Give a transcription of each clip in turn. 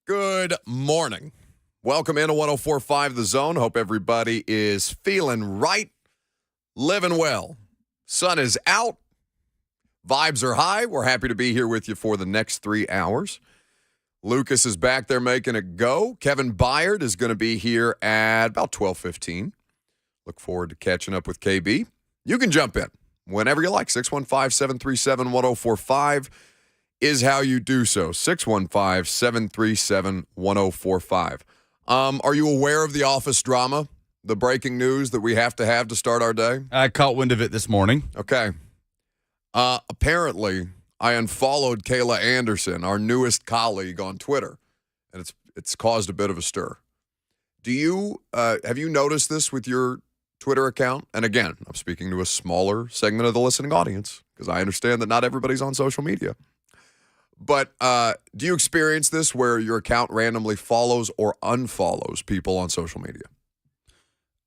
Good morning. Welcome into 104.5 The Zone. Hope everybody is feeling right, living well. Sun is out. Vibes are high. We're happy to be here with you for the next 3 hours. Lucas is back there making it go. Kevin Byard is going to be here at about 12:15. Look forward to catching up with KB. You can jump in whenever you like. 615-737-1045 is how you do so. 615-737-1045. Are you aware of the office drama, the breaking news that we have to start our day? I caught wind of it this morning. Okay. Apparently, I unfollowed Kayla Anderson, our newest colleague, on Twitter, and it's caused a bit of a stir. Do you have you noticed this with your Twitter account? And again, I'm speaking to a smaller segment of the listening audience because I understand that not everybody's on social media. But do you experience this where your account randomly follows or unfollows people on social media?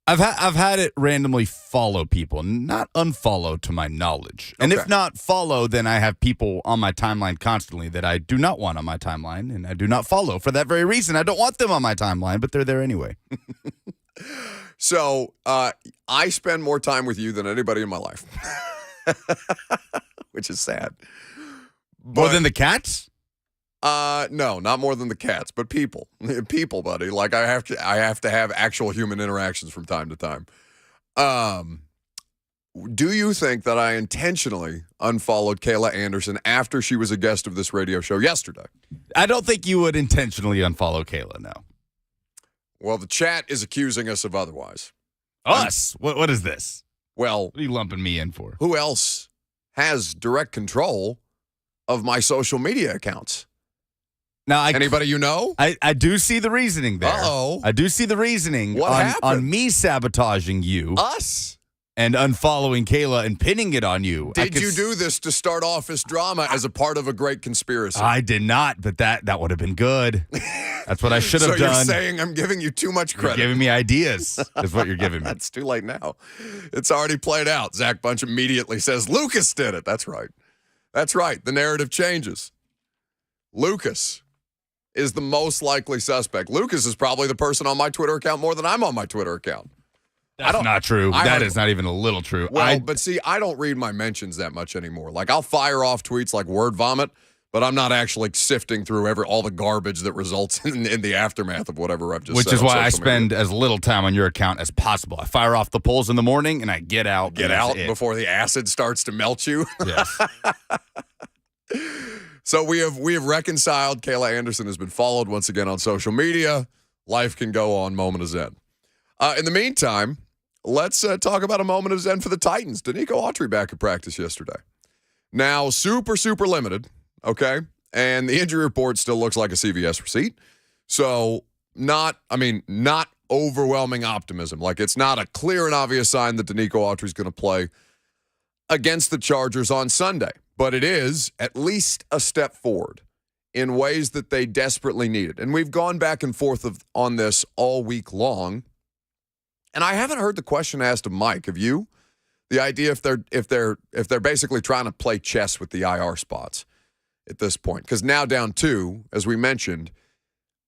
I've had it randomly follow people, not unfollow to my knowledge. And Okay. if not follow, then I have people on my timeline constantly that I do not want on my timeline, and I do not follow for that very reason. I don't want them on my timeline, but they're there anyway. So I spend more time with you than anybody in my life, which is sad. More than the cats? No, not more than the cats, but people, buddy. Like I have to have actual human interactions from time to time. Do you think that I intentionally unfollowed Kayla Anderson after she was a guest of this radio show yesterday? I don't think you would intentionally unfollow Kayla, no. Well, the chat is accusing us of otherwise. Us? What is this? Well, What are you lumping me in for? who else has direct control of my social media accounts? Now, Anybody you know? I do see the reasoning there. Uh-oh. I do see the reasoning What happened? on me sabotaging you Us? and unfollowing Kayla and pinning it on you. Did you do this to start off this drama as a part of a great conspiracy? I did not, but that would have been good. That's what I should have So done. you're saying I'm giving you too much You're credit. giving me ideas, is what you're giving me. It's too late now. It's already played out. Zach Bunch immediately says, Lucas did it. That's right. That's right. The narrative changes. Lucas is the most likely suspect. Lucas is probably the person on my Twitter account more than I'm on my Twitter account. That's not true. I That don't- is not even a little true. Well, but see, I don't read my mentions that much anymore. Like, I'll fire off tweets like word vomit, but I'm not actually sifting through all the garbage that results in the aftermath of whatever I've just which said is on why I social media. spend as little time on your account as possible. I fire off the polls in the morning and I get out. Get and that's out it. before the acid starts to melt you. Yes. So we have reconciled. Kayla Anderson has been followed once again on social media. Life can go on. Moment of zen. In the meantime, let's talk about a moment of zen for the Titans. Danico Autry back at practice yesterday. Now, super limited, okay? And the injury report still looks like a CVS receipt. So not overwhelming optimism. Like, it's not a clear and obvious sign that Danico Autry is going to play against the Chargers on Sunday. But it is at least a step forward in ways that they desperately needed. And we've gone back and forth on this all week long. And I haven't heard the question asked of Mike. Have you? The idea if they're basically trying to play chess with the IR spots at this point. Because now down 2, as we mentioned,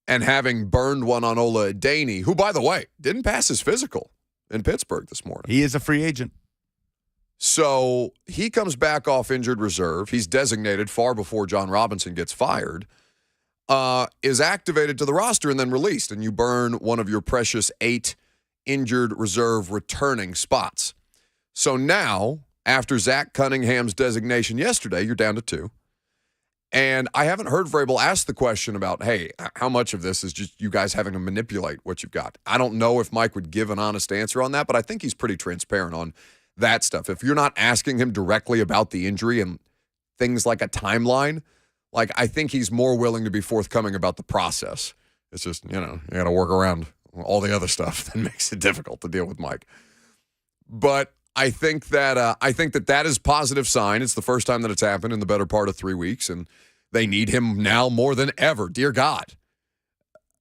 and having burned one on Ola Adaney, who, by the way, didn't pass his physical in Pittsburgh this morning. He is a free agent. So he comes back off injured reserve. He's designated far before John Robinson gets fired, is activated to the roster and then released. And you burn one of your precious 8 injured reserve returning spots. So now, after Zach Cunningham's designation yesterday, you're down to 2. And I haven't heard Vrabel ask the question about, hey, how much of this is just you guys having to manipulate what you've got? I don't know if Mike would give an honest answer on that, but I think he's pretty transparent on that stuff. If you're not asking him directly about the injury and things like a timeline, like, I think he's more willing to be forthcoming about the process. It's just, you got to work around all the other stuff that makes it difficult to deal with Mike. But I think that is a positive sign. It's the first time that it's happened in the better part of 3 weeks, and they need him now more than ever. Dear God.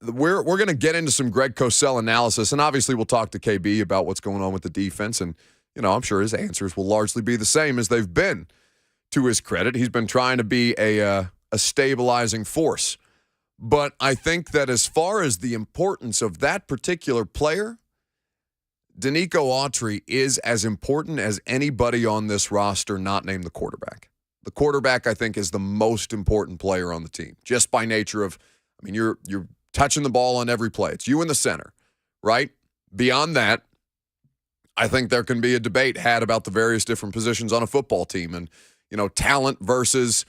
We're going to get into some Greg Cosell analysis, and obviously we'll talk to KB about what's going on with the defense, and I'm sure his answers will largely be the same as they've been. To his credit, he's been trying to be a stabilizing force. But I think that as far as the importance of that particular player, Danico Autry is as important as anybody on this roster not named the quarterback. The quarterback, I think, is the most important player on the team, just by nature of, I mean, you're touching the ball on every play. It's you in the center, right? Beyond that, I think there can be a debate had about the various different positions on a football team and, talent versus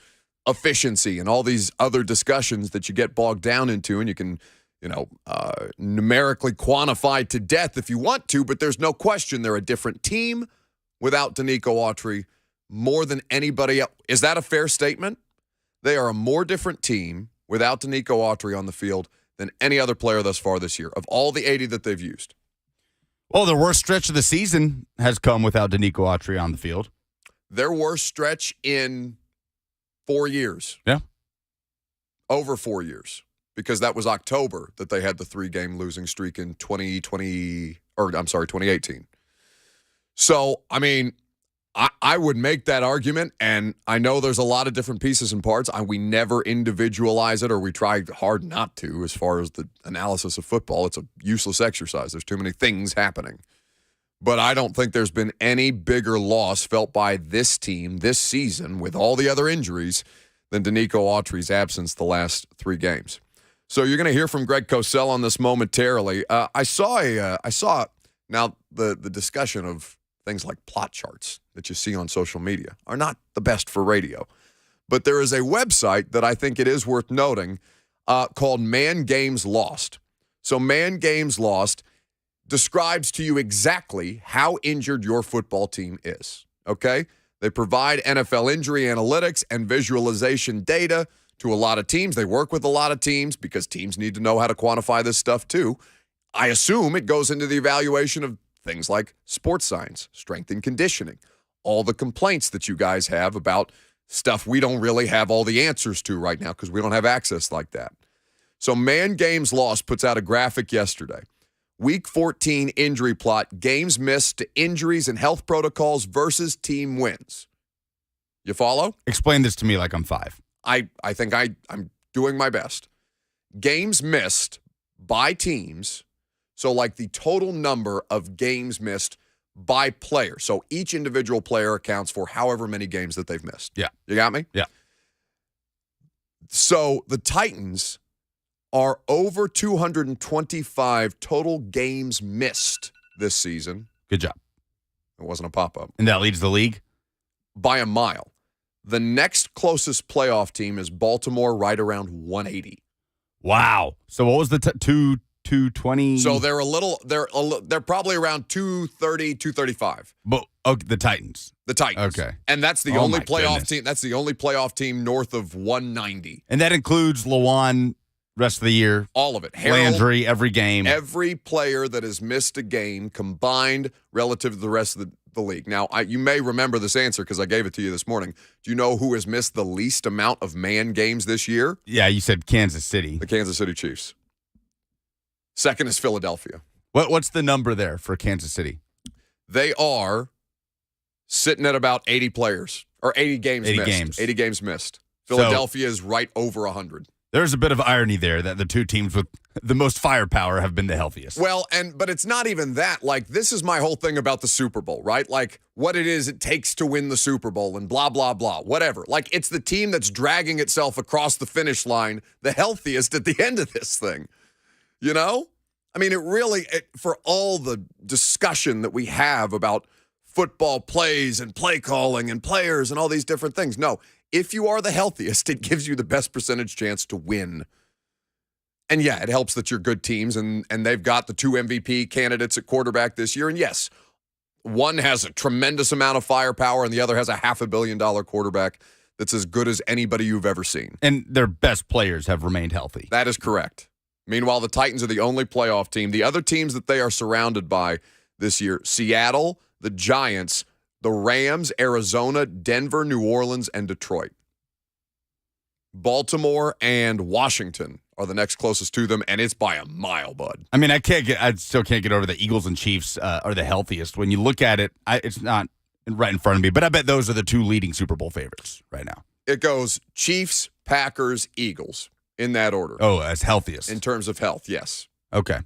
efficiency and all these other discussions that you get bogged down into, and you can numerically quantify to death if you want to, but there's no question they're a different team without Danico Autry more than anybody else. Is that a fair statement? They are a more different team without Danico Autry on the field than any other player thus far this year, of all the 80 that they've used. Well, the worst stretch of the season has come without Danico Autry on the field. Their worst stretch in 4 years. Yeah. Over 4 years. Because that was October that they had the 3-game losing streak in 2018. So, I mean, I would make that argument, and I know there's a lot of different pieces and parts. We never individualize it, or we try hard not to as far as the analysis of football. It's a useless exercise. There's too many things happening. But I don't think there's been any bigger loss felt by this team this season with all the other injuries than Danico Autry's absence the last 3 games. So you're going to hear from Greg Cosell on this momentarily. I saw now the discussion of things like plot charts that you see on social media are not the best for radio. But there is a website that I think it is worth noting called Man Games Lost. So Man Games Lost describes to you exactly how injured your football team is, okay? They provide NFL injury analytics and visualization data to a lot of teams. They work with a lot of teams because teams need to know how to quantify this stuff too. I assume it goes into the evaluation of things like sports science, strength and conditioning, all the complaints that you guys have about stuff we don't really have all the answers to right now because we don't have access like that. So Man Games Lost puts out a graphic yesterday. Week 14 injury plot, games missed to injuries and health protocols versus team wins. You follow? Explain this to me like I'm 5. I think I'm doing my best. Games missed by teams, so like the total number of games missed by player. So each individual player accounts for however many games that they've missed. Yeah. You got me? Yeah. So the Titans are over 225 total games missed this season. Good job. It wasn't a pop-up. And that leads the league? By a mile. The next closest playoff team is Baltimore, right around 180. Wow. So what was the 220? So they're probably around 230, 235. But the Titans. The Titans. Okay. And that's the only playoff goodness. team. That's the only playoff team north of 190. And that includes Lawan rest of the year. All of it. Landry, every game. Every player that has missed a game combined relative to the rest of the league. Now, you may remember this answer because I gave it to you this morning. Do you know who has missed the least amount of man games this year? Yeah, you said Kansas City. The Kansas City Chiefs. Second is Philadelphia. What's the number there for Kansas City? They are sitting at about 80 players, or 80 games missed. 80 games missed. Philadelphia is right over 100. There's a bit of irony there that the two teams with the most firepower have been the healthiest. Well, but it's not even that. Like, this is my whole thing about the Super Bowl, right? Like, what it takes to win the Super Bowl and blah, blah, blah, whatever. Like, it's the team that's dragging itself across the finish line, the healthiest at the end of this thing. You know? I mean, for all the discussion that we have about football plays and play calling and players and all these different things, no. If you are the healthiest, it gives you the best percentage chance to win. And yeah, it helps that you're good teams, and they've got the 2 MVP candidates at quarterback this year. And yes, one has a tremendous amount of firepower, and the other has a $500 million quarterback that's as good as anybody you've ever seen. And their best players have remained healthy. That is correct. Meanwhile, the Titans are the only playoff team. The other teams that they are surrounded by this year, Seattle, the Giants, the Rams, Arizona, Denver, New Orleans, and Detroit. Baltimore and Washington are the next closest to them, and it's by a mile, bud. I mean, I still can't get over the Eagles and Chiefs are the healthiest. When you look at it, it's not right in front of me, but I bet those are the 2 leading Super Bowl favorites right now. It goes Chiefs, Packers, Eagles. in that order. Oh, as healthiest. In terms of health, yes. Okay.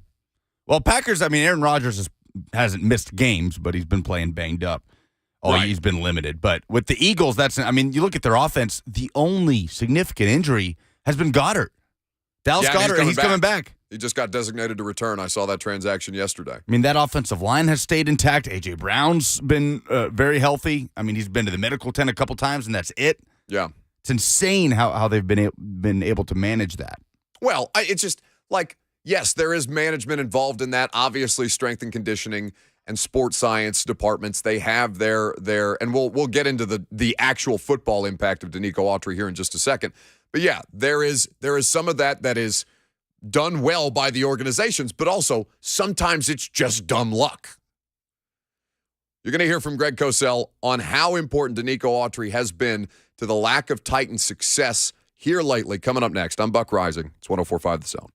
Well, Packers, I mean, Aaron Rodgers hasn't missed games, but he's been playing banged up. Oh, Right. He's been limited. But with the Eagles, you look at their offense, the only significant injury has been Goddard. Dallas Goddard, and he's coming back. He just got designated to return. I saw that transaction yesterday. I mean, that offensive line has stayed intact. A.J. Brown's been very healthy. I mean, he's been to the medical tent a couple times, and that's it. Yeah. It's insane how they've been able to manage that. Well, it's just like, yes, there is management involved in that. Obviously, strength and conditioning and sports science departments, they have their and we'll get into the actual football impact of Danico Autry here in just a second. But yeah, there is some of that is done well by the organizations, but also sometimes it's just dumb luck. You're going to hear from Greg Cosell on how important Danico Autry has been to the lack of Titans' success here lately. Coming up next, I'm Buck Rising. It's 104.5 The Zone.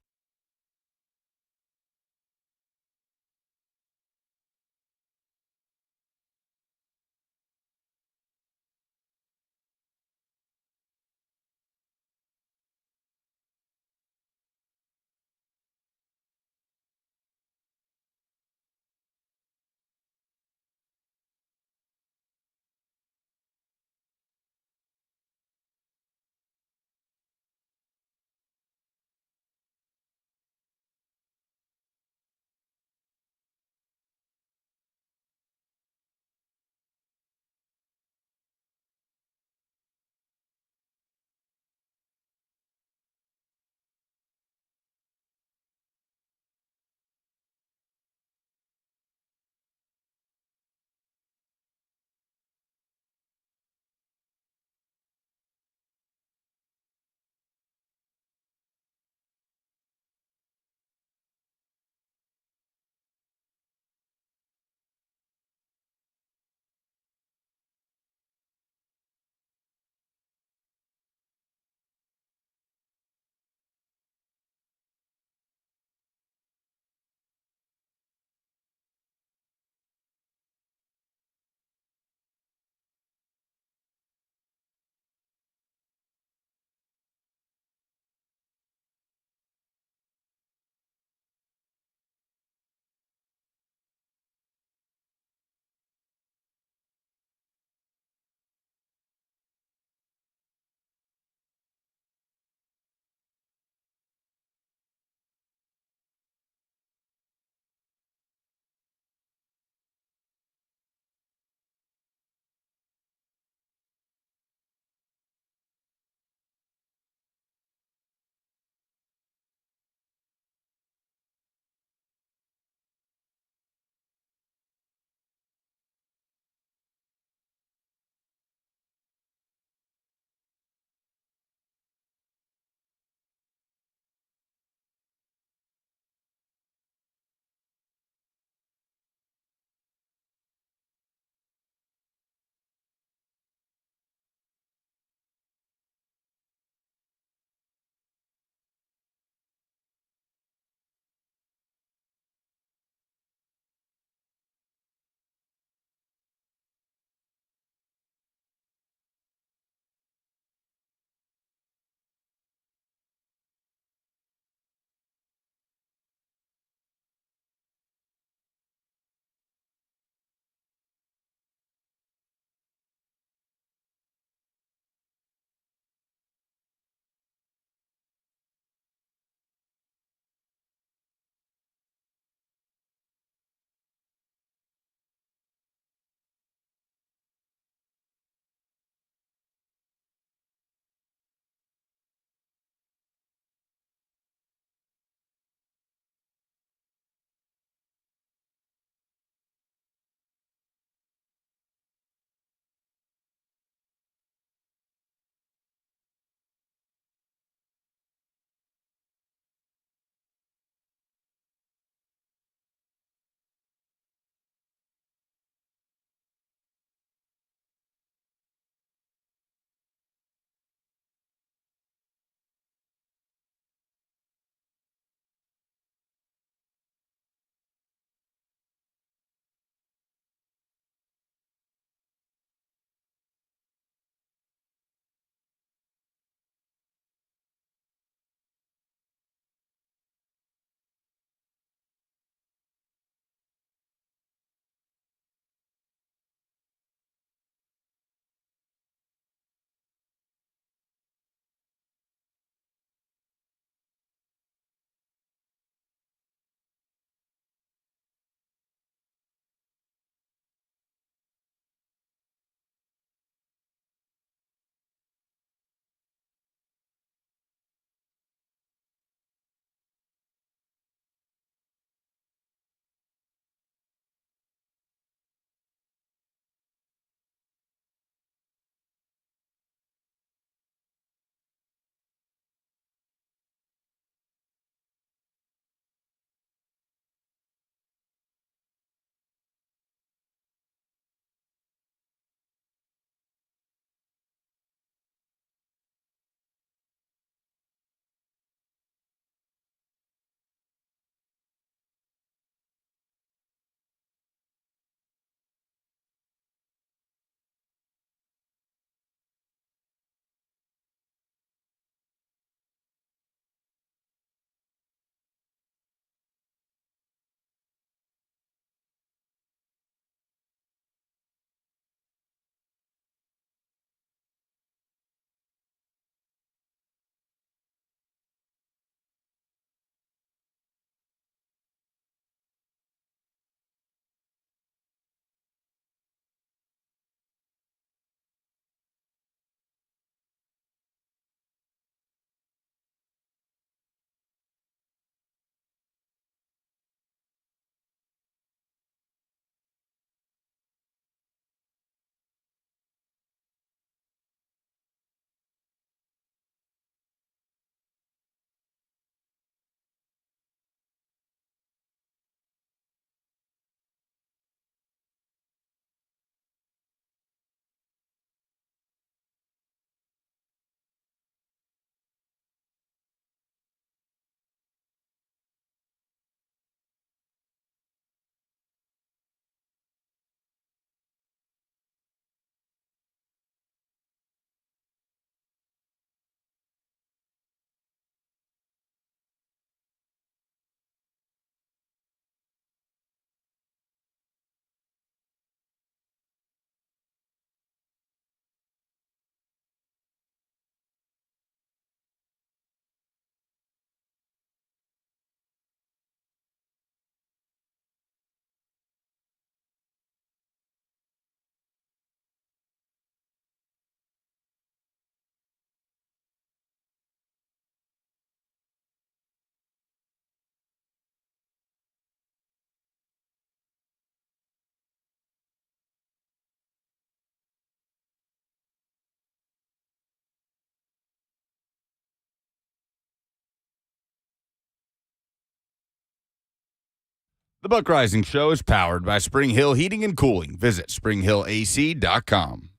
The Buck Rising Show is powered by Spring Hill Heating and Cooling. Visit springhillac.com.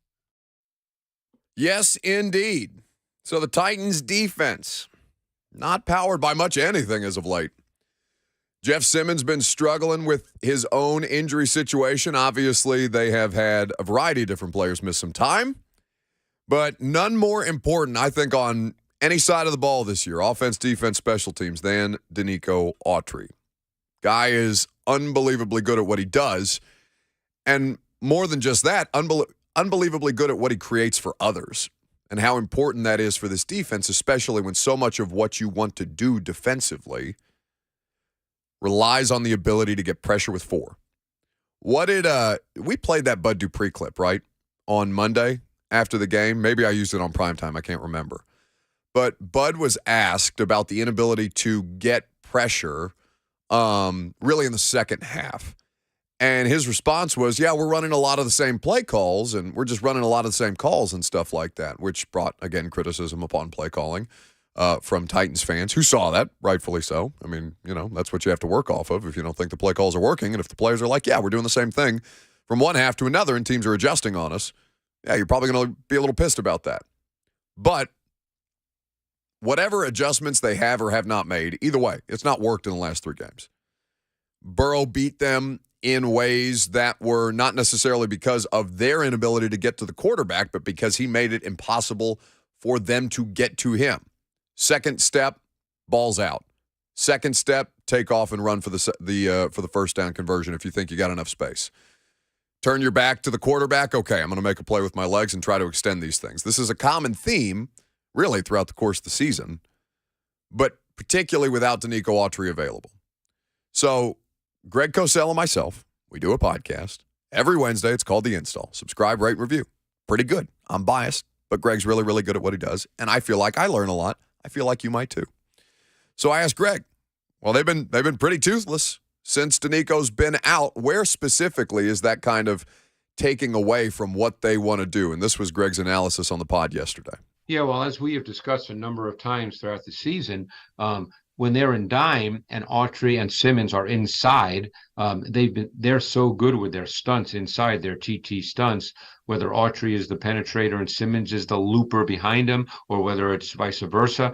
Yes, indeed. So the Titans defense, not powered by much anything as of late. Jeff Simmons been struggling with his own injury situation. Obviously, they have had a variety of different players miss some time, but none more important, I think, on any side of the ball this year, offense, defense, special teams, than Danico Autry. Guy is unbelievably good at what he does, and more than just that, unbelievably good at what he creates for others, and how important that is for this defense, especially when so much of what you want to do defensively relies on the ability to get pressure with four. We played that Bud Dupree clip, right, on Monday after the game? Maybe I used it on primetime. I can't remember. But Bud was asked about the inability to get pressure really in the second half. And his response was, yeah, we're running a lot of the same play calls, and we're just running a lot of the same calls and stuff like that, which brought, again, criticism upon play calling from Titans fans who saw that, rightfully so. I mean, that's what you have to work off of if you don't think the play calls are working. And if the players are like, yeah, we're doing the same thing from one half to another and teams are adjusting on us, yeah, you're probably going to be a little pissed about that. But whatever adjustments they have or have not made, either way, it's not worked in the last 3 games. Burrow beat them in ways that were not necessarily because of their inability to get to the quarterback, but because he made it impossible for them to get to him. Second step, balls out. Second step, take off and run for the first down conversion if you think you got enough space. Turn your back to the quarterback. Okay, I'm going to make a play with my legs and try to extend these things. This is a common theme, really, throughout the course of the season, but particularly without Danico Autry available. So Greg Cosell and myself, we do a podcast. Every Wednesday, it's called The Install. Subscribe, rate, and review. Pretty good. I'm biased, but Greg's really, really good at what he does, and I feel like I learn a lot. I feel like you might too. So I asked Greg, well, they've been pretty toothless since Danico's been out. Where specifically is that kind of taking away from what they want to do? And this was Greg's analysis on the pod yesterday. Yeah, well, as we have discussed a number of times throughout the season, when they're in dime and Autry and Simmons are inside, they're so good with their stunts inside, their TT stunts, whether Autry is the penetrator and Simmons is the looper behind him, or whether it's vice versa.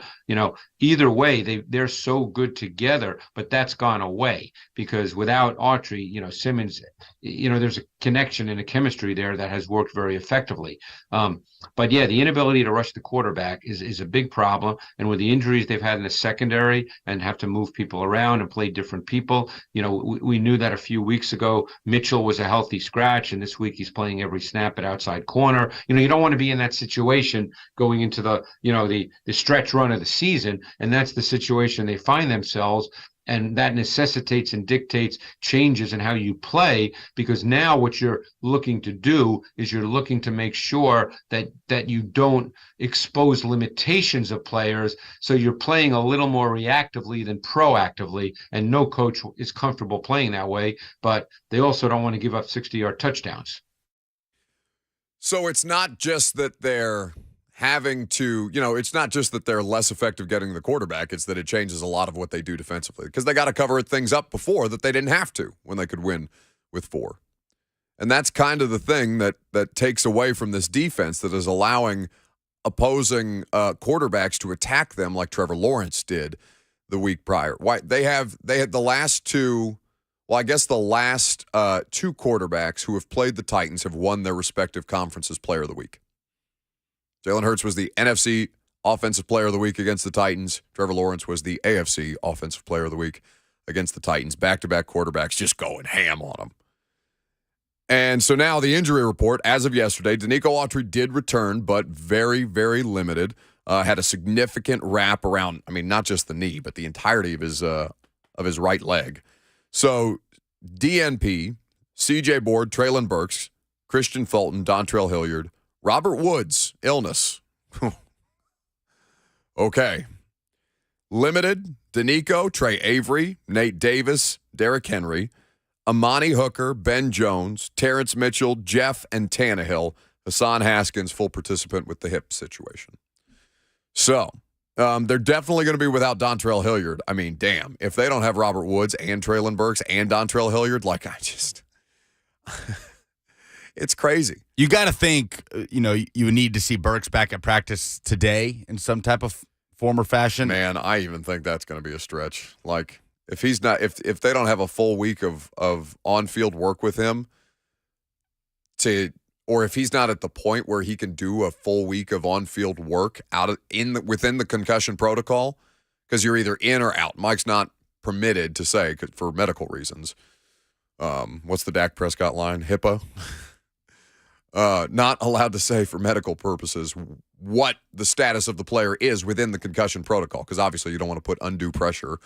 Either way, they're so good together, but that's gone away because without Autry, Simmons, there's a connection and a chemistry there that has worked very effectively. But yeah, the inability to rush the quarterback is a big problem. And with the injuries they've had in the secondary and have to move people around and play different people, we knew that a few weeks ago. Mitchell was a healthy scratch, and this week he's playing every snap at outside corner. You don't want to be in that situation going into the stretch run of the season, and that's the situation they find themselves. And that necessitates and dictates changes in how you play, because now what you're looking to do is you're looking to make sure that you don't expose limitations of players. So you're playing a little more reactively than proactively. And no coach is comfortable playing that way, but they also don't want to give up 60-yard touchdowns. So it's not just that they're having to, it's not just that they're less effective getting the quarterback. It's that it changes a lot of what they do defensively because they got to cover things up before that they didn't have to when they could win with 4. And that's kind of the thing that takes away from this defense that is allowing opposing quarterbacks to attack them like Trevor Lawrence did the week prior. Why they had the last 2. Well, I guess the last 2 quarterbacks who have played the Titans have won their respective conferences Player of the Week. Jalen Hurts was the NFC Offensive Player of the Week against the Titans. Trevor Lawrence was the AFC Offensive Player of the Week against the Titans. Back-to-back quarterbacks just going ham on them. And so now the injury report, as of yesterday, Danico Autry did return, but very, very limited. Had a significant wrap around, not just the knee, but the entirety of his right leg. So DNP, CJ Board, Traylon Burks, Christian Fulton, Dontrell Hilliard, Robert Woods, illness. Okay. Limited, Danico, Trey Avery, Nate Davis, Derrick Henry, Amani Hooker, Ben Jones, Terrence Mitchell, Jeff, and Tannehill. Hassan Haskins, full participant with the hip situation. So, They're definitely going to be without Dontrell Hilliard. I mean, damn. If they don't have Robert Woods and Traylon Burks and Dontrell Hilliard, it's crazy. You got to think, you need to see Burks back at practice today in some type of form or fashion. Man, I even think that's going to be a stretch. Like, if he's not, if they don't have a full week of on-field work with him or if he's not at the point where he can do a full week of on-field work within the concussion protocol, because you're either in or out. Mike's not permitted to say for medical reasons. What's the Dak Prescott line? HIPAA. Not allowed to say for medical purposes what the status of the player is within the concussion protocol, because obviously you don't want to put undue pressure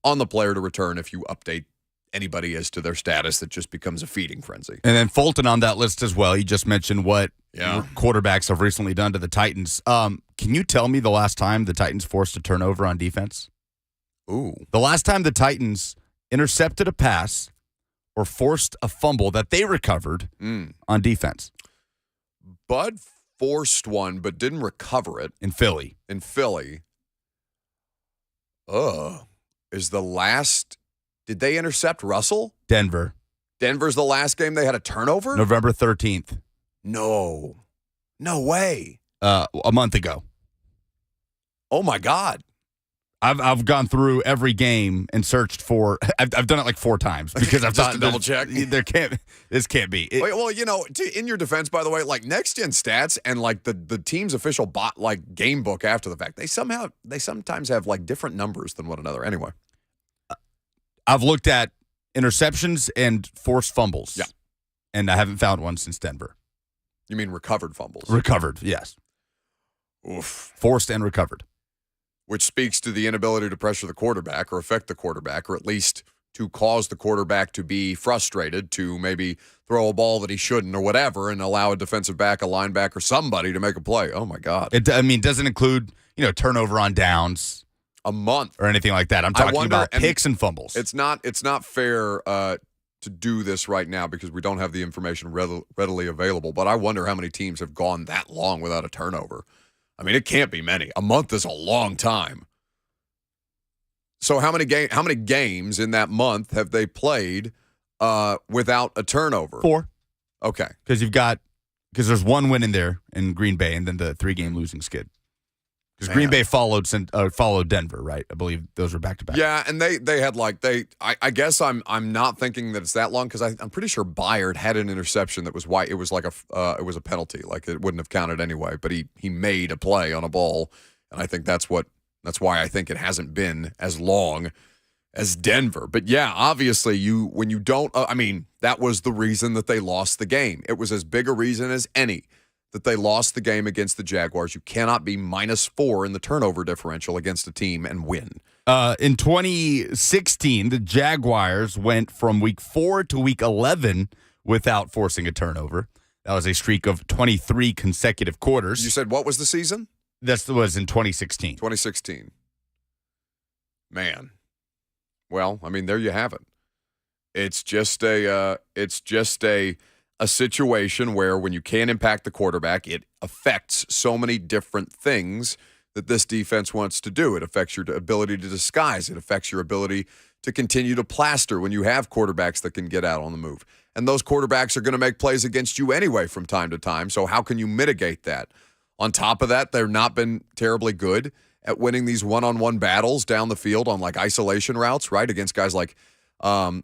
on the player to return if you update anybody as to their status. That just becomes a feeding frenzy. And then Fulton on that list as well. You just mentioned what quarterbacks have recently done to the Titans. Can you tell me the last time the Titans forced a turnover on defense? Ooh. The last time the Titans intercepted a pass or forced a fumble that they recovered on defense. Bud forced one but didn't recover it. In Philly. Did they intercept Russell? Denver's the last game they had a turnover? November 13th. No way. A month ago. Oh my God. I've gone through every game and searched for. I've done it like 4 times because I've just thought to double check. This can't be. Well, in your defense, by the way, like Next Gen Stats and like the team's official game book after the fact, they sometimes have like different numbers than one another. Anyway, I've looked at interceptions and forced fumbles. Yeah, and I haven't found one since Denver. You mean recovered fumbles? Recovered, yes. Oof. Forced and recovered. Which speaks to the inability to pressure the quarterback or affect the quarterback, or at least to cause the quarterback to be frustrated, to maybe throw a ball that he shouldn't or whatever, and allow a defensive back, a linebacker, somebody to make a play. Oh, my God. It doesn't include, turnover on downs. A month. Or anything like that. I'm talking about picks and fumbles. It's not fair to do this right now because we don't have the information readily available, but I wonder how many teams have gone that long without a turnover. I mean, it can't be many. A month is a long time. So how many games in that month have they played without a turnover? 4. Okay. Because there's 1 win in there in Green Bay and then the 3-game losing skid. Because Green Bay followed Denver, right? I believe those were back-to-back. Yeah, and they had I guess I'm not thinking that it's that long because I'm pretty sure Byard had an interception that was why it was like it was a penalty, like it wouldn't have counted anyway. But he made a play on a ball, and I think that's why I think it hasn't been as long as Denver. But yeah, obviously when you don't, that was the reason that they lost the game. It was as big a reason as any that they lost the game against the Jaguars. You cannot be -4 in the turnover differential against a team and win. In 2016, the Jaguars went from week 4 to week 11 without forcing a turnover. That was a streak of 23 consecutive quarters. You said what was the season? That was in 2016. 2016. Man. Well, there you have it. It's just a situation where when you can't impact the quarterback, it affects so many different things that this defense wants to do. It affects your ability to disguise. It affects your ability to continue to plaster when you have quarterbacks that can get out on the move. And those quarterbacks are going to make plays against you anyway from time to time. So how can you mitigate that? On top of that, they've not been terribly good at winning these one-on-one battles down the field on like isolation routes, right? Against guys like a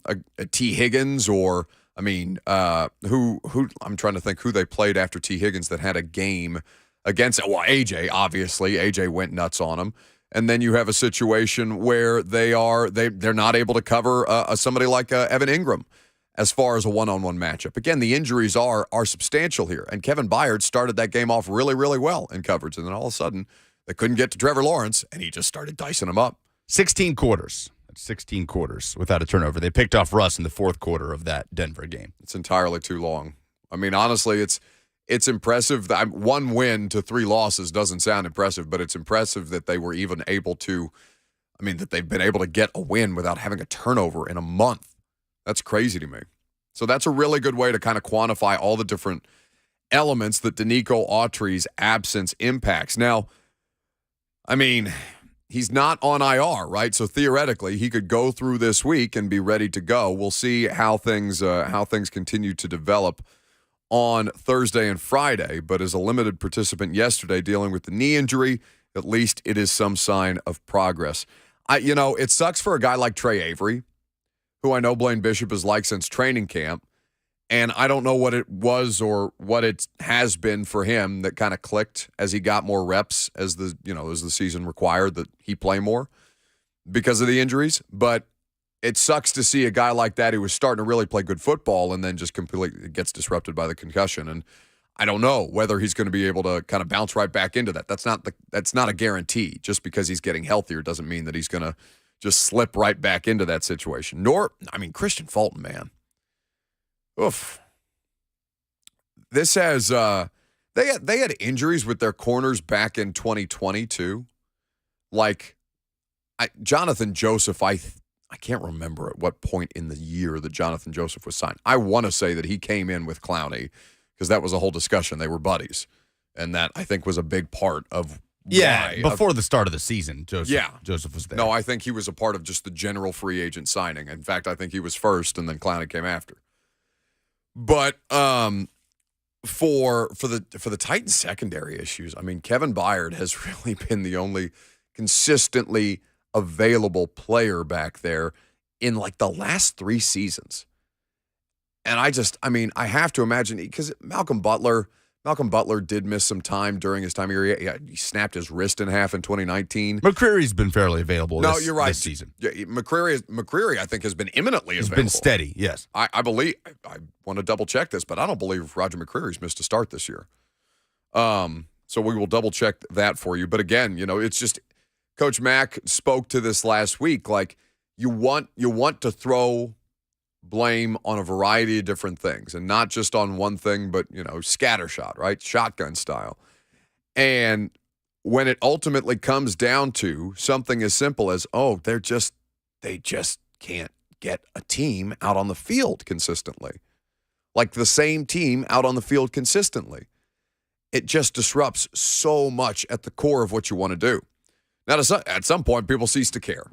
T. Higgins or who I'm trying to think who they played after T. Higgins that had a game against AJ, obviously. AJ went nuts on him. And then you have a situation where they're not able to cover somebody like Evan Ingram as far as a one-on-one matchup. Again, the injuries are substantial here. And Kevin Byard started that game off really, really well in coverage. And then all of a sudden, they couldn't get to Trevor Lawrence, and he just started dicing him up. 16 quarters. 16 quarters without a turnover. They picked off Russ in the 4th quarter of that Denver game. It's entirely too long. Honestly, it's impressive. 1 win to 3 losses doesn't sound impressive, but it's impressive that they were even able to, that they've been able to get a win without having a turnover in a month. That's crazy to me. So that's a really good way to kind of quantify all the different elements that Danico Autry's absence impacts. Now, he's not on IR, right? So theoretically, he could go through this week and be ready to go. We'll see how things continue to develop on Thursday and Friday. But as a limited participant yesterday dealing with the knee injury, at least it is some sign of progress. It sucks for a guy like Trey Avery, who I know Blaine Bishop is like since training camp. And I don't know what it was or what it has been for him that kind of clicked as he got more reps as the season required that he play more because of the injuries. But it sucks to see a guy like that who was starting to really play good football and then just completely gets disrupted by the concussion. And I don't know whether he's going to be able to kind of bounce right back into that. That's not a guarantee. Just because he's getting healthier doesn't mean that he's going to just slip right back into that situation. Christian Fulton, man. Oof. This has they had injuries with their corners back in 2020 too. Like Jonathan Joseph, I can't remember at what point in the year that Jonathan Joseph was signed. I want to say that he came in with Clowney because that was a whole discussion. They were buddies, and that I think was a big part of before the start of the season. Joseph was there. No, I think he was a part of just the general free agent signing. In fact, I think he was first, and then Clowney came after. But for the Titans secondary issues, Kevin Byard has really been the only consistently available player back there in like the last 3 seasons. And I have to imagine, because Malcolm Butler did miss some time during his time here. He snapped his wrist in half in 2019. McCreary's been fairly available you're right. this season. Yeah, McCreary, I think, has been imminently available. He's been steady, yes. I believe, I want to double-check this, but I don't believe Roger McCreary's missed a start this year. So we will double-check that for you. But again, it's just, Coach Mack spoke to this last week, like, you want to throw blame on a variety of different things and not just on one thing, but, scattershot, right? Shotgun style. And when it ultimately comes down to something as simple as, they just can't get a team out on the field consistently. Like the same team out on the field consistently. It just disrupts so much at the core of what you want to do. Now, at some point, people cease to care.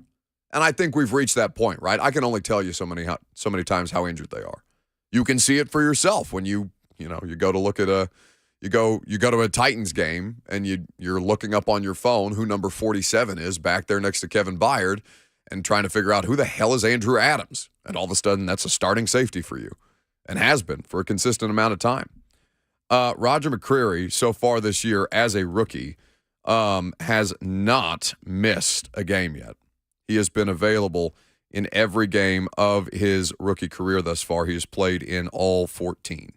And I think we've reached that point, right? I can only tell you so many times how injured they are. You can see it for yourself when you go to look at you go to a Titans game and you're looking up on your phone who number 47 is back there next to Kevin Byard and trying to figure out who the hell is Andrew Adams. And all of a sudden that's a starting safety for you and has been for a consistent amount of time. Roger McCreary so far this year as a rookie has not missed a game yet. He has been available in every game of his rookie career thus far. He has played in all 14.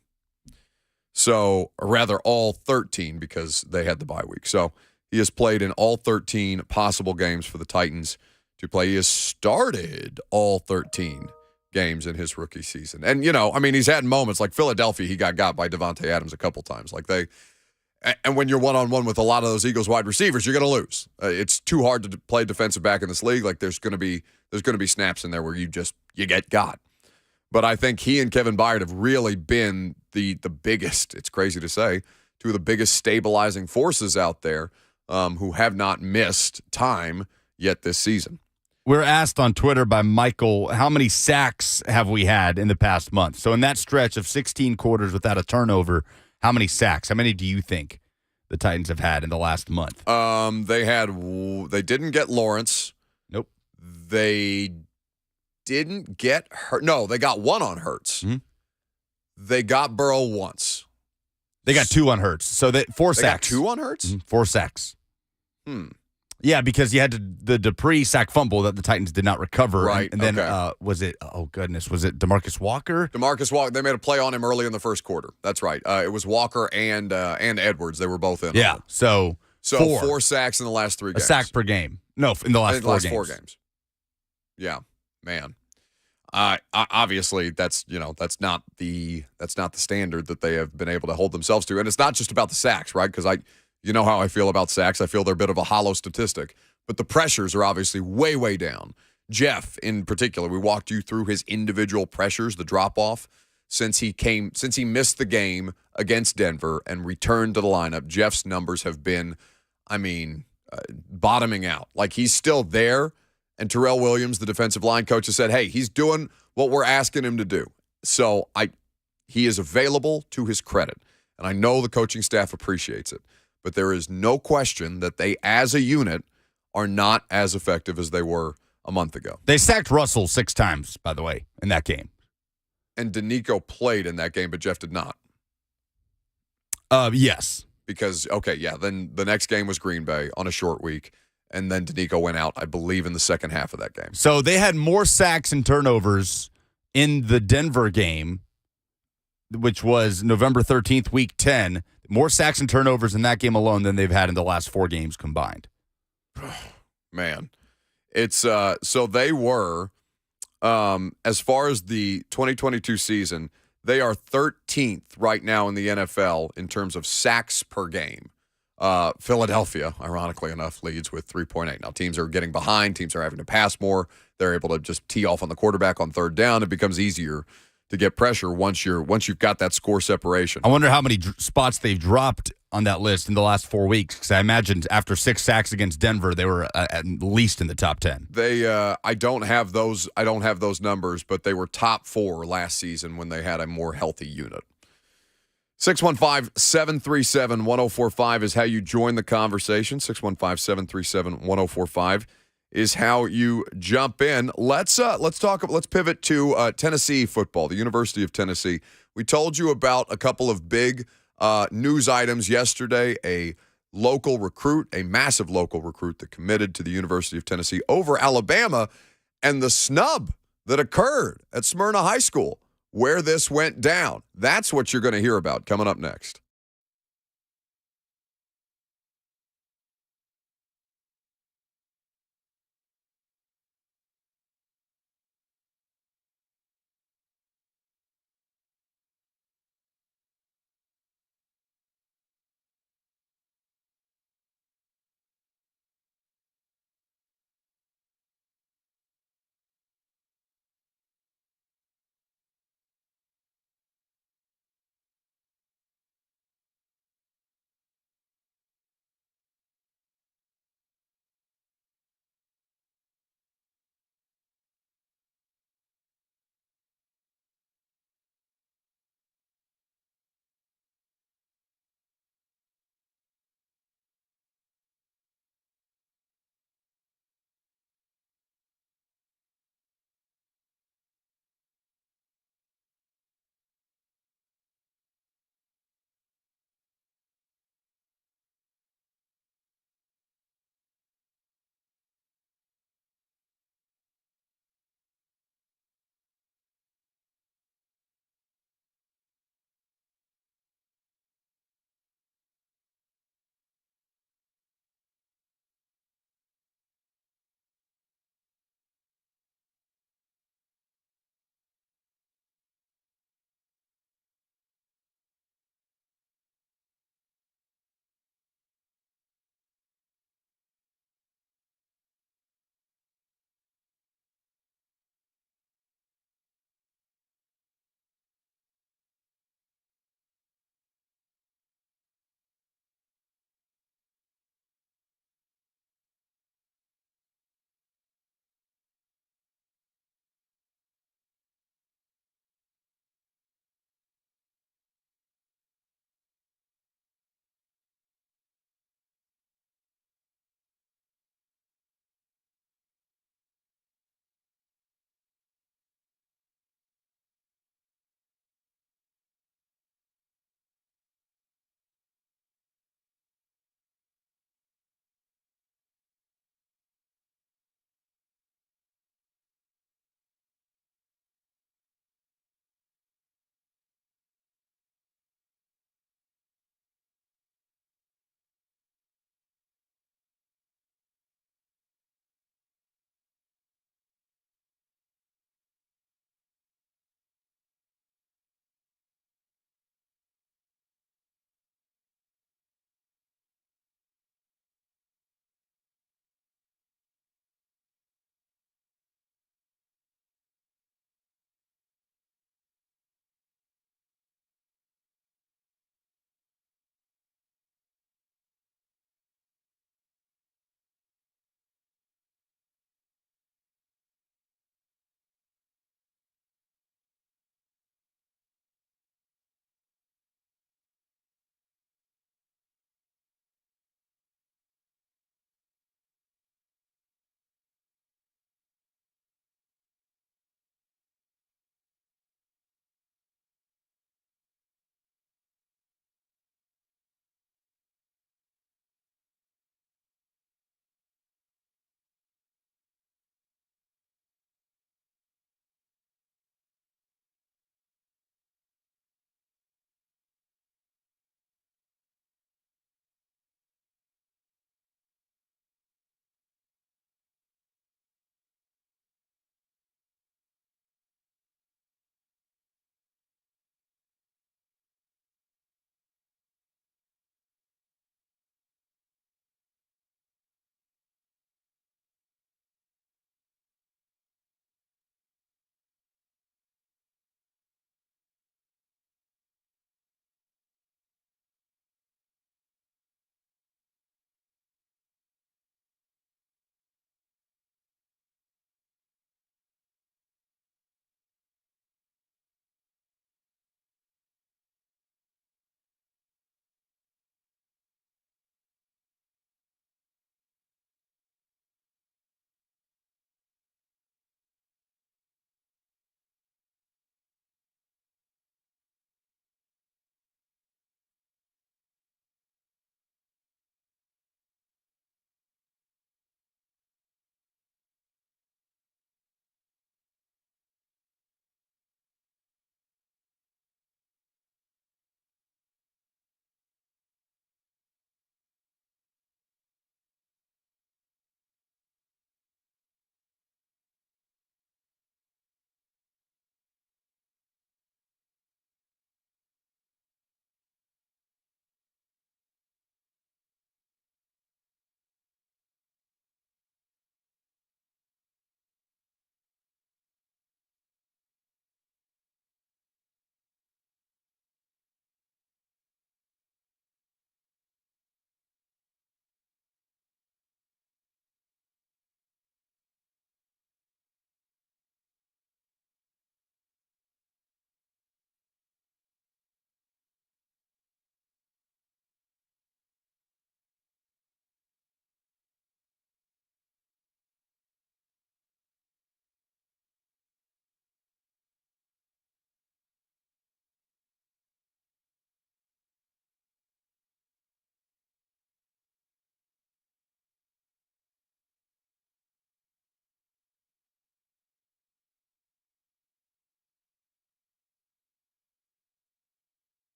So, or rather all 13 because they had the bye week. So, he has played in all 13 possible games for the Titans to play. He has started all 13 games in his rookie season. And, he's had moments like Philadelphia, he got by Devontae Adams a couple times. And when you're one-on-one with a lot of those Eagles wide receivers, you're going to lose. It's too hard to play defensive back in this league. Like there's going to be snaps in there where you get got. But I think he and Kevin Byard have really been the biggest, it's crazy to say, two of the biggest stabilizing forces out there who have not missed time yet this season. We're asked on Twitter by Michael, how many sacks have we had in the past month? So in that stretch of 16 quarters without a turnover, how many sacks? How many do you think the Titans have had in the last month? They didn't get Lawrence. Nope. They didn't get Hurts. No, they got one on Hurts. Mm-hmm. They got Burrow once. They got 2 on Hurts. So 4 sacks. They got 2 on Hurts? Mm-hmm. 4 sacks. Yeah, because you had the Dupree sack fumble that the Titans did not recover. Right. And then was it DeMarcus Walker? DeMarcus Walker. They made a play on him early in the first quarter. That's right. It was Walker and Edwards. They were both in. Yeah. So 4 sacks in the last 3 games. A sack per game. No, in the last 4 games. Yeah, man. Obviously, that's not the standard that they have been able to hold themselves to, and it's not just about the sacks, right? Because you know how I feel about sacks. I feel they're a bit of a hollow statistic, but the pressures are obviously way, way down. Jeff, in particular, we walked you through his individual pressures, the drop off since he missed the game against Denver and returned to the lineup. Jeff's numbers have been, bottoming out. Like, he's still there. And Terrell Williams, the defensive line coach, has said, hey, he's doing what we're asking him to do. So he is available to his credit. And I know the coaching staff appreciates it. But there is no question that they, as a unit, are not as effective as they were a month ago. They sacked Russell 6 times, by the way, in that game. And Danico played in that game, but Jeff did not. Yes. Because, then the next game was Green Bay on a short week. And then Danico went out, I believe, in the second half of that game. So they had more sacks and turnovers in the Denver game, which was November 13th, week 10. More sacks and turnovers in that game alone than they've had in the last 4 games combined. Man. It's so they were, as far as the 2022 season, they are 13th right now in the NFL in terms of sacks per game. Philadelphia, ironically enough, leads with 3.8. Now, teams are getting behind. Teams are having to pass more. They're able to just tee off on the quarterback on third down. It becomes easier to get pressure once you've got that score separation. I wonder how many spots they've dropped on that list in the last 4 weeks, because I imagine after 6 sacks against Denver, they were at least in the top 10. They, I don't have those numbers, but they were top 4 last season when they had a more healthy unit. 615-737-1045 is how you join the conversation. 615-737-1045 is how you jump in. Let's pivot to Tennessee football, the University of Tennessee. We told you about a couple of big news items yesterday. A massive local recruit that committed to the University of Tennessee over Alabama, and the snub that occurred at Smyrna High School, where this went down. That's what you're going to hear about coming up next.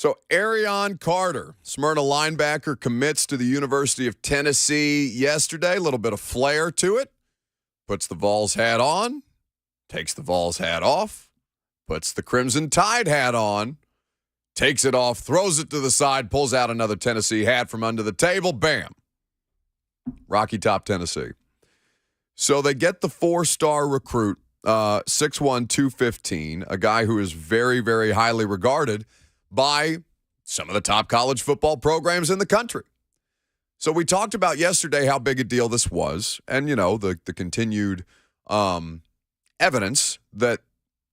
So Arion Carter, Smyrna linebacker, commits to the University of Tennessee yesterday. A little bit of flair to it. Puts the Vols hat on, takes the Vols hat off, puts the Crimson Tide hat on, takes it off, throws it to the side, pulls out another Tennessee hat from under the table. Bam. Rocky Top, Tennessee. So they get the 4-star recruit, 6'1", 215, a guy who is very, very highly regarded by some of the top college football programs in the country. So we talked about yesterday how big a deal this was and, the continued evidence that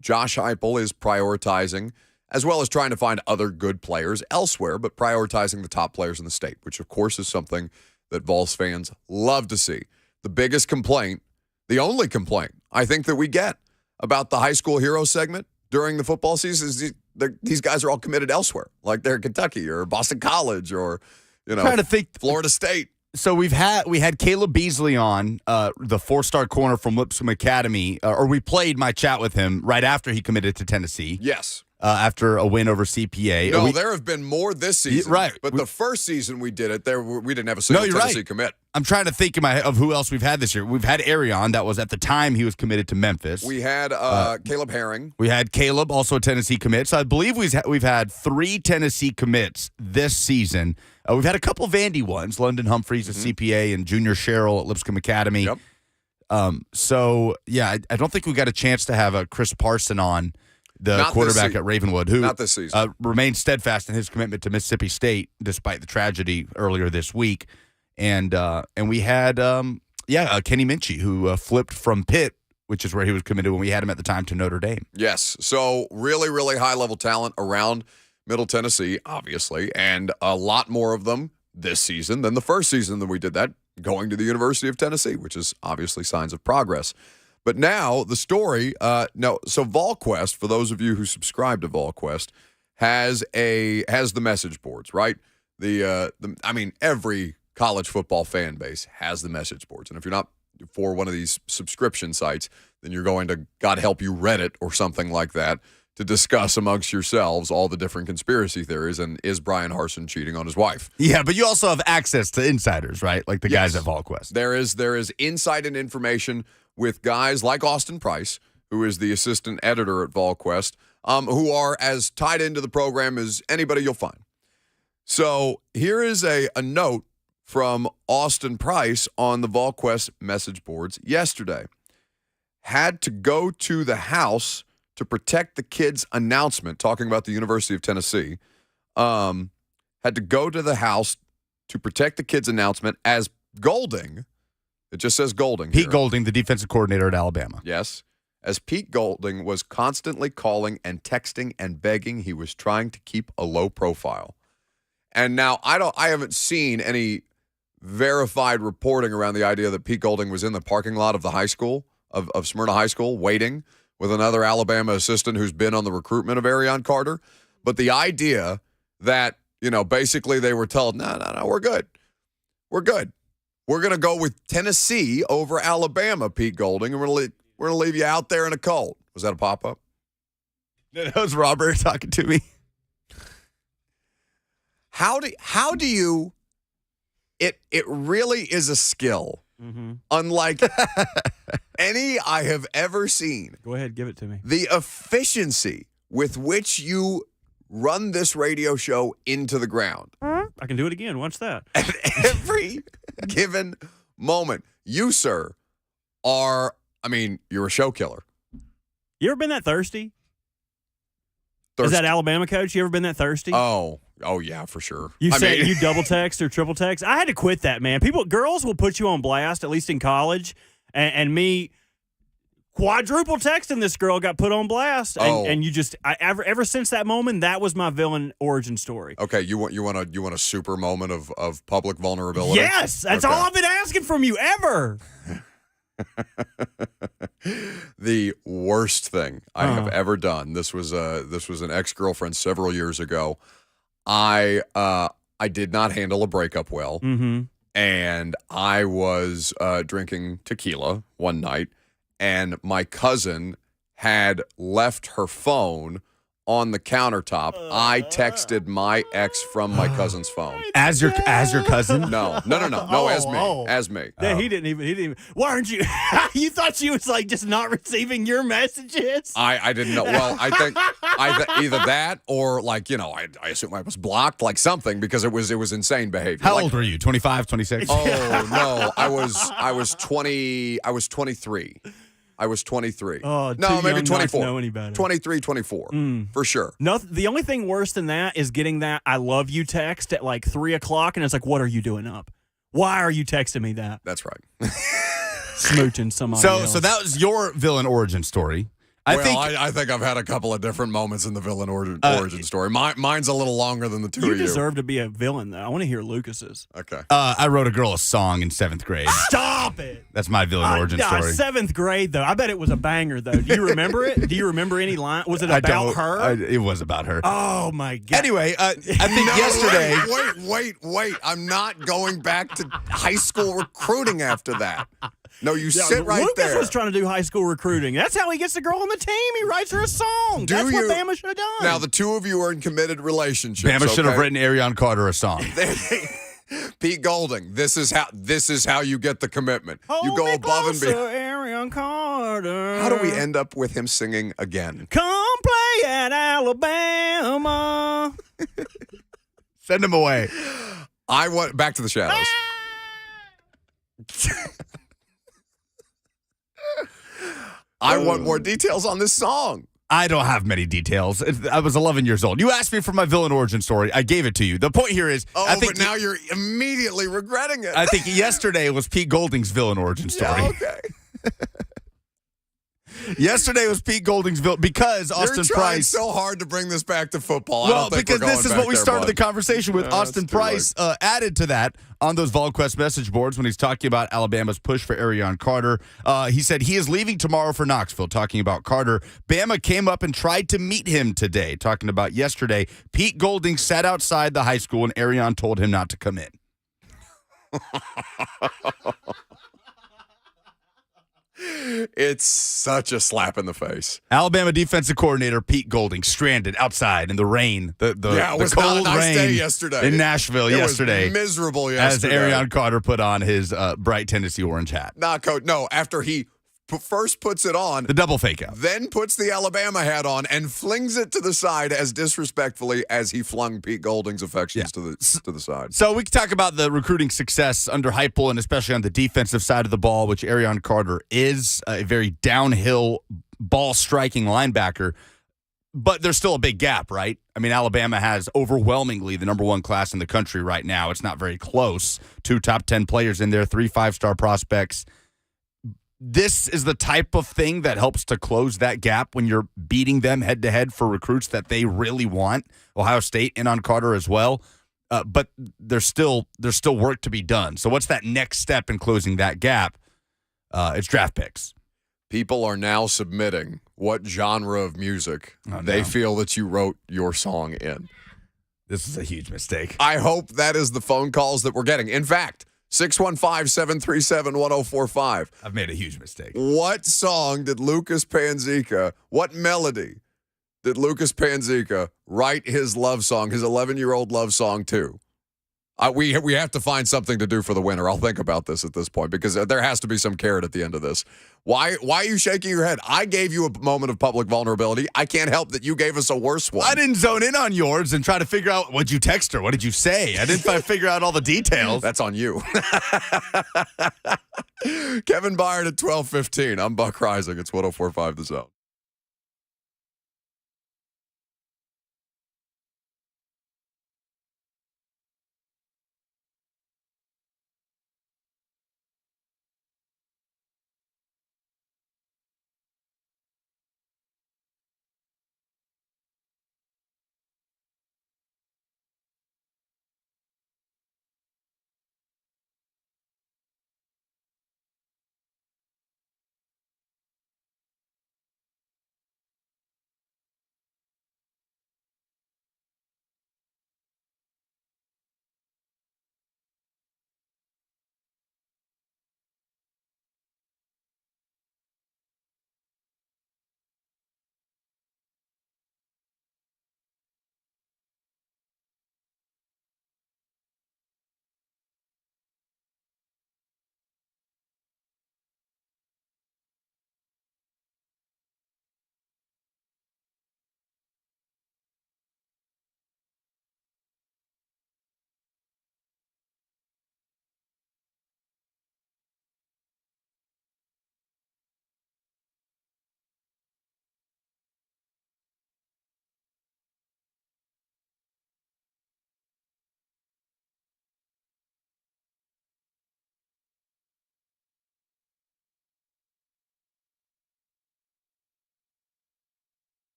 Josh Heupel is prioritizing, as well as trying to find other good players elsewhere, but prioritizing the top players in the state, which, of course, is something that Vols fans love to see. The biggest complaint, the only complaint I think that we get about the high school hero segment during the football season is these guys are all committed elsewhere, like they're Kentucky or Boston College or, trying to think. Florida State. So we had Caleb Beasley on, the 4-star corner from Lipscomb Academy, or we played my chat with him right after he committed to Tennessee. Yes. After a win over CPA. No, there have been more this season. Right. But the first season we did it, we didn't have a single Tennessee commit. I'm trying to think of who else we've had this year. We've had Arion. That was at the time he was committed to Memphis. We had Caleb Herring. We had Caleb, also a Tennessee commit. So I believe we've had 3 Tennessee commits this season. We've had a couple Vandy ones, London Humphreys at CPA and Junior Sherrill at Lipscomb Academy. Yep. I don't think we got a chance to have a Chris Parson on, the Not quarterback at Ravenwood, who Not this season. Remains steadfast in his commitment to Mississippi State despite the tragedy earlier this week. And we had Kenny Minchie, who flipped from Pitt, which is where he was committed when we had him at the time, to Notre Dame. Yes. So really, really high-level talent around Middle Tennessee, obviously, and a lot more of them this season than the first season that we did that, going to the University of Tennessee, which is obviously signs of progress. But now the story, so VolQuest, for those of you who subscribe to VolQuest, has the message boards, right? Every college football fan base has the message boards. And if you're not for one of these subscription sites, then you're going to, God help you, Reddit or something like that to discuss amongst yourselves all the different conspiracy theories and is Brian Harsin cheating on his wife? Yeah, but you also have access to insiders, right? Like the guys at VolQuest. There is insight and information with guys like Austin Price, who is the assistant editor at VolQuest, who are as tied into the program as anybody you'll find. So here is a note from Austin Price on the VolQuest message boards yesterday. Had to go to the house to protect the kids' announcement, talking about the University of Tennessee. Had to go to the house to protect the kids' announcement as Golding. It just says Golding. Pete Golding, the defensive coordinator at Alabama. Yes. As Pete Golding was constantly calling and texting and begging, he was trying to keep a low profile. And now I haven't seen any verified reporting around the idea that Pete Golding was in the parking lot of the high school, of Smyrna High School, waiting with another Alabama assistant who's been on the recruitment of Arion Carter. But the idea that, basically they were told, no, we're good. We're good. We're going to go with Tennessee over Alabama, Pete Golding, and we're going to leave you out there in a cold. Was that a pop-up? That was Robert talking to me. How do you it really is a skill, unlike any I have ever seen. Go ahead, give it to me. The efficiency with which you run this radio show into the ground. I can do it again. Watch that. At every given moment. You, sir, you're a show killer. You ever been that thirsty? Is that Alabama coach? You ever been that thirsty? Oh yeah, for sure. You double text or triple text? I had to quit that, man. Girls will put you on blast, at least in college, and me quadruple texting this girl got put on blast, and you just ever since that moment, that was my villain origin story. Okay, you want a super moment of public vulnerability? Yes, that's all I've been asking from you ever. The worst thing I have ever done. This was an ex-girlfriend several years ago. I did not handle a breakup well, and I was drinking tequila one night, and my cousin had left her phone on the countertop, I texted my ex from my cousin's phone. As your cousin? No, as me. Yeah, he didn't even. Why aren't you? You thought she was like just not receiving your messages? I didn't know. Well, I think either that or like, I assume I was blocked, like something, because it was insane behavior. How old were you? 25, 26? Oh no, I was 20. I was 23. I was 23. Oh, no, maybe 24. Know any better. 23, 24, for sure. No, the only thing worse than that is getting that "I love you" text at like 3:00, and it's like, what are you doing up? Why are you texting me that? That's right. Smooching somebody else. So that was your villain origin story. I think I've had a couple of different moments in the villain origin story. Mine's a little longer than the two of you. You deserve to be a villain, though. I want to hear Lucas's. Okay. I wrote a girl a song in 7th grade. Stop it. That's my villain origin story. 7th grade, though. I bet it was a banger, though. Do you remember it? Do you remember any line? Was it about her? It was about her. Oh, my God. Anyway, I think yesterday. Wait. I'm not going back to high school recruiting after that. No, you sit right Lucas there. Lucas was trying to do high school recruiting. That's how he gets the girl on the team. He writes her a song. That's what Bama should have done. Now, the two of you are in committed relationships. Bama should have written Arion Carter a song. Pete Golding, this is how you get the commitment. You go above and beyond. Arion Carter. How do we end up with him singing again? Come play at Alabama. Send him away. I want back to the shadows. I want more details on this song. I don't have many details. I was 11 years old. You asked me for my villain origin story. I gave it to you. The point here is, but now you're immediately regretting it. I think yesterday was Pete Golding's villain origin story. Yeah, okay. Yesterday was Pete Golding's villain because Austin You're trying Price. so hard to bring this back to football. Well, because this is what we started the conversation with. No, Austin Price added to that on those VolQuest message boards when he's talking about Alabama's push for Arion Carter. He said he is leaving tomorrow for Knoxville, talking about Carter. Bama came up and tried to meet him today, talking about yesterday. Pete Golding sat outside the high school and Arion told him not to come in. It's such a slap in the face. Alabama defensive coordinator Pete Golding stranded outside in the rain. The was cold not a nice rain day yesterday. in Nashville yesterday. It was miserable yesterday. As Arion Carter put on his bright Tennessee orange hat. No, after he first puts it on. The double fake out. Then puts the Alabama hat on and flings it to the side as disrespectfully as he flung Pete Golding's affections to the side. So we can talk about the recruiting success under Heupel and especially on the defensive side of the ball, which Arion Carter is a very downhill ball striking linebacker. But there's still a big gap, right? I mean, Alabama has overwhelmingly the number one class in the country right now. It's not very close. 2 top 10 players in there, 3 5-star prospects. This is the type of thing that helps to close that gap when you're beating them head-to-head for recruits that they really want. Ohio State in on Carter as well. But there's still work to be done. So what's that next step in closing that gap? It's draft picks. People are now submitting what genre of music they feel that you wrote your song in. This is a huge mistake. I hope that is the phone calls that we're getting. In fact, 615-737-1045. I've made a huge mistake. What song did Lucas Panzica, what melody did Lucas Panzica write his love song, his 11-year-old love song to? We have to find something to do for the winner. I'll think about this at this point because there has to be some carrot at the end of this. Why are you shaking your head? I gave you a moment of public vulnerability. I can't help that you gave us a worse one. I didn't zone in on yours and try to figure out what'd you text her. What did you say? I didn't figure out all the details. That's on you. Kevin Byard at 12:15. I'm Buck Rising. It's 104.5 The Zone.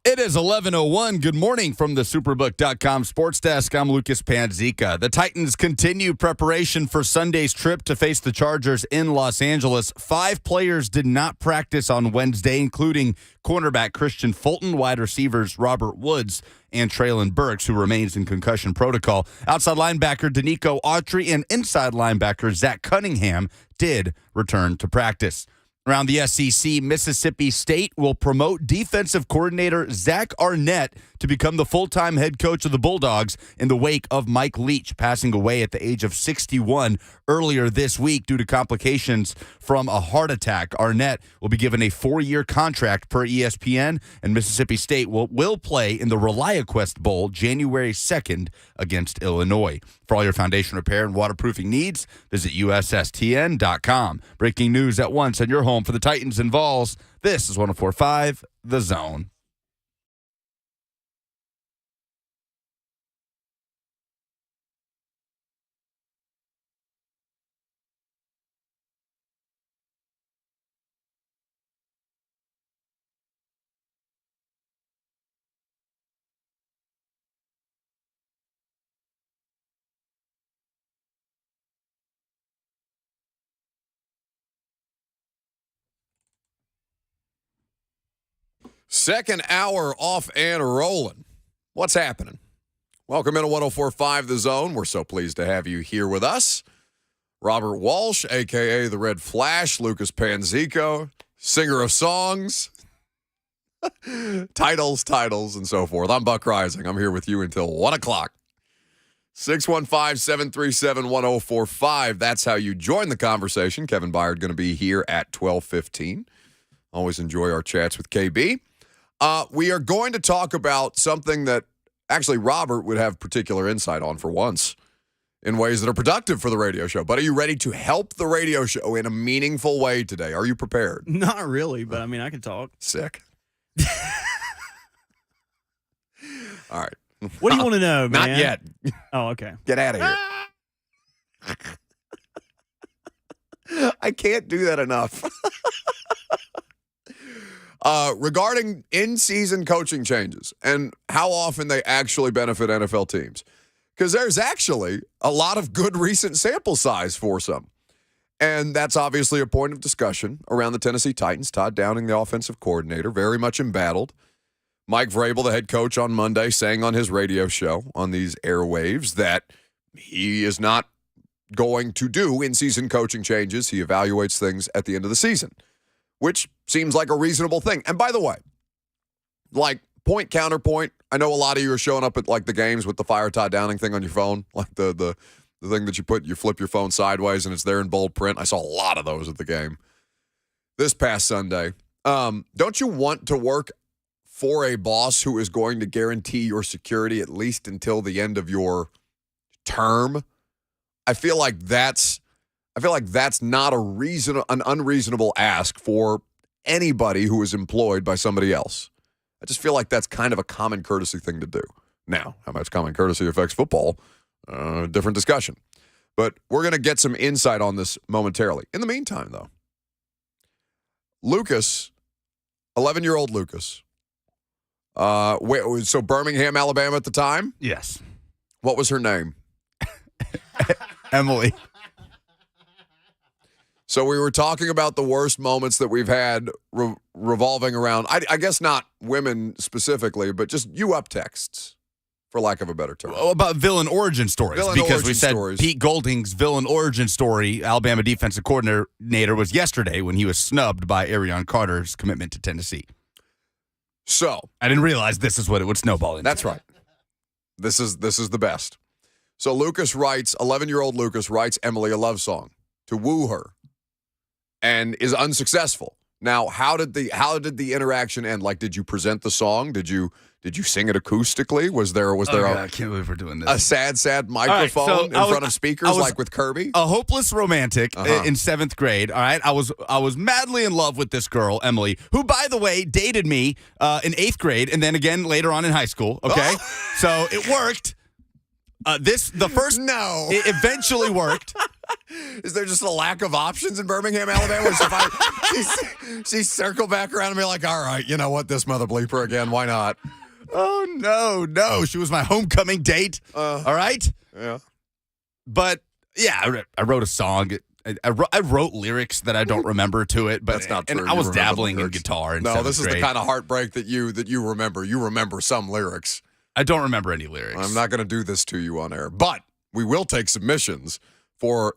It is 11:01. Good morning from the Superbook.com Sports Desk. I'm Lucas Panzica. The Titans continue preparation for Sunday's trip to face the Chargers in Los Angeles. 5 players did not practice on Wednesday, including cornerback Christian Fulton, wide receivers Robert Woods, and Traylon Burks, who remains in concussion protocol. Outside linebacker Danico Autry and inside linebacker Zach Cunningham did return to practice. Around the SEC, Mississippi State will promote defensive coordinator Zach Arnett to become the full-time head coach of the Bulldogs in the wake of Mike Leach passing away at the age of 61 earlier this week due to complications from a heart attack. Arnett will be given a 4-year contract per ESPN, and Mississippi State will play in the ReliaQuest Bowl January 2nd against Illinois. For all your foundation repair and waterproofing needs, visit USSTN.com. Breaking news at once on your home for the Titans and Vols. This is 104.5 The Zone. Second hour off and rolling. What's happening? Welcome into 104.5 The Zone. We're so pleased to have you here with us. Robert Walsh, a.k.a. The Red Flash, Lucas Panzico, singer of songs, titles, and so forth. I'm Buck Rising. I'm here with you until 1 o'clock. 615-737-1045. That's how you join the conversation. Kevin Byard going to be here at 12:15. Always enjoy our chats with KB. We are going to talk about something that actually Robert would have particular insight on for once in ways that are productive for the radio show. But are you ready to help the radio show in a meaningful way today? Are you prepared? Not really, but I mean, I can talk. Sick. All right. What do you want to know, man? Not yet. Oh, okay. Get out of here. I can't do that enough. Regarding in-season coaching changes and how often they actually benefit NFL teams. Because there's actually a lot of good recent sample size for some. And that's obviously a point of discussion around the Tennessee Titans. Todd Downing, the offensive coordinator, very much embattled. Mike Vrabel, the head coach, on Monday, saying on his radio show on these airwaves that he is not going to do in-season coaching changes. He evaluates things at the end of the season, which seems like a reasonable thing. And by the way, like point counterpoint, I know a lot of you are showing up at like the games with the Fire Todd Downing thing on your phone, like the thing that you flip your phone sideways and it's there in bold print. I saw a lot of those at the game this past Sunday. Don't you want to work for a boss who is going to guarantee your security at least until the end of your term? I feel like that's not an unreasonable ask for anybody who is employed by somebody else. I just feel like that's kind of a common courtesy thing to do. Now, how much common courtesy affects football, different discussion. But we're going to get some insight on this momentarily. In the meantime, though, Lucas, 11-year-old Lucas, so Birmingham, Alabama at the time? Yes. What was her name? Emily. So we were talking about the worst moments that we've had revolving around, I guess not women specifically, but just you-up texts, for lack of a better term. About villain origin stories. Because we said stories. Pete Golding's villain origin story, Alabama defensive coordinator, was yesterday when he was snubbed by Arion Carter's commitment to Tennessee. So I didn't realize this is what it would snowball into. That's right. This is the best. So 11-year-old Lucas writes Emily a love song to woo her and is unsuccessful. Now, how did the interaction end? Like, did you present the song? Did you sing it acoustically? Was there I can't believe we're doing this. A sad microphone in front of speakers like with Kirby? A hopeless romantic in 7th grade. All right. I was madly in love with this girl, Emily, who, by the way, dated me in 8th grade and then again later on in high school. Okay. So it worked. The first No. it eventually worked. Is there just a lack of options in Birmingham, Alabama? She circled back around and be like, all right, you know what? This mother bleeper again. Why not? Oh, no. She was my homecoming date. All right? Yeah. But, yeah, I wrote a song. I wrote lyrics that I don't remember to it, but That's not true. And I You was remember the dabbling in lyrics. guitar in No, seventh this is grade. the kind of heartbreak that you remember. You remember some lyrics. I don't remember any lyrics. I'm not going to do this to you on air, but we will take submissions for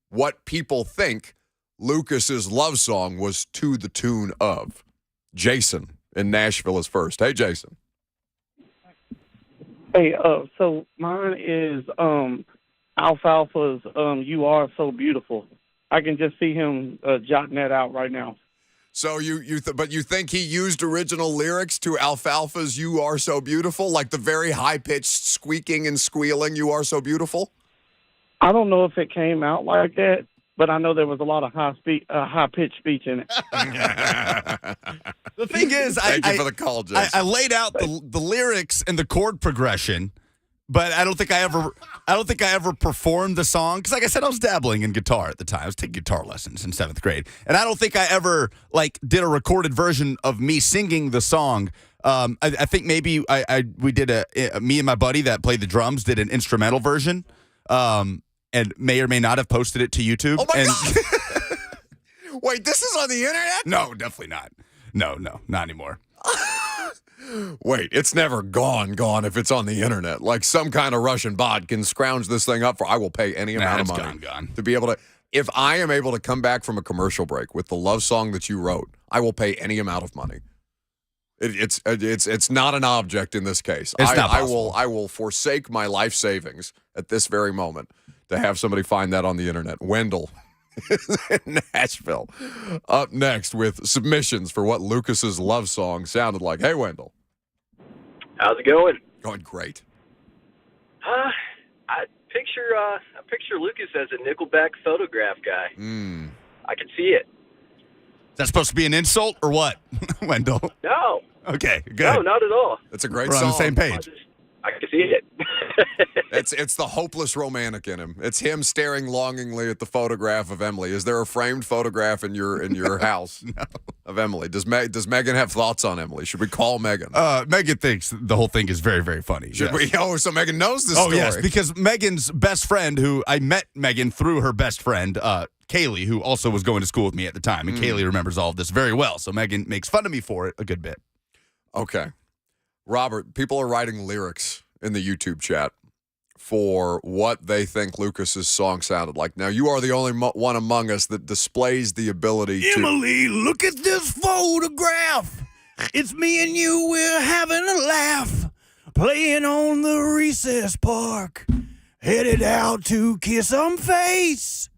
what people think Lucas's love song was to the tune of. Jason in Nashville is first. Hey, Jason. Hey, so mine is Alfalfa's "You Are So Beautiful." I can just see him jotting that out right now. So but you think he used original lyrics to Alfalfa's "You Are So Beautiful," like the very high pitched squeaking and squealing "You Are So Beautiful"? I don't know if it came out like that, but I know there was a lot of high pitched speech in it. The thing is, Thank you for the call, Jason. I laid out the lyrics and the chord progression, but I don't think I ever performed the song because, like I said, I was dabbling in guitar at the time. I was taking guitar lessons in seventh grade, and I don't think I ever did a recorded version of me singing the song. I think maybe we did me and my buddy that played the drums did an instrumental version, and may or may not have posted it to YouTube. Oh my God! Wait, this is on the internet? No, definitely not. No, not anymore. Wait, it's never gone if it's on the internet. Like some kind of Russian bot can scrounge this thing up for, I will pay any amount of money gone. to be able to. If I am able to come back from a commercial break with the love song that you wrote, I will pay any amount of money. It's not an object in this case. It's not possible. I will forsake my life savings at this very moment to have somebody find that on the internet. Wendell in Nashville. Up next with submissions for what Lucas's love song sounded like. Hey, Wendell. How's it going? Going great. I picture Lucas as a Nickelback photograph guy. I can see it. Is that supposed to be an insult or what, Wendell? No. Okay, good. No, not at all. It's a great We're song. on the same page. I can see it. It's the hopeless romantic in him. It's him staring longingly at the photograph of Emily. Is there a framed photograph in your house of Emily? Does Megan have thoughts on Emily? Should we call Megan? Megan thinks the whole thing is very, very funny. Should we? Oh, so Megan knows this Oh, story. yes, because Megan's best friend, who I met Megan through her best friend, Kaylee, who also was going to school with me at the time, and Kaylee remembers all of this very well. So Megan makes fun of me for it a good bit. Okay. Robert, people are writing lyrics in the YouTube chat for what they think Lucas's song sounded like. Now, you are the only one among us that displays the ability to... Emily, look at this photograph. It's me and you, we're having a laugh. Playing on the recess park. Headed out to kiss some face.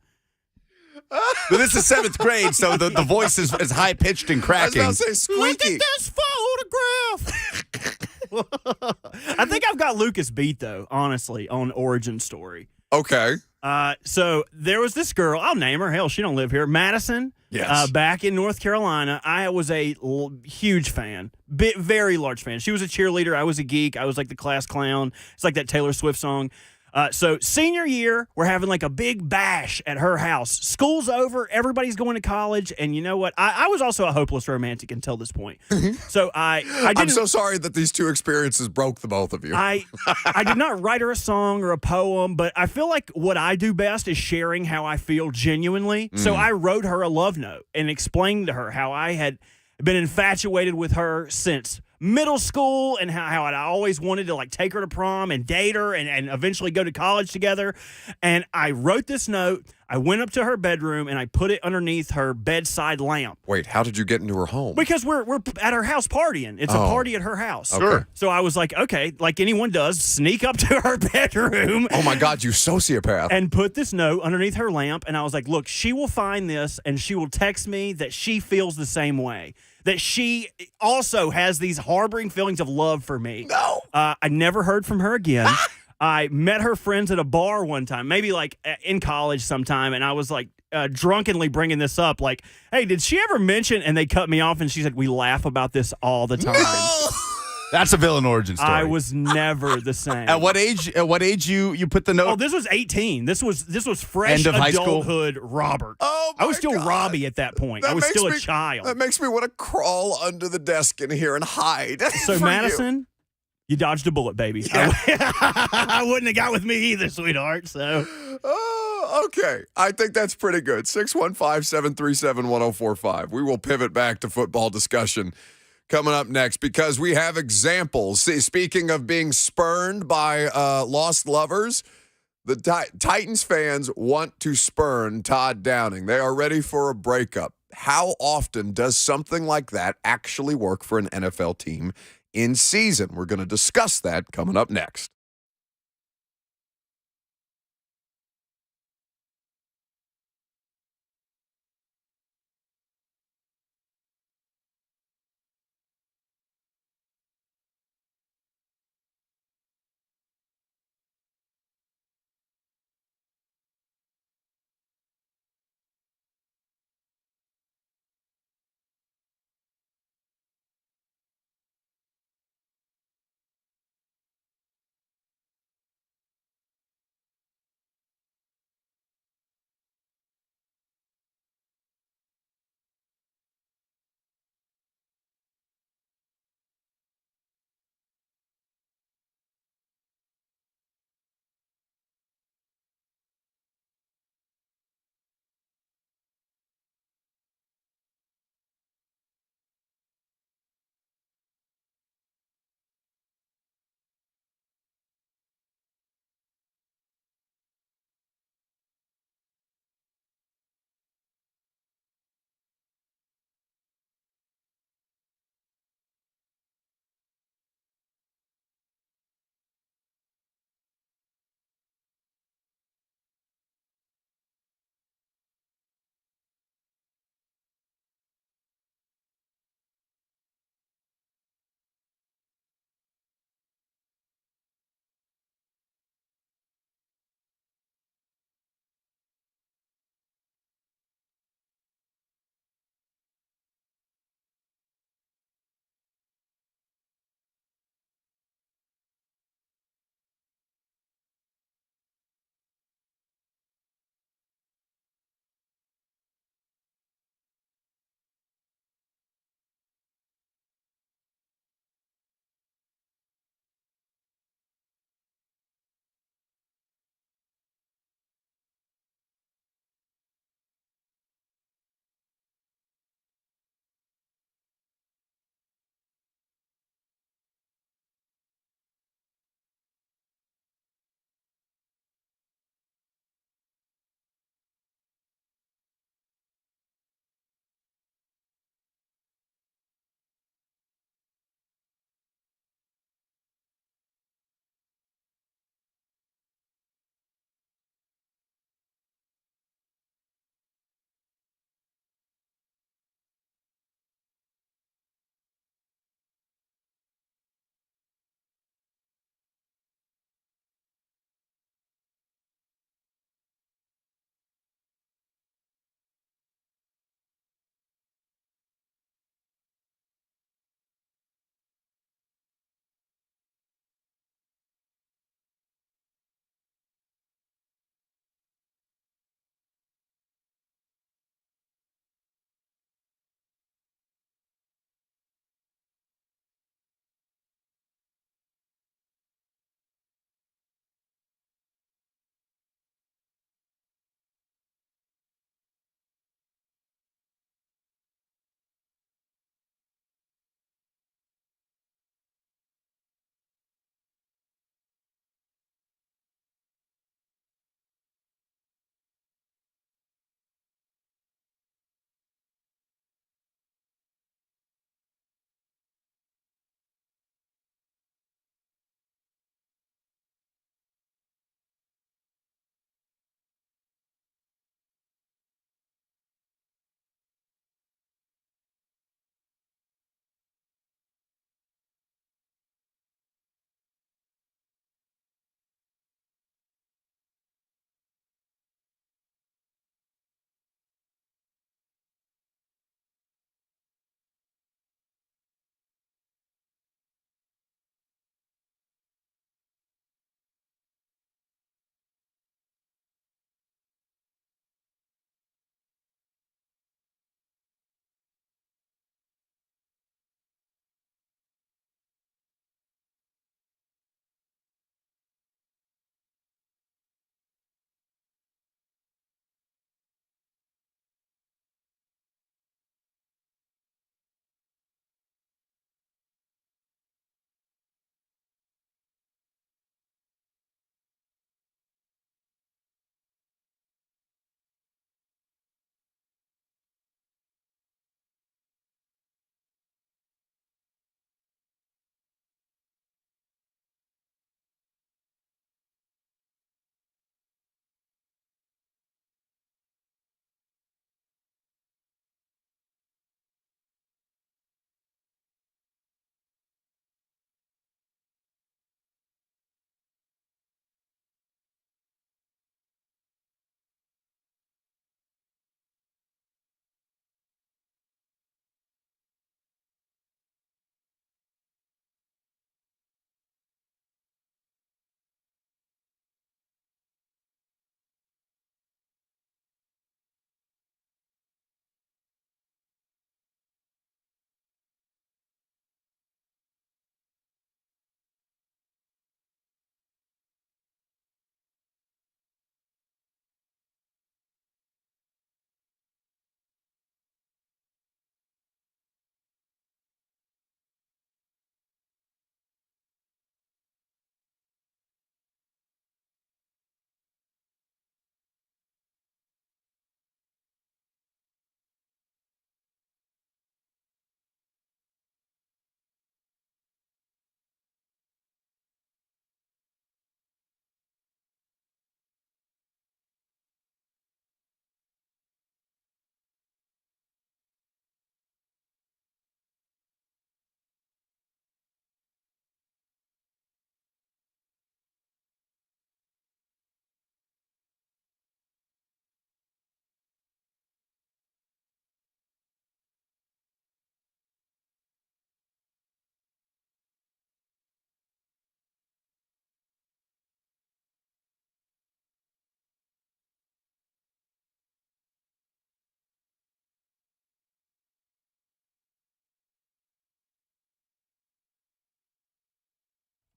But this is seventh grade, so the voice is high-pitched and cracking. I was about to say Look squeaky. at this photograph. I think I've got Lucas beat, though, honestly, on Origin Story. Okay. So there was this girl, I'll name her, hell, she don't live here, Madison. Yes. Back in North Carolina, I was a huge fan, very large fan. She was a cheerleader. I was a geek. I was like the class clown. It's like that Taylor Swift song. So senior year, we're having like a big bash at her house. School's over. Everybody's going to college. And you know what? I was also a hopeless romantic until this point. So I didn't. I'm so sorry that these two experiences broke the both of you. I did not write her a song or a poem, but I feel like what I do best is sharing how I feel genuinely. So I wrote her a love note and explained to her how I had been infatuated with her since middle school and how I always wanted to like take her to prom and date her and eventually go to college together. And I wrote this note. I went up to her bedroom and I put it underneath her bedside lamp. Wait, how did you get into her home? Because we're at her house partying. It's a party at her house. Sure. So I was like, okay, like anyone does, sneak up to her bedroom. Oh my God, you sociopath. And put this note underneath her lamp. And I was like, look, she will find this and she will text me that she feels the same way. That she also has these harboring feelings of love for me. No. I never heard from her again. I met her friends at a bar one time, maybe like in college sometime, and I was like drunkenly bringing this up, like, hey, did she ever mention, and they cut me off, and she said, we laugh about this all the time. No. That's a villain origin story. I was never the same. At what age? You put the note? Oh, this was 18. This was fresh End of high school? adulthood Robert. Oh, I was still God. Robbie at that point. I was still a child. That makes me want to crawl under the desk in here and hide. So for Madison, you dodged a bullet, baby. Yeah. I wouldn't have got with me either, sweetheart. So Oh, okay. I think that's pretty good. 615-737-1045. We will pivot back to football discussion coming up next because we have examples. See, speaking of being spurned by lost lovers, the Titans fans want to spurn Todd Downing. They are ready for a breakup. How often does something like that actually work for an NFL team in season? We're going to discuss that coming up next.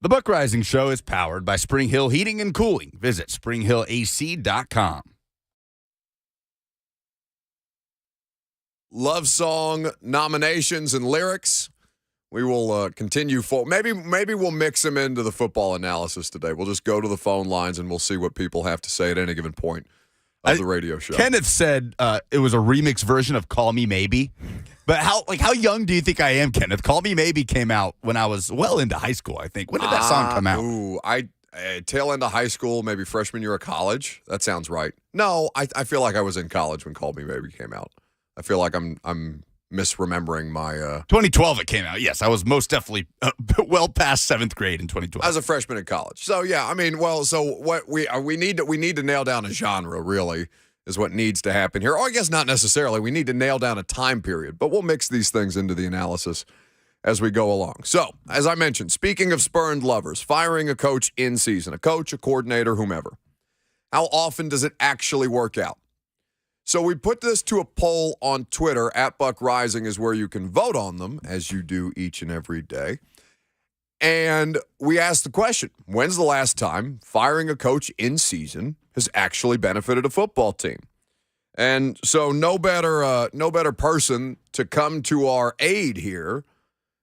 The Buck Rising Show is powered by Spring Hill Heating and Cooling. Visit springhillac.com. Love song nominations and lyrics. We will continue for maybe we'll mix them into the football analysis today. We'll just go to the phone lines and we'll see what people have to say at any given point of the radio show. Kenneth said it was a remix version of "Call Me Maybe," but how young do you think I am, Kenneth? "Call Me Maybe" came out when I was well into high school. I think. When did that song come out? Tail end of high school, maybe freshman year of college. That sounds right. No, I feel like I was in college when "Call Me Maybe" came out. I feel like I'm misremembering my 2012 it came out. Yes, I was most definitely well past 7th grade in 2012. As a freshman in college. So yeah, I mean, so what we need to nail down a genre, really, is what needs to happen here. Or I guess not necessarily. We need to nail down a time period, but we'll mix these things into the analysis as we go along. So, as I mentioned, speaking of spurned lovers, firing a coach in season, a coach, a coordinator, whomever. How often does it actually work out? So we put this to a poll on Twitter. @BuckRising is where you can vote on them, as you do each and every day. And we asked the question, when's the last time firing a coach in season has actually benefited a football team? And so no better person to come to our aid here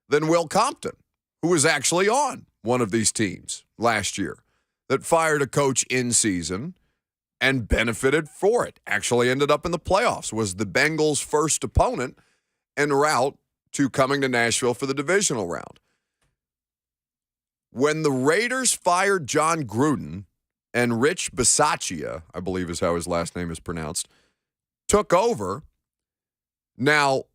than Will Compton, who was actually on one of these teams last year that fired a coach in season and benefited for it. Actually ended up in the playoffs, was the Bengals' first opponent en route to coming to Nashville for the divisional round. When the Raiders fired John Gruden and Rich Bisaccia, I believe is how his last name is pronounced, took over, now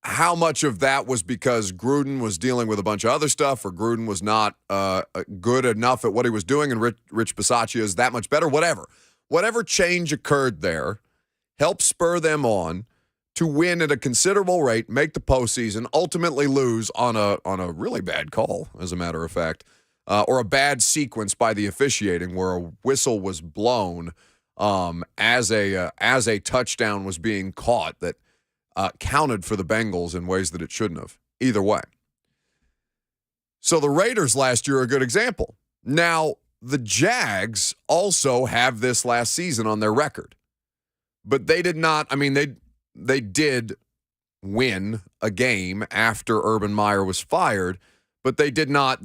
how much of that was because Gruden was dealing with a bunch of other stuff or Gruden was not good enough at what he was doing and Rich Bisaccia is that much better, whatever change occurred there helped spur them on to win at a considerable rate, make the postseason, ultimately lose on a really bad call, as a matter of fact, or a bad sequence by the officiating where a whistle was blown as a touchdown was being caught that counted for the Bengals in ways that it shouldn't have. Either way. So the Raiders last year are a good example. Now, the Jags also have this last season on their record. But they did not, I mean, they did win a game after Urban Meyer was fired, but they did not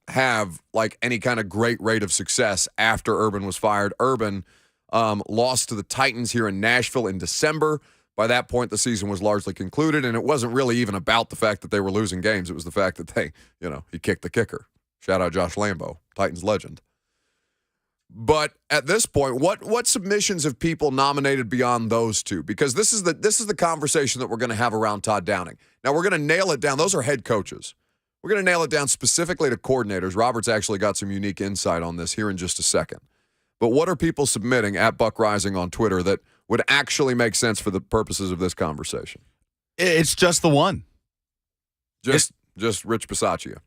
have like any kind of great rate of success after Urban was fired. Urban lost to the Titans here in Nashville in December. By that point, the season was largely concluded, and it wasn't really even about the fact that they were losing games. It was the fact that he kicked the kicker. Shout out Josh Lambo, Titans legend. But at this point, what submissions have people nominated beyond those two? Because this is the conversation that we're going to have around Todd Downing. Now, we're going to nail it down. Those are head coaches. We're going to nail it down specifically to coordinators. Robert's actually got some unique insight on this here in just a second. But what are people submitting at Buck Rising on Twitter that would actually make sense for the purposes of this conversation? It's just the one. Just Rich Bisaccia.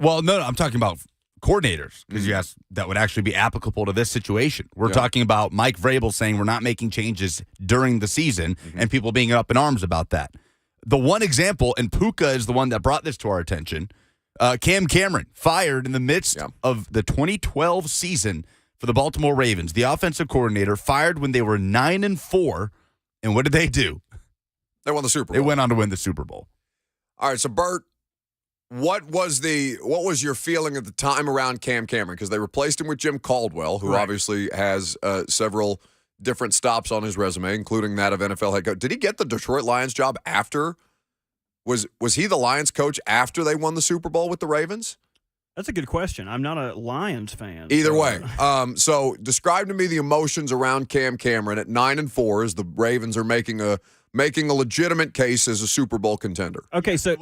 Well, no, I'm talking about coordinators, because you asked that would actually be applicable to this situation. We're talking about Mike Vrabel saying we're not making changes during the season and people being up in arms about that. The one example, and Puka is the one that brought this to our attention, Cam Cameron fired in the midst of the 2012 season for the Baltimore Ravens. The offensive coordinator fired when they were 9-4, and what did they do? They won the Super Bowl. They went on to win the Super Bowl. All right, so Bert, what was your feeling at the time around Cam Cameron? Because they replaced him with Jim Caldwell, who obviously has several different stops on his resume, including that of NFL head coach. Did he get the Detroit Lions job after? Was he the Lions coach after they won the Super Bowl with the Ravens? That's a good question. I'm not a Lions fan. Either way. So describe to me the emotions around Cam Cameron at 9-4 as the Ravens are making a legitimate case as a Super Bowl contender. Okay, so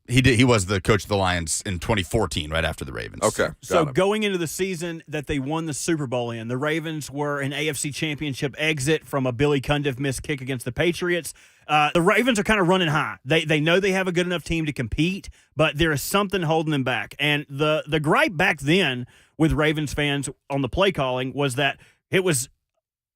he was the coach of the Lions in 2014, right after the Ravens. Okay. So going into the season that they won the Super Bowl in, the Ravens were an AFC Championship exit from a Billy Cundiff missed kick against the Patriots. The Ravens are kind of running high. They know they have a good enough team to compete, but there is something holding them back. And the gripe back then with Ravens fans on the play calling was that it was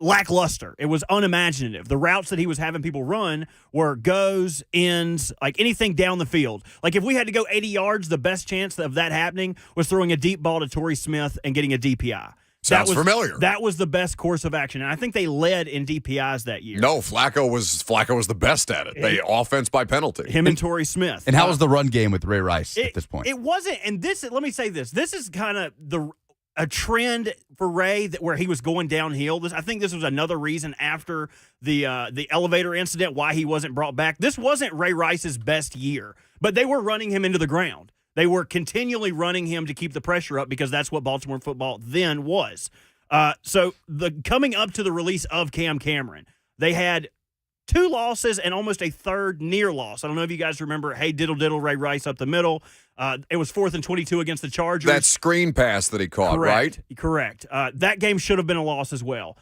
lackluster. It was unimaginative. The routes that he was having people run were goes, ends, like anything down the field. Like if we had to go 80 yards, the best chance of that happening was throwing a deep ball to Torrey Smith and getting a DPI. Sounds familiar. That was the best course of action, and I think they led in DPIs that year. No, Flacco was the best at it. They offense by penalty. Him and Torrey Smith. And how was the run game with Ray Rice at this point? It wasn't, and this. Let me say this. This is kind of a trend for Ray where he was going downhill. I think this was another reason after the elevator incident why he wasn't brought back. This wasn't Ray Rice's best year, but they were running him into the ground. They were continually running him to keep the pressure up because that's what Baltimore football then was. So coming up to the release of Cam Cameron, they had 2 losses and almost a third near loss. I don't know if you guys remember, hey, diddle, Ray Rice up the middle. It was 4th and 22 against the Chargers. That screen pass that he caught, right? Correct. That game should have been a loss as well.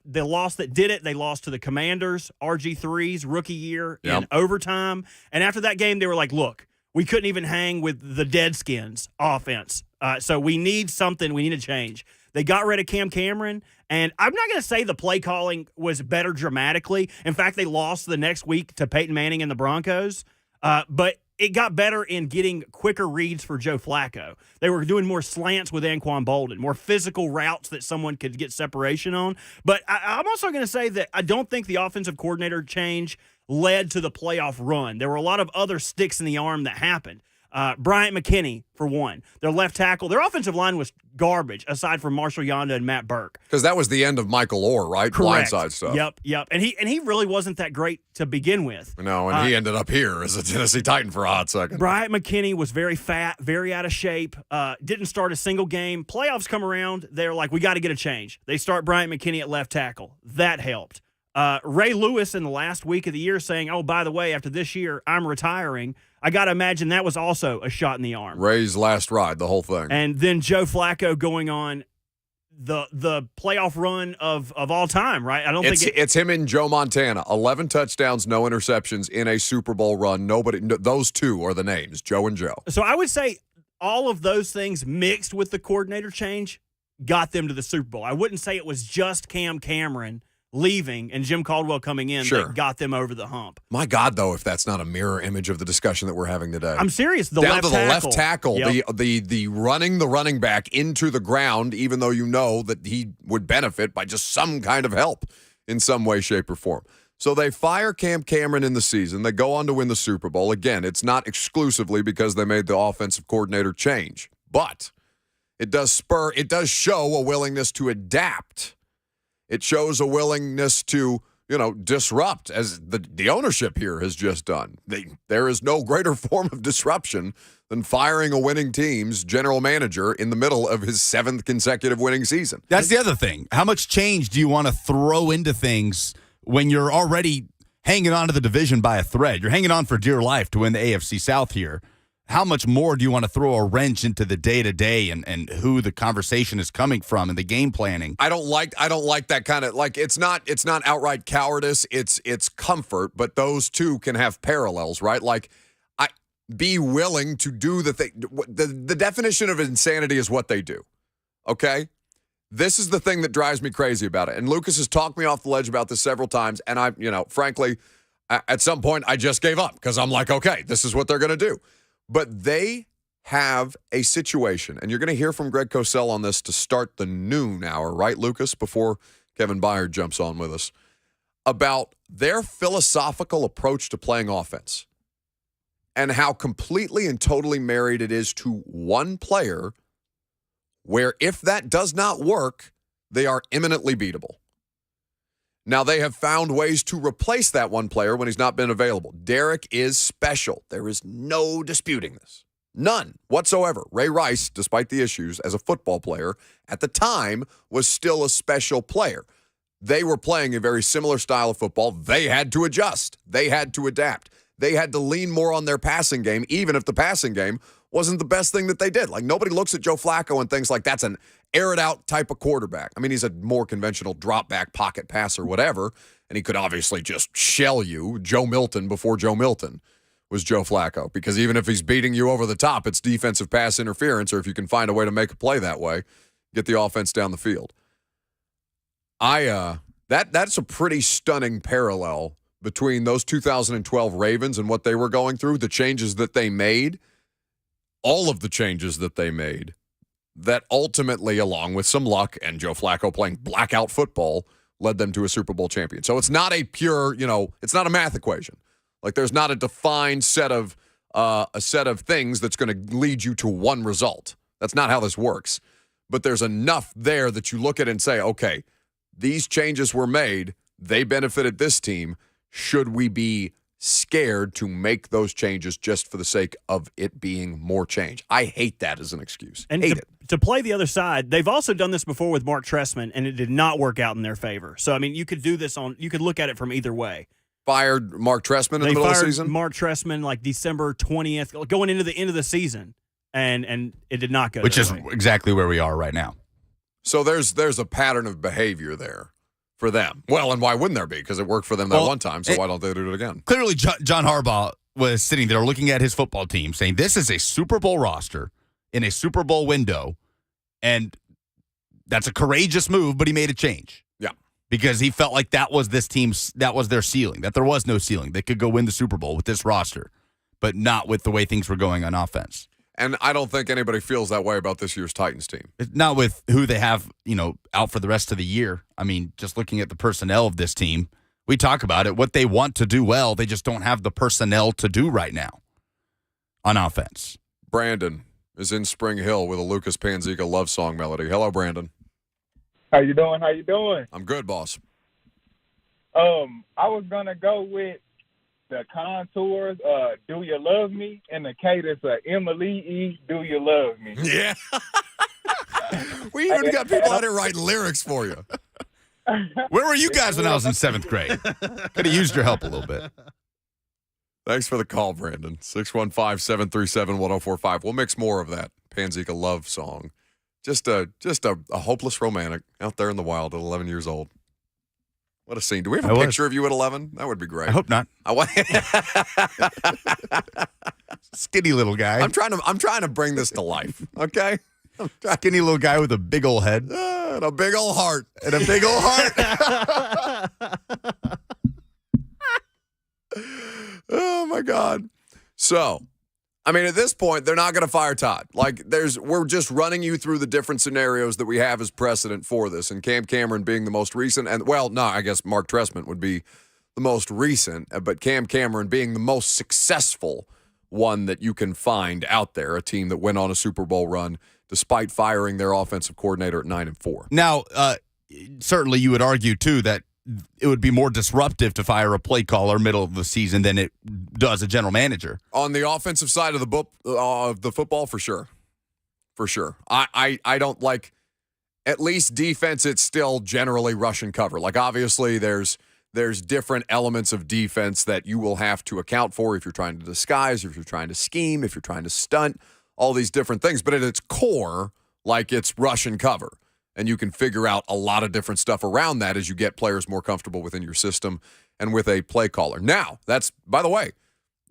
The loss that did it, they lost to the Commanders, RG3's rookie year in overtime. And after that game, they were like, look, we couldn't even hang with the Deadskins offense. So we need something. We need a change. They got rid of Cam Cameron, and I'm not going to say the play calling was better dramatically. In fact, they lost the next week to Peyton Manning and the Broncos. But it got better in getting quicker reads for Joe Flacco. They were doing more slants with Anquan Bolden, more physical routes that someone could get separation on. But I'm also going to say that I don't think the offensive coordinator change led to the playoff run. There were a lot of other sticks in the arm that happened. Bryant McKinney, for one. Their left tackle. Their offensive line was garbage, aside from Marshall Yonda and Matt Burke. Because that was the end of Michael Orr, right? Correct. Blindside stuff. Yep. And he really wasn't that great to begin with. No, and he ended up here as a Tennessee Titan for a hot second. Bryant McKinney was very fat, very out of shape, didn't start a single game. Playoffs come around, they're like, we got to get a change. They start Bryant McKinney at left tackle. That helped. Ray Lewis in the last week of the year saying, oh, by the way, after this year, I'm retiring. I got to imagine that was also a shot in the arm. Ray's last ride, the whole thing. And then Joe Flacco going on the playoff run of all time, right? I don't think it's him and Joe Montana. 11 touchdowns, no interceptions in a Super Bowl run. Those two are the names, Joe and Joe. So I would say all of those things mixed with the coordinator change got them to the Super Bowl. I wouldn't say it was just Cam Cameron leaving and Jim Caldwell coming in that got them over the hump. My God, though, if that's not a mirror image of the discussion that we're having today. I'm serious. Down to the left tackle, the running the running back into the ground, even though you know that he would benefit by just some kind of help in some way, shape, or form. So they fire Cam Cameron in the season. They go on to win the Super Bowl. Again, it's not exclusively because they made the offensive coordinator change, but it does show a willingness to adapt. It shows a willingness to, disrupt, as the ownership here has just done. There is no greater form of disruption than firing a winning team's general manager in the middle of his 7th consecutive winning season. That's the other thing. How much change do you want to throw into things when you're already hanging on to the division by a thread? You're hanging on for dear life to win the AFC South here. How much more do you want to throw a wrench into the day-to-day and who the conversation is coming from and the game planning? I don't like that kind of, like, it's not outright cowardice, it's comfort, but those two can have parallels, right? Like, be willing to do the thing. The definition of insanity is what they do. Okay? This is the thing that drives me crazy about it. And Lucas has talked me off the ledge about this several times, and I, frankly, at some point I just gave up because I'm like, okay, this is what they're going to do. But they have a situation, and you're going to hear from Greg Cosell on this to start the noon hour, right, Lucas, before Kevin Byard jumps on with us, about their philosophical approach to playing offense and how completely and totally married it is to one player where if that does not work, they are imminently beatable. Now, they have found ways to replace that one player when he's not been available. Derek is special. There is no disputing this. None whatsoever. Ray Rice, despite the issues as a football player, at the time was still a special player. They were playing a very similar style of football. They had to adjust. They had to adapt. They had to lean more on their passing game, even if the passing game wasn't the best thing that they did. Like, nobody looks at Joe Flacco and thinks like that's an air-it-out type of quarterback. I mean, he's a more conventional drop-back pocket passer, whatever, and he could obviously just shell you. Joe Milton before Joe Milton was Joe Flacco, because even if he's beating you over the top, it's defensive pass interference, or if you can find a way to make a play that way, get the offense down the field. I That's a pretty stunning parallel between those 2012 Ravens and what they were going through, the changes that they made, all of the changes that they made, that ultimately, along with some luck and Joe Flacco playing blackout football, led them to a Super Bowl champion. So it's not a pure, it's not a math equation. Like there's not a defined set of things that's going to lead you to one result. That's not how this works. But there's enough there that you look at and say, okay, these changes were made. They benefited this team. Should we be scared to make those changes just for the sake of it being more change? I hate that as an excuse. And to play the other side, they've also done this before with Mark Trestman, and it did not work out in their favor. So, I mean, you could look at it from either way. Fired Mark Trestman in the middle of the season? Mark Trestman like December 20th, going into the end of the season, and it did not go Which is way. exactly where we are right now. So there's a pattern of behavior there for them. Well, and why wouldn't there be? Because it worked for them that one time, so why don't they do it again? Clearly, John Harbaugh was sitting there looking at his football team saying, this is a Super Bowl roster in a Super Bowl window, and that's a courageous move, but he made a change. Yeah. Because he felt like that was their ceiling, that there was no ceiling. They could go win the Super Bowl with this roster, but not with the way things were going on offense. And I don't think anybody feels that way about this year's Titans team. Not with who they have, out for the rest of the year. I mean, just looking at the personnel of this team, we talk about it. What they want to do well, they just don't have the personnel to do right now on offense. Brandon is in Spring Hill with a Lucas Panzica love song melody. Hello, Brandon. How you doing? I'm good, boss. I was gonna go with the Contours, Do You Love Me, and the cadence of Emily E, Do You Love Me. Yeah. We even got people out here writing lyrics for you. Where were you guys when I was in 7th grade? Could have used your help a little bit. Thanks for the call, Brandon. 615-737-1045. We'll mix more of that Panzica love song. Just a hopeless romantic out there in the wild at 11 years old. What a scene. Do we have a picture of you at 11? That would be great. I hope not. Skinny little guy. I'm trying to bring this to life, okay? Skinny little guy with a big old head. And a big old heart. And a big old heart. Oh, my God. So, I mean, at this point, they're not going to fire Todd. Like, we're just running you through the different scenarios that we have as precedent for this, and Cam Cameron being the most recent, and, well, no, I guess Mark Trestman would be the most recent, but Cam Cameron being the most successful one that you can find out there, a team that went on a Super Bowl run despite firing their offensive coordinator at 9-4. Now, certainly you would argue, too, that it would be more disruptive to fire a play caller middle of the season than it does a general manager. On the offensive side of the football, for sure. For sure. I don't like, at least defense, it's still generally rush and cover. Like, obviously, there's different elements of defense that you will have to account for if you're trying to disguise, if you're trying to scheme, if you're trying to stunt, all these different things. But at its core, like, it's rush and cover. And you can figure out a lot of different stuff around that as you get players more comfortable within your system and with a play caller. Now, that's, by the way,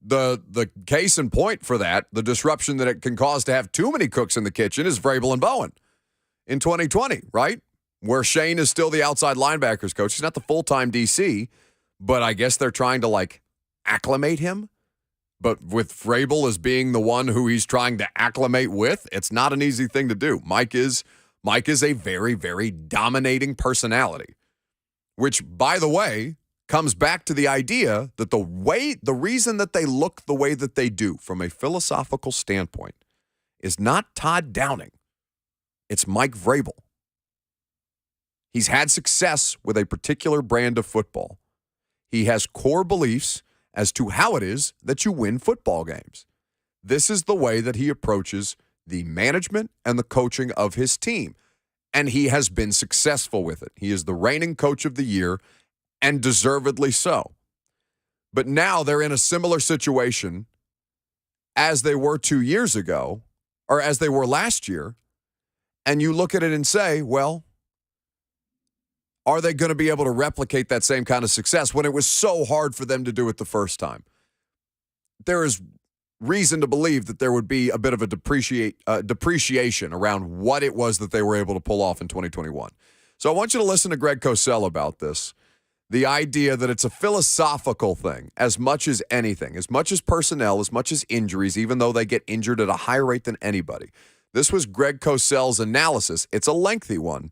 the case in point for that, the disruption that it can cause to have too many cooks in the kitchen is Vrabel and Bowen in 2020, right? Where Shane is still the outside linebackers coach. He's not the full-time DC, but I guess they're trying to, like, acclimate him. But with Vrabel as being the one who he's trying to acclimate with, it's not an easy thing to do. Mike is a very, very dominating personality, which, by the way, comes back to the idea that the reason that they look the way that they do from a philosophical standpoint is not Todd Downing. It's Mike Vrabel. He's had success with a particular brand of football. He has core beliefs as to how it is that you win football games. This is the way that he approaches the management and the coaching of his team. And he has been successful with it. He is the reigning coach of the year, and deservedly so. But now they're in a similar situation as they were 2 years ago, or as they were last year, and you look at it and say, well, are they going to be able to replicate that same kind of success when it was so hard for them to do it the first time? There is reason to believe that there would be a bit of a depreciation around what it was that they were able to pull off in 2021. So I want you to listen to Greg Cosell about this. The idea that it's a philosophical thing as much as anything, as much as personnel, as much as injuries, even though they get injured at a higher rate than anybody. This was Greg Cosell's analysis. It's a lengthy one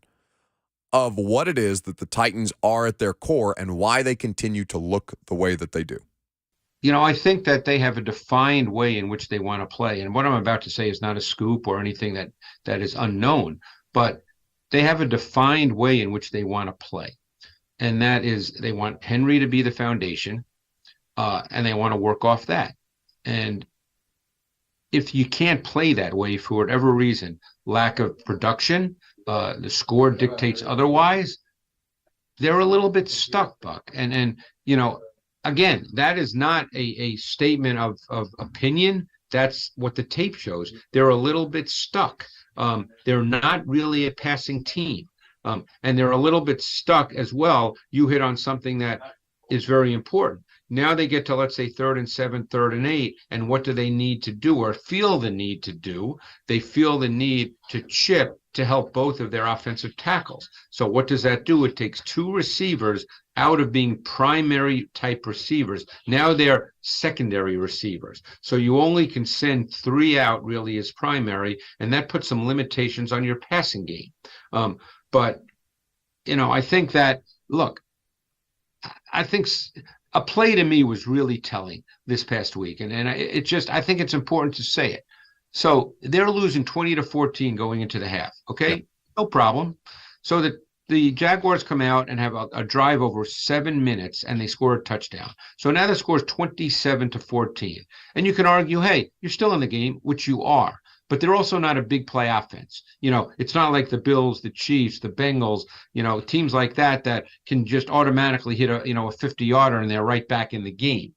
of what it is that the Titans are at their core and why they continue to look the way that they do. I think that they have a defined way in which they want to play. And what I'm about to say is not a scoop or anything that is unknown, but they have a defined way in which they want to play. And that is they want Henry to be the foundation, and they want to work off that. And if you can't play that way for whatever reason, lack of production, the score dictates otherwise, they're a little bit stuck, Buck. And again, that is not a statement of opinion. That's what the tape shows. They're a little bit stuck. They're not really a passing team. And they're a little bit stuck as well. You hit on something that is very important. Now they get to, let's say, 3rd and 7, 3rd and 8. And what do they need to do or feel the need to do? They feel the need to chip to help both of their offensive tackles. So what does that do? It takes 2 receivers out of being primary type receivers. Now they're secondary receivers. So you only can send 3 out really as primary, and that puts some limitations on your passing game. But, I think that, look, I think a play to me was really telling this past week. And I think it's important to say it. So they're losing 20-14 going into the half. Okay, yep. No problem. So the Jaguars come out and have a drive over 7 minutes, and they score a touchdown. So now the score is 27-14. And you can argue, hey, you're still in the game, which you are. But they're also not a big play offense. It's not like the Bills, the Chiefs, the Bengals, teams like that can just automatically hit a 50-yarder and they're right back in the game.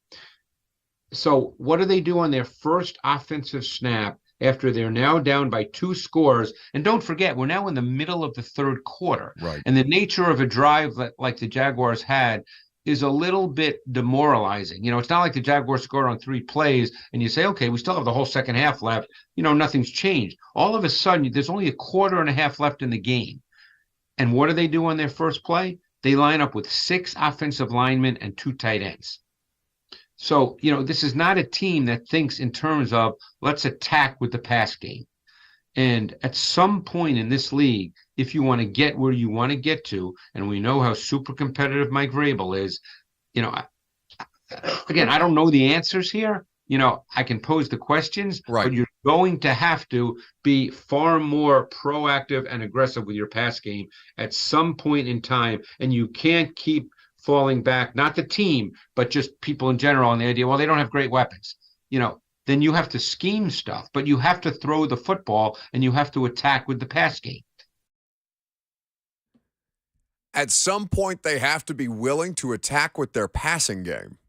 So what do they do on their first offensive snap after they're now down by 2 scores? And don't forget, we're now in the middle of the 3rd quarter. Right. And the nature of a drive like the Jaguars had is a little bit demoralizing. It's not like the Jaguars scored on 3 plays and you say, okay, we still have the whole second half left. Nothing's changed. All of a sudden, there's only a quarter and a half left in the game. And what do they do on their first play? They line up with 6 offensive linemen and 2 tight ends. So, this is not a team that thinks in terms of let's attack with the pass game. And at some point in this league, if you want to get where you want to get to, and we know how super competitive Mike Vrabel is, again, I don't know the answers here. I can pose the questions, right, but you're going to have to be far more proactive and aggressive with your pass game at some point in time. And you can't keep falling back, not the team, but just people in general on the idea, well, they don't have great weapons. Then you have to scheme stuff, but you have to throw the football and you have to attack with the pass game. At some point, they have to be willing to attack with their passing game.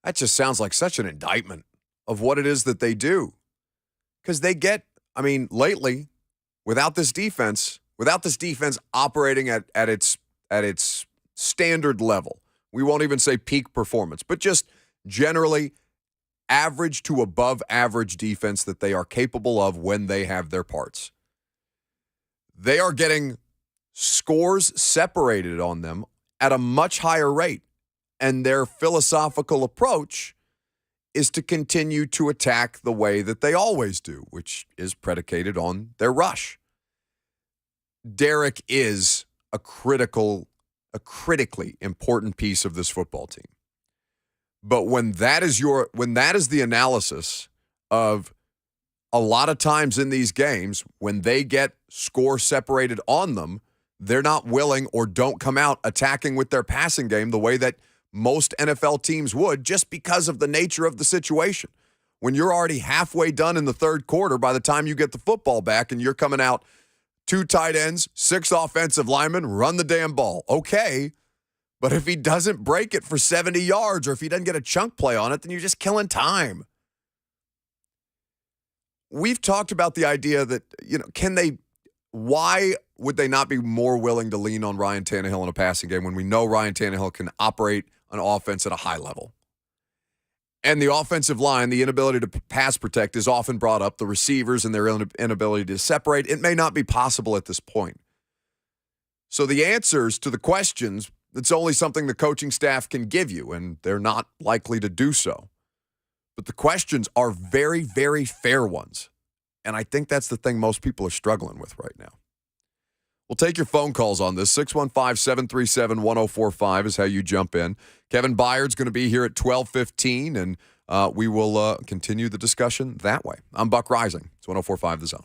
That just sounds like such an indictment of what it is that they do. Because lately, without this defense operating at its standard level, we won't even say peak performance, but just generally average to above average defense that they are capable of when they have their parts. They are getting scores separated on them at a much higher rate, and their philosophical approach is to continue to attack the way that they always do, which is predicated on their rush. Derek is a critically important piece of this football team. But when that is the analysis of a lot of times in these games, when they get score separated on them, they're not willing or don't come out attacking with their passing game the way that most NFL teams would, just because of the nature of the situation. When you're already halfway done in the 3rd quarter, by the time you get the football back and you're coming out 2 tight ends, 6 offensive linemen, run the damn ball. Okay. But if he doesn't break it for 70 yards or if he doesn't get a chunk play on it, then you're just killing time. We've talked about the idea that, why would they not be more willing to lean on Ryan Tannehill in a passing game when we know Ryan Tannehill can operate an offense at a high level? And the offensive line, the inability to pass protect is often brought up, the receivers and their inability to separate. It may not be possible at this point. So the answers to the questions, it's only something the coaching staff can give you, and they're not likely to do so. But the questions are very, very fair ones. And I think that's the thing most people are struggling with right now. We'll take your phone calls on this. 615-737-1045 is how you jump in. Kevin Byard's going to be here at 12:15, and we will continue the discussion that way. I'm Buck Rising. It's 1045 The Zone.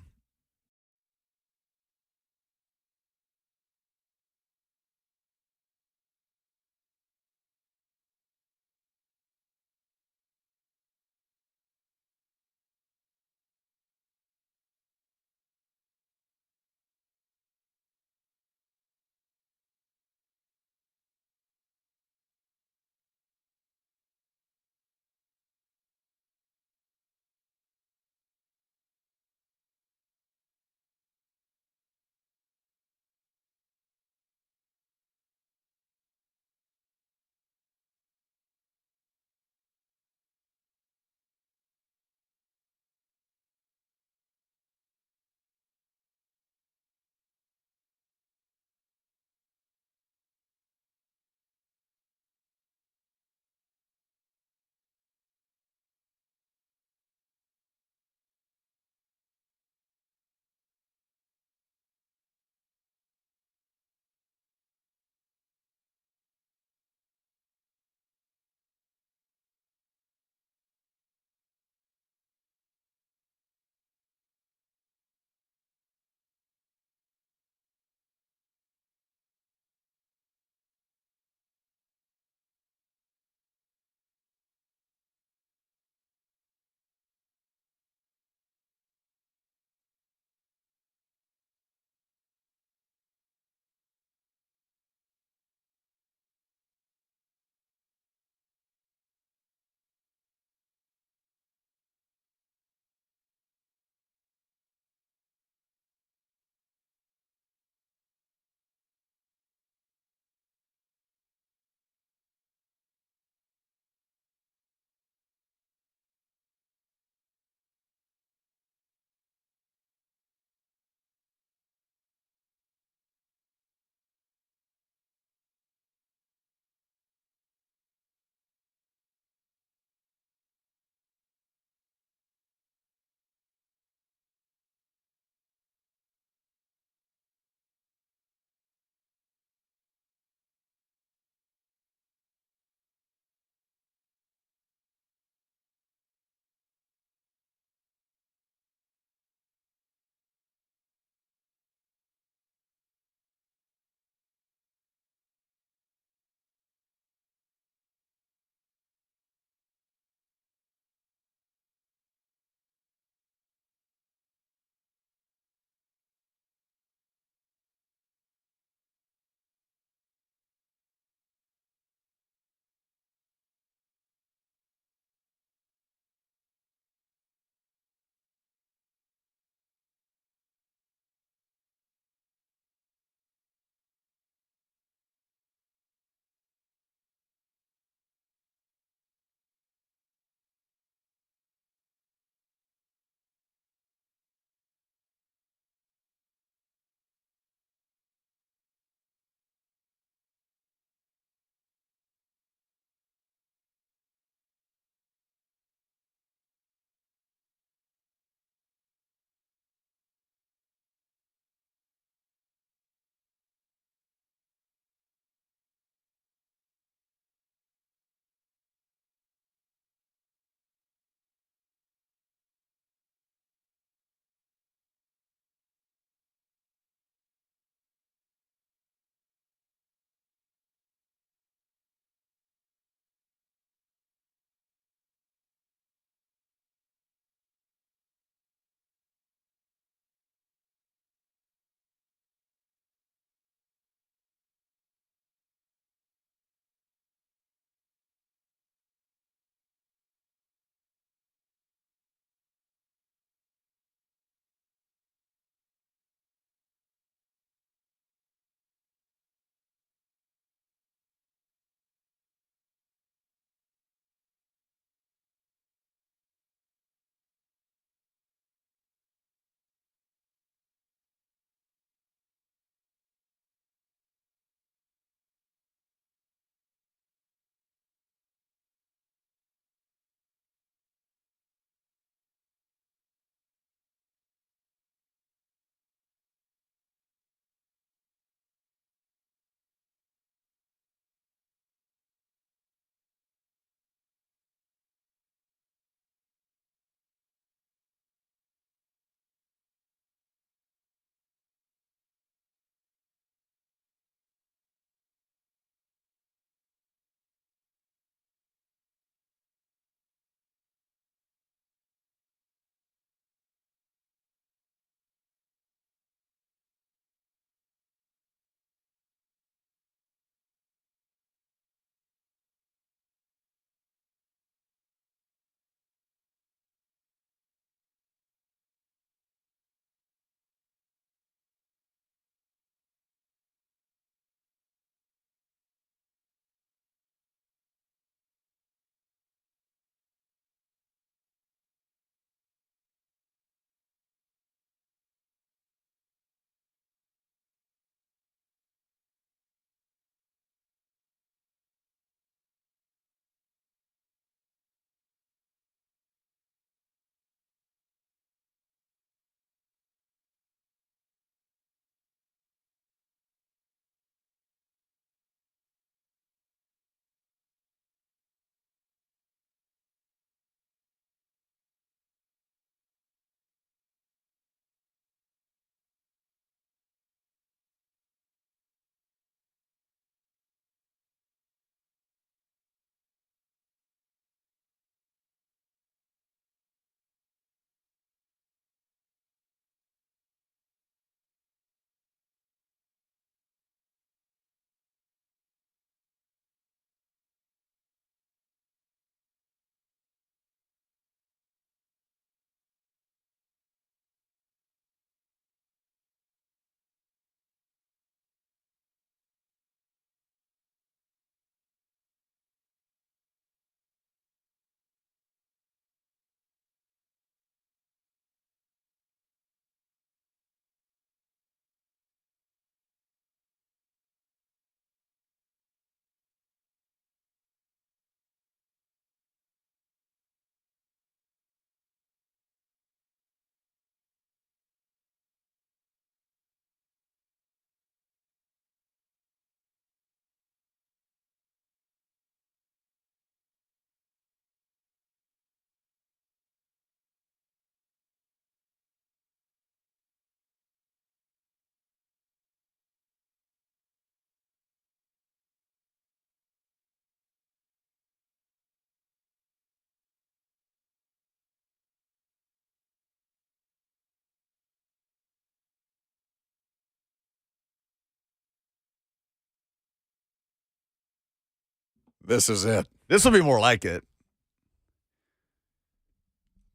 This is it. This will be more like it.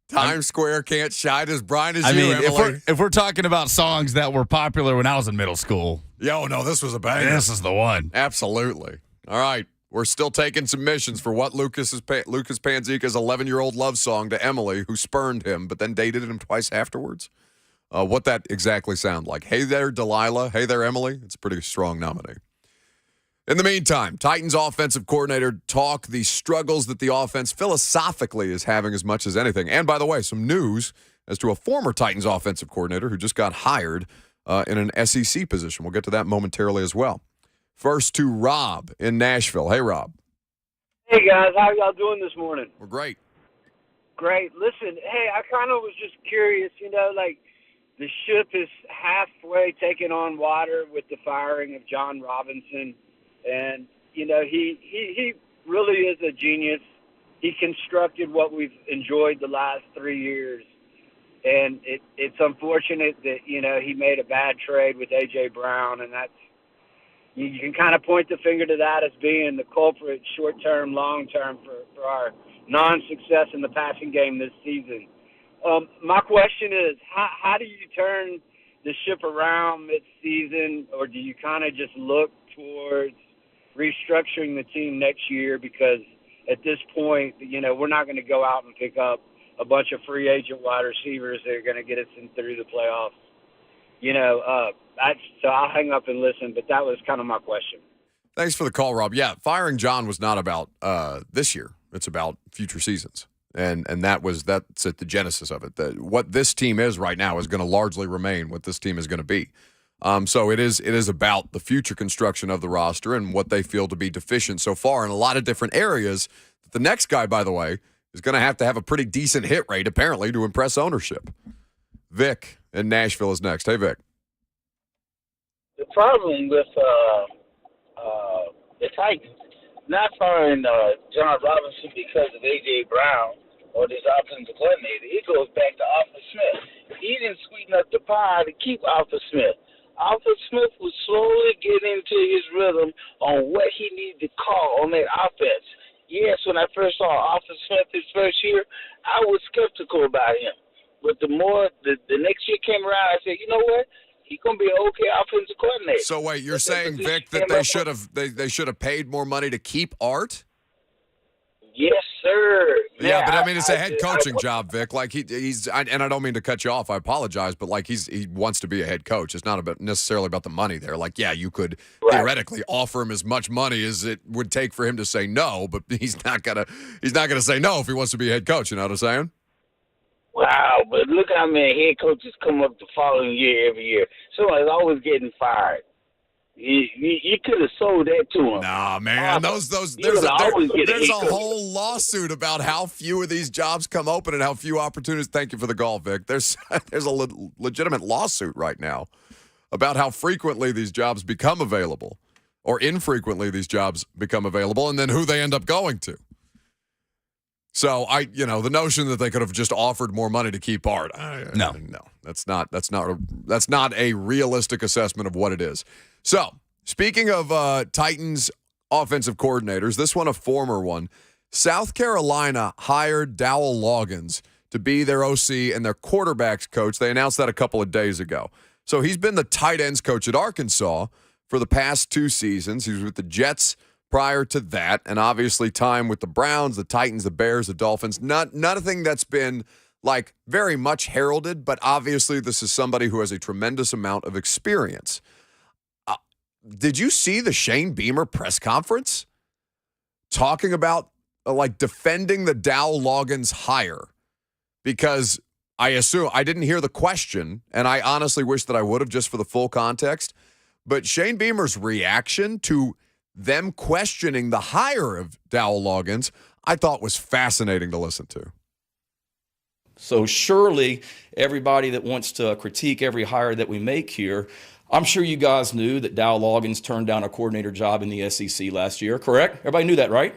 Times Square can't shine as bright as I you, mean, Emily. if we're talking about songs that were popular when I was in middle school, Yo, no, this was a banger. this is the one. Absolutely. All right. We're still taking submissions for what Lucas Panzica's 11-year-old love song to Emily, who spurned him, but then dated him twice afterwards. What that exactly sound like. Hey there, Delilah. Hey there, Emily. It's a pretty strong nominee. In the meantime, Titans offensive coordinator talk the struggles that the offense philosophically is having as much as anything. And by the way, some news as to a former Titans offensive coordinator who just got hired in an SEC position. We'll get to that momentarily as well. First to Rob in Nashville. Hey, Rob. Hey, guys. How y'all doing this morning? We're great. Great. Listen, hey, I kind of was just curious, like the ship is halfway taking on water with the firing of John Robinson. And, he really is a genius. He constructed what we've enjoyed the last 3 years. And it's unfortunate that, he made a bad trade with A.J. Brown, and that's, you can kind of point the finger to that as being the culprit short-term, long-term for our non-success in the passing game this season. My question is, how do you turn the ship around mid-season, or do you kind of just look towards restructuring the team next year? Because at this point, we're not going to go out and pick up a bunch of free agent wide receivers that are going to get us in through the playoffs. So I'll hang up and listen, but that was kind of my question. Thanks for the call, Rob. Yeah, firing John was not about this year. It's about future seasons. And that's at the genesis of it. What this team is right now is going to largely remain what this team is going to be. So it is about the future construction of the roster and what they feel to be deficient so far in a lot of different areas. The next guy, by the way, is going to have a pretty decent hit rate, apparently, to impress ownership. Vic in Nashville is next. Hey, Vic. The problem with the Titans not firing John Robinson because of A.J. Brown or this offensive coordinator, it goes back to Arthur Smith. He didn't sweeten up the pie to keep Arthur Smith. Arthur Smith was slowly getting into his rhythm on what he needed to call on that offense. Yes, when I first saw Arthur Smith his first year, I was skeptical about him. But the more the next year came around, I said, you know what? He's gonna be an okay offensive coordinator. So wait, you're saying, Vic, that they should have paid more money to keep Art? Yes, sir. Yeah, but I mean, it's a head coaching job, Vic. Like and I don't mean to cut you off. I apologize, but like he wants to be a head coach. It's not necessarily about the money there. Like, yeah, you could theoretically offer him as much money as it would take for him to say no, but he's not gonna say no if he wants to be a head coach. You know what I'm saying? Wow, but look how many head coaches come up the following year every year. Someone's always getting fired. You could have sold that to him. Nah, man. There's a whole lawsuit about how few of these jobs come open and how few opportunities. Thank you for the call, Vic. There's a legitimate lawsuit right now about how frequently these jobs become available or infrequently these jobs become available and then who they end up going to. So the notion that they could have just offered more money to keep Art, no, that's not a realistic assessment of what it is. So speaking of Titans offensive coordinators, this one a former one. South Carolina hired Dowell Loggins to be their OC and their quarterbacks coach. They announced that a couple of days ago. So he's been the tight ends coach at Arkansas for the past 2 seasons. He was with the Jets prior to that, and obviously time with the Browns, the Titans, the Bears, the Dolphins. Nothing that's been like very much heralded, but obviously this is somebody who has a tremendous amount of experience. Did you see the Shane Beamer press conference talking about defending the Dowell Loggins hire? Because I didn't hear the question, and I honestly wish that I would have just for the full context. But Shane Beamer's reaction to them questioning the hire of Dowell Loggins, I thought was fascinating to listen to. So surely everybody that wants to critique every hire that we make here, I'm sure you guys knew that Dowell Loggins turned down a coordinator job in the SEC last year, correct? Everybody knew that, right?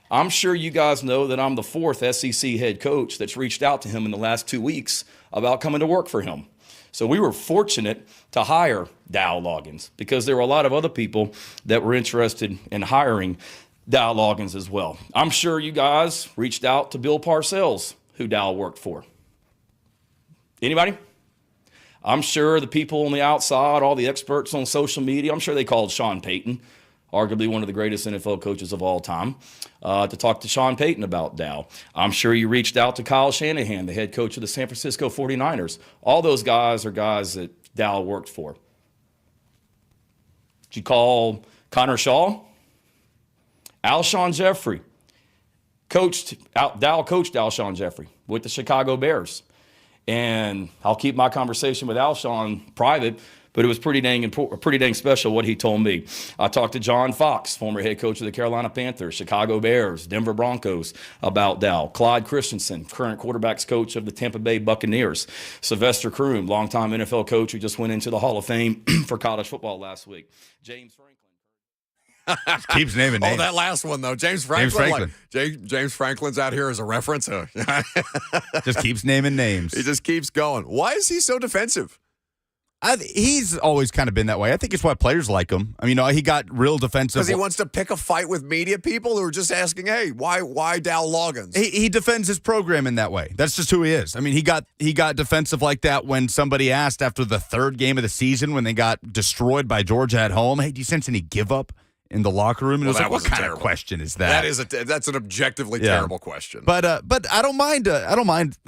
I'm sure you guys know that I'm the 4th SEC head coach that's reached out to him in the last 2 weeks about coming to work for him. So we were fortunate to hire Dowell Loggins because there were a lot of other people that were interested in hiring Dow Loggins as well. I'm sure you guys reached out to Bill Parcells, who Dow worked for. Anybody? I'm sure the people on the outside, all the experts on social media, I'm sure they called Sean Payton, arguably one of the greatest NFL coaches of all time, to talk to Sean Payton about Dow. I'm sure you reached out to Kyle Shanahan, the head coach of the San Francisco 49ers. All those guys are guys that Dow worked for. Did you call Connor Shaw? Alshon Jeffrey. Dow coached Alshon Jeffrey with the Chicago Bears. And I'll keep my conversation with Alshon private, but it was pretty dang special what he told me. I talked to John Fox, former head coach of the Carolina Panthers, Chicago Bears, Denver Broncos, about Dow. Clyde Christensen, current quarterbacks coach of the Tampa Bay Buccaneers. Sylvester Croom, longtime NFL coach who just went into the Hall of Fame for college football last week. James Franklin. Keeps naming names. Oh, that last one, though. James Franklin. James Franklin's out here as a reference. Just keeps naming names. He just keeps going. Why is he so defensive? He's always kind of been that way. I think it's why players like him. I mean, he got real defensive. Because he wants to pick a fight with media people who are just asking, hey, why Dow Loggins? He defends his program in that way. That's just who he is. I mean, he got defensive like that when somebody asked after the third game of the season when they got destroyed by Georgia at home, hey, do you sense any give up in the locker room? And it was like, what kind of question is that? That's an objectively terrible question. But I don't mind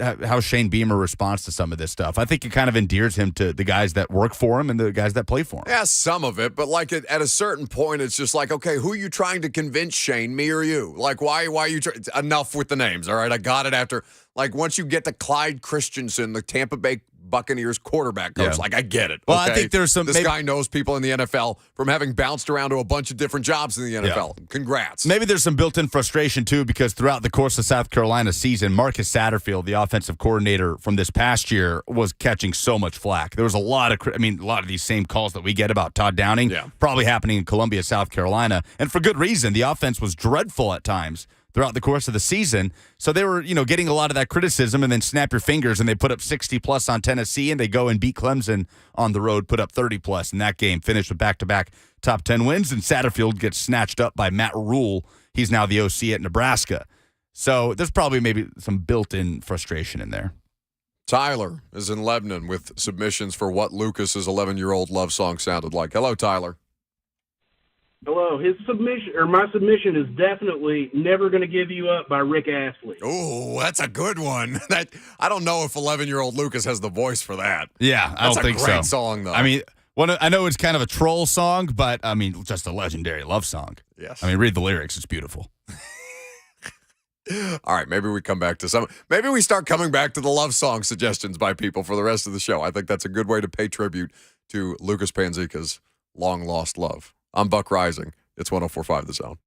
how Shane Beamer responds to some of this stuff. I think it kind of endears him to the guys that work for him and the guys that play for him. Yeah, some of it, but like at a certain point, it's just like, okay, who are you trying to convince, Shane, me or you? Like, why are you enough with the names? All right, I got it after. Like, once you get to Clyde Christensen, the Tampa Bay Buccaneers quarterback coach, like, I get it. Well, okay? I think there's some. This guy knows people in the NFL from having bounced around to a bunch of different jobs in the NFL. Yeah. Congrats. Maybe there's some built-in frustration, too, because throughout the course of South Carolina's season, Marcus Satterfield, the offensive coordinator from this past year, was catching so much flack. There was a lot of these same calls that we get about Todd Downing probably happening in Columbia, South Carolina. And for good reason. The offense was dreadful at times throughout the course of the season. So they were, getting a lot of that criticism, and then snap your fingers and they put up 60-plus on Tennessee, and they go and beat Clemson on the road, put up 30-plus in that game, finished with back-to-back top 10 wins, and Satterfield gets snatched up by Matt Rule. He's now the OC at Nebraska. So there's probably maybe some built-in frustration in there. Tyler is in Lebanon with submissions for what Lucas's 11-year-old love song sounded like. Hello, Tyler. Hello. My submission is definitely "Never Gonna Give You Up" by Rick Astley. Oh, that's a good one. I don't know if 11-year-old Lucas has the voice for that. Yeah, I don't think so. That's a great song, though. I mean, I know it's kind of a troll song, but I mean, just a legendary love song. Yes. I mean, read the lyrics; it's beautiful. All right, maybe we come back to some. Maybe we start coming back to the love song suggestions by people for the rest of the show. I think that's a good way to pay tribute to Lucas Panzica's long-lost love. I'm Buck Rising. It's 104.5 The Zone.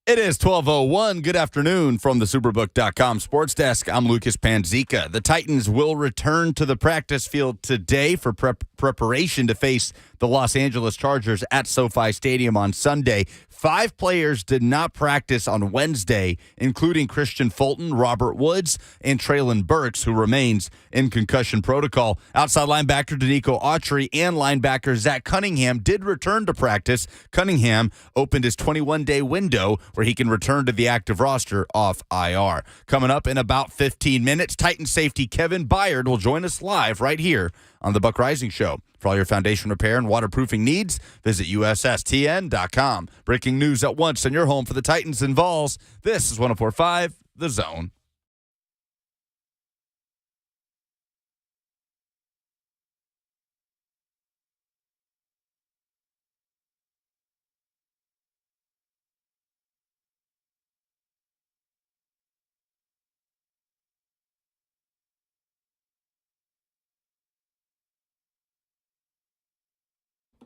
It is 12:01. Good afternoon from the Superbook.com Sports Desk. I'm Lucas Panzica. The Titans will return to the practice field today for preparation to face the Los Angeles Chargers at SoFi Stadium on Sunday. 5 players did not practice on Wednesday, including Christian Fulton, Robert Woods, and Treylon Burks, who remains in concussion protocol. Outside linebacker Danico Autry and linebacker Zach Cunningham did return to practice. Cunningham opened his 21-day window where he can return to the active roster off IR. Coming up in about 15 minutes, Titan safety Kevin Byard will join us live right here on the Buck Rising Show. For all your foundation repair and waterproofing needs, visit USSTN.com. Breaking news at once on your home for the Titans and Vols. This is 104.5 The Zone.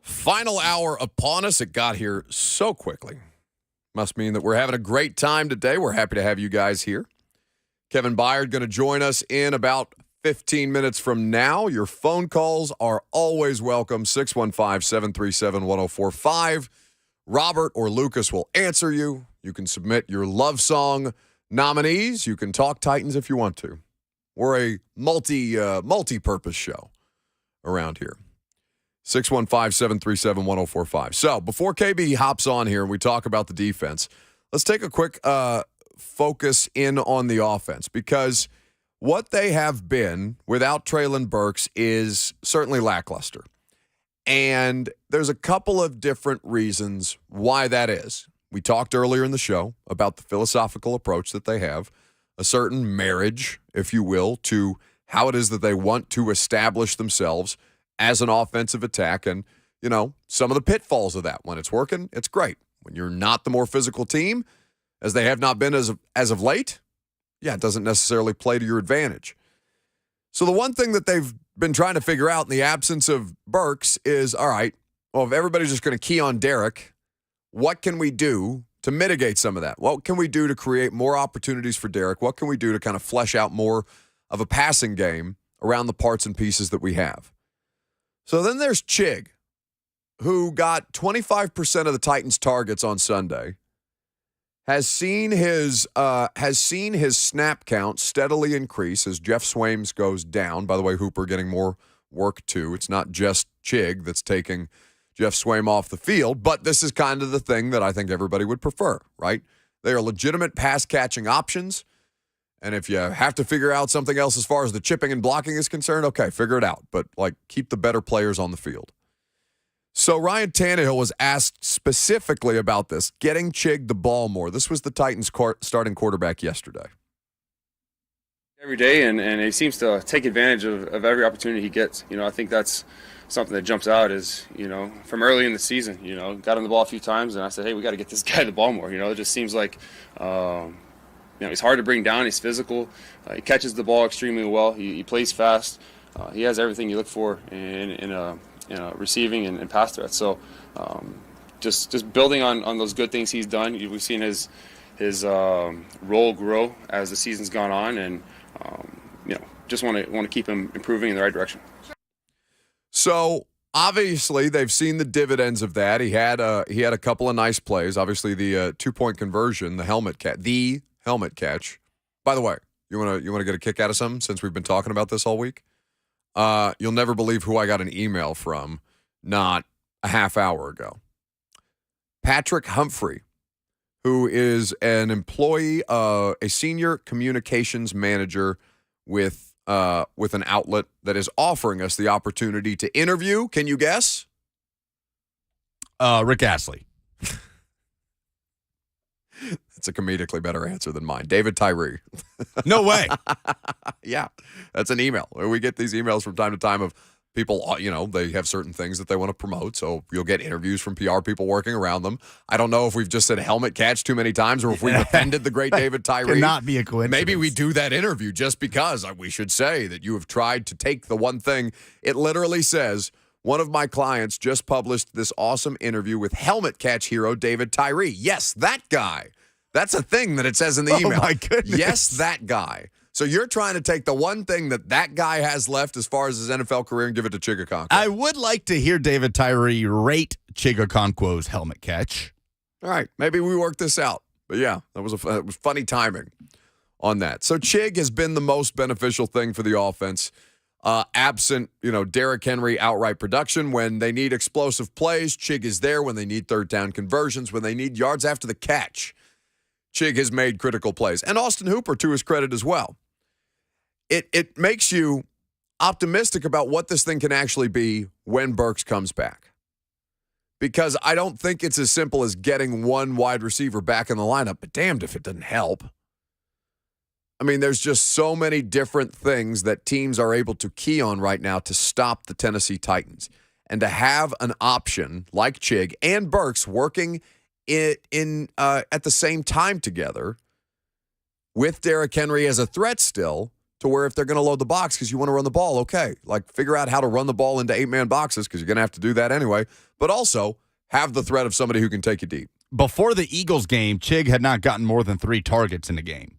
Final hour upon us. It got here so quickly. Must mean that we're having a great time today. We're happy to have you guys here. Kevin Byard going to join us in about 15 minutes from now. Your phone calls are always welcome. 615-737-1045. Robert or Lucas will answer you. You can submit your love song nominees. You can talk Titans if you want to. We're a multi-purpose show around here. 615-737-1045. So before KB hops on here and we talk about the defense, let's take a quick focus in on the offense, because what they have been without Treylon Burks is certainly lackluster. And there's a couple of different reasons why that is. We talked earlier in the show about the philosophical approach that they have, a certain marriage, if you will, to how it is that they want to establish themselves as an offensive attack, and, you know, some of the pitfalls of that. When it's working, it's great. When you're not the more physical team, as they have not been as of late, it doesn't necessarily play to your advantage. So the one thing that they've been trying to figure out in the absence of Burks is, all right, well, if everybody's just going to key on Derek, what can we do to mitigate some of that? What can we do to create more opportunities for Derek? What can we do to kind of flesh out more of a passing game around the parts and pieces that we have? So then there's Chig, who got 25% of the Titans' targets on Sunday, has seen his snap count steadily increase as Jeff Swaim goes down. By the way, Hooper getting more work too. It's not just Chig that's taking Jeff Swaim off the field, but this is kind of the thing that I think everybody would prefer, right? They are legitimate pass-catching options. And if you have to figure out something else as far as the chipping and blocking is concerned, okay, figure it out. But, keep the better players on the field. So Ryan Tannehill was asked specifically about this, getting Chig the ball more. This was the Titans' starting quarterback yesterday. Every day, and he seems to take advantage of every opportunity he gets. I think that's something that jumps out is, from early in the season, got him the ball a few times, and I said, hey, we got to get this guy the ball more. It just seems like he's hard to bring down. He's physical. He catches the ball extremely well. He plays fast. He has everything you look for in a receiving and pass threat. So just building on those good things he's done. We've seen his role grow as the season's gone on, and just want to keep him improving in the right direction. So obviously they've seen the dividends of that. He had a couple of nice plays. Obviously the 2-point conversion, the helmet catch. By the way, you want to get a kick out of something since we've been talking about this all week? You'll never believe who I got an email from not a half hour ago. Patrick Humphrey, who is an employee, a senior communications manager with an outlet that is offering us the opportunity to interview. Can you guess? Rick Astley. That's a comedically better answer than mine. David Tyree. No way. Yeah, that's an email. We get these emails from time to time of people, they have certain things that they want to promote. So you'll get interviews from PR people working around them. I don't know if we've just said helmet catch too many times or if we've offended the great David Tyree. Cannot be a coincidence. Maybe we do that interview just because we should say that you have tried to take the one thing. It literally says, one of my clients just published this awesome interview with helmet catch hero David Tyree. Yes, that guy. That's a thing that it says in the email. Oh, my goodness. Yes, that guy. So you're trying to take the one thing that guy has left as far as his NFL career and give it to Chig Okonkwo. I would like to hear David Tyree rate Chig Okonkwo's helmet catch. All right, maybe we work this out. But yeah, it was funny timing on that. So Chig has been the most beneficial thing for the offense. Absent, Derrick Henry outright production. When they need explosive plays, Chig is there. When they need third down conversions, when they need yards after the catch, Chig has made critical plays. And Austin Hooper, to his credit as well. It makes you optimistic about what this thing can actually be when Burks comes back. Because I don't think it's as simple as getting one wide receiver back in the lineup, but damned if it doesn't help. I mean, there's just so many different things that teams are able to key on right now to stop the Tennessee Titans. And to have an option like Chig and Burks working at the same time together with Derrick Henry as a threat still, to where if they're going to load the box because you want to run the ball, okay. Like, figure out how to run the ball into 8-man boxes because you're going to have to do that anyway. But also have the threat of somebody who can take you deep. Before the Eagles game, Chig had not gotten more than 3 targets in the game.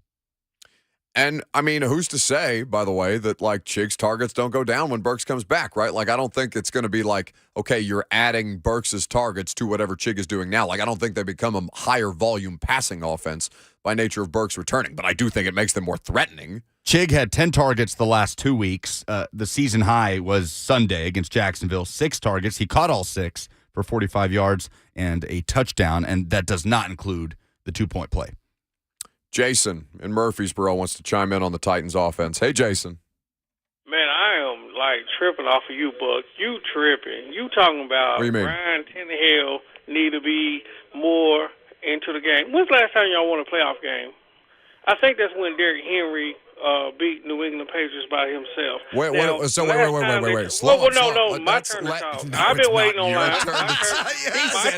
And, I mean, who's to say, by the way, that, like, Chig's targets don't go down when Burks comes back, right? Like, I don't think it's going to be like, okay, you're adding Burks' targets to whatever Chig is doing now. Like, I don't think they become a higher volume passing offense by nature of Burks returning. But I do think it makes them more threatening. Chig had 10 targets the last 2 weeks. The season high was Sunday against Jacksonville. 6 targets. He caught all 6 for 45 yards and a touchdown, and that does not include the 2-point play. Jason in Murfreesboro wants to chime in on the Titans offense. Hey, Jason. Man, I am, tripping off of you, Buck. You tripping. You talking about what do you mean? Ryan Tannehill need to be more into the game. When's the last time y'all won a playoff game? I think that's when Derrick Henry beat New England Patriots by himself. Wait. Slow. No, my turn to talk. I've been waiting on line. My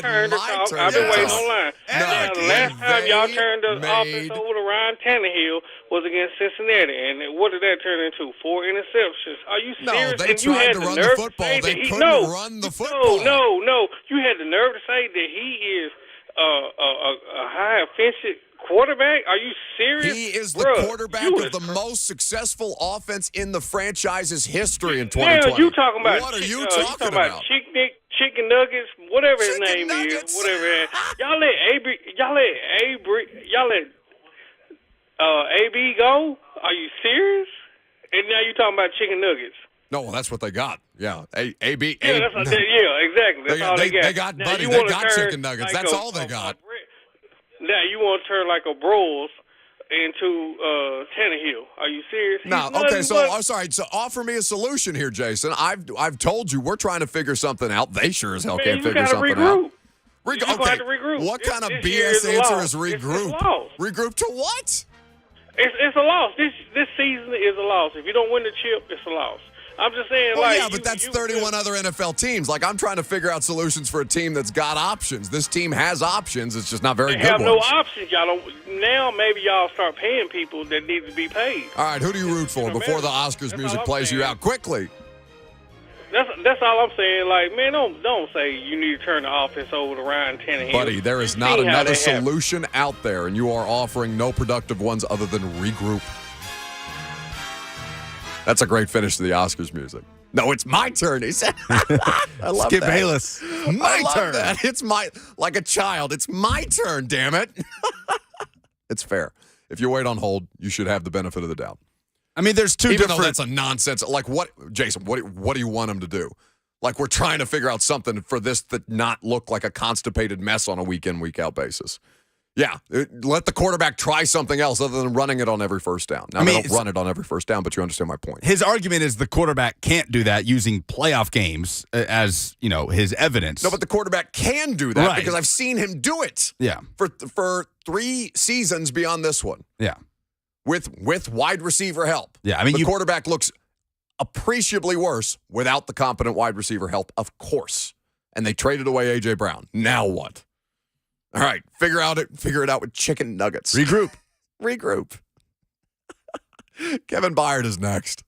turn to talk. I've been waiting on line. Now, the last time y'all turned the offense over to Ryan Tannehill was against Cincinnati, and what did that turn into? 4 interceptions. Are you serious? No, they tried to run the football. They couldn't run the football. No. You had the nerve to say that he is a high offensive quarterback? Are you serious? He is the quarterback of the most successful offense in the franchise's history in 2020. Now you talking about what are you talking about? Chicken nuggets, whatever his name is, whatever. Y'all let AB go? Are you serious? And now you talking about chicken nuggets? No, well, that's what they got. Yeah, AB. Yeah, exactly. That's all they got. They got, buddy. They got chicken nuggets. That's all they got. Now you want to turn like a Broyles into Tannehill? Are you serious? No, okay. So I'm sorry. So offer me a solution here, Jason. I've told you we're trying to figure something out. They sure as hell can't figure something out. You got to regroup. What kind of BS answer is regroup? Regroup to what? It's a loss. This season is a loss. If you don't win the chip, it's a loss. I'm just saying, yeah, but that's 31 other NFL teams. Like, I'm trying to figure out solutions for a team that's got options. This team has options. It's just not very good. They have no options. Y'all don't. Now maybe y'all start paying people that need to be paid. All right, who do you root for before the Oscars music plays you out quickly? That's all I'm saying. Like, man, don't say you need to turn the offense over to Ryan Tannehill. Buddy, there is not another solution out there, and you are offering no productive ones other than regroup. That's a great finish to the Oscars music. No, it's my turn, he said. I love Skip that. Bayless. My turn. That. It's like a child. It's my turn, damn it. It's fair. If you wait on hold, you should have the benefit of the doubt. I mean, there's two Even different... though that's a nonsense. Like, what, Jason, what do you want him to do? Like, we're trying to figure out something for this that not look like a constipated mess on a week-in, week-out basis. Yeah, let the quarterback try something else other than running it on every first down. Now, they don't run it on every first down, but you understand my point. His argument is the quarterback can't do that using playoff games as, his evidence. No, but the quarterback can do that because I've seen him do it. Yeah. For 3 seasons beyond this one. Yeah. With wide receiver help. Yeah, I mean, the quarterback looks appreciably worse without the competent wide receiver help, of course. And they traded away A.J. Brown. Now what? All right, figure it out with chicken nuggets. Regroup. Kevin Byard is next.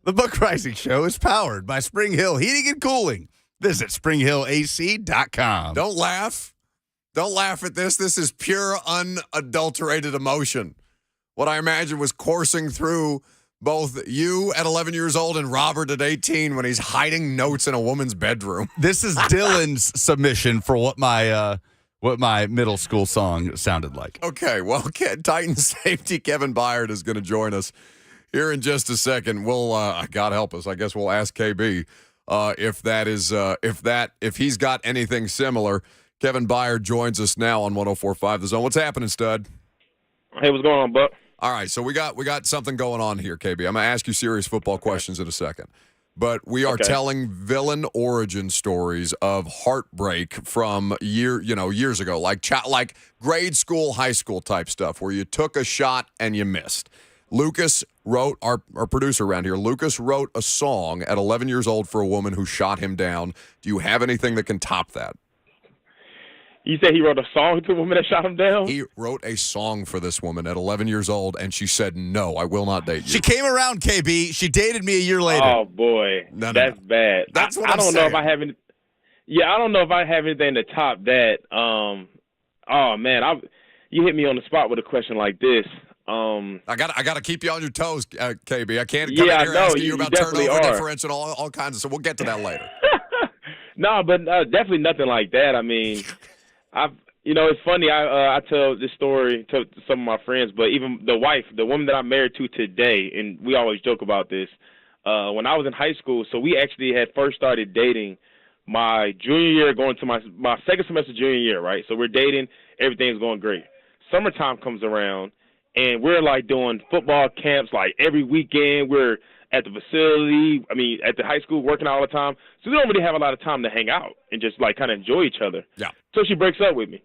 The Buck Rising Show is powered by Spring Hill Heating and Cooling. Visit springhillac.com. Don't laugh. Don't laugh at this. This is pure, unadulterated emotion. What I imagine was coursing through both you at 11 years old and Robert at 18 when he's hiding notes in a woman's bedroom. This is Dylan's submission for what my middle school song sounded like. Okay, well, Titans safety Kevin Byard is going to join us here in just a second. We'll, God help us, I guess we'll ask KB if he's got anything similar. Kevin Byard joins us now on 104.5 The Zone. What's happening, stud? Hey, what's going on, Buck? All right, so we got something going on here, KB. I'm going to ask you serious football questions in a second. But we are telling villain origin stories of heartbreak from years ago, like grade school, high school type stuff, where you took a shot and you missed. Lucas wrote, our producer around here, Lucas wrote a song at 11 years old for a woman who shot him down. Do you have anything that can top that? You say he wrote a song to a woman that shot him down? He wrote a song for this woman at 11 years old, and she said, no, I will not date you. She came around, KB. She dated me a year later. Oh, boy. That's bad. That's what I I'm don't saying. know if I have any. Yeah, I don't know if I have anything to top that. Oh, man. You hit me on the spot with a question like this. I got to keep you on your toes, KB. I can't come in here asking you about turnover differential, all kinds of stuff. We'll get to that later. No, but definitely nothing like that. I mean, it's funny. I tell this story to some of my friends, but even the woman that I'm married to today, and we always joke about this. When I was in high school, so we actually had first started dating my junior year, going to my second semester junior year, right? So we're dating, everything's going great. Summertime comes around, and we're like doing football camps like every weekend. We're at the facility, at the high school, working all the time. So we don't really have a lot of time to hang out and just like kind of enjoy each other. Yeah. So she breaks up with me.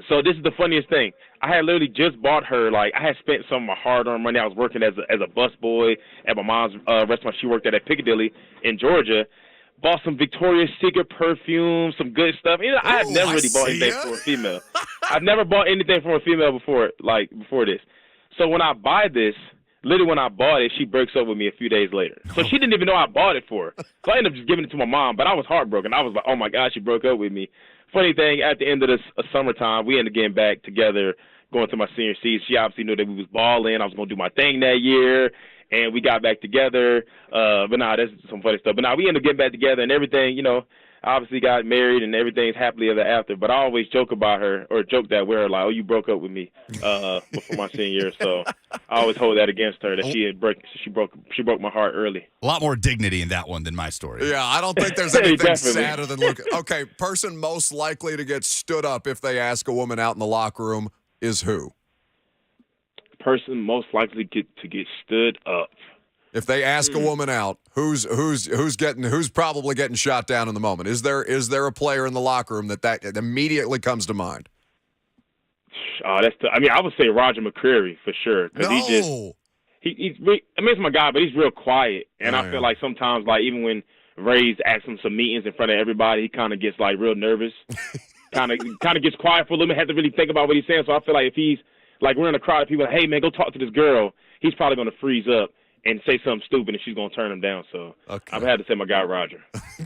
So this is the funniest thing. I had literally just bought her, I had spent some of my hard-earned money. I was working as a bus boy at my mom's restaurant she worked at Piccadilly in Georgia. Bought some Victoria's Secret perfume, some good stuff. I have never really bought anything for a female. I've never bought anything for a female before this. So when I buy this, literally when I bought it, she breaks up with me a few days later. So she didn't even know I bought it for her. So I ended up just giving it to my mom, but I was heartbroken. I was like, oh, my God, she broke up with me. Funny thing, at the end of this summertime, we ended up getting back together, going to my senior season. She obviously knew that we was balling. I was going to do my thing that year, and we got back together. But that's some funny stuff. But we ended up getting back together and everything, obviously got married and everything's happily ever after. But I always joke about her, or joke that with her, like, oh, you broke up with me before my senior year. So I always hold that against her, that she broke my heart early. A lot more dignity in that one than my story. Yeah, I don't think there's anything sadder than looking. Okay, person most likely to get stood up if they ask a woman out in the locker room is who? Person most likely to get stood up. If they ask a woman out, who's probably getting shot down in the moment? Is there a player in the locker room that immediately comes to mind? I would say Roger McCreary for sure. No. He's my guy, but he's real quiet, and I feel like sometimes, like even when Ray's asking some meetings in front of everybody, he kind of gets like real nervous, kind of gets quiet for a little bit, has to really think about what he's saying. So I feel like if he's like we're in a crowd of people, like, hey man, go talk to this girl, he's probably going to freeze up and say something stupid, and she's going to turn him down. So I've had to say my guy, Roger.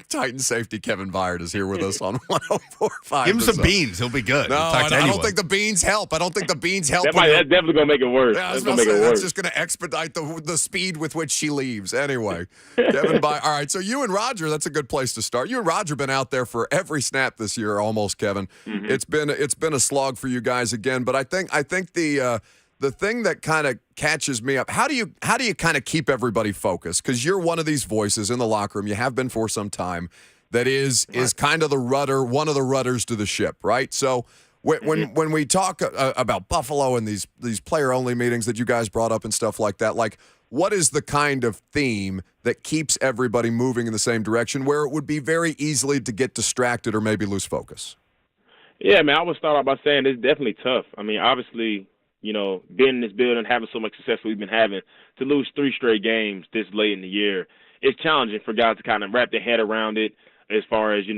Titan safety Kevin Byard is here with us on 104.5. Give him some beans. He'll be good. No, I don't think the beans help. That's definitely going to make it worse. Yeah, that's just going to expedite the speed with which she leaves. Anyway, Kevin Byard. All right, so you and Roger, that's a good place to start. You and Roger been out there for every snap this year almost, Kevin. Mm-hmm. It's been a slog for you guys again, but I think the thing that kind of catches me up, how do you kind of keep everybody focused? Because you're one of these voices in the locker room, you have been for some time, that is kind of the rudder, one of the rudders to the ship, right? So when we talk about Buffalo and these player-only meetings that you guys brought up and stuff like that, like what is the kind of theme that keeps everybody moving in the same direction where it would be very easily to get distracted or maybe lose focus? Yeah, man, I would start off by saying it's definitely tough. I mean, obviously, being in this building, having so much success we've been having, to lose 3 straight games this late in the year, it's challenging for guys to kind of wrap their head around it as far as, you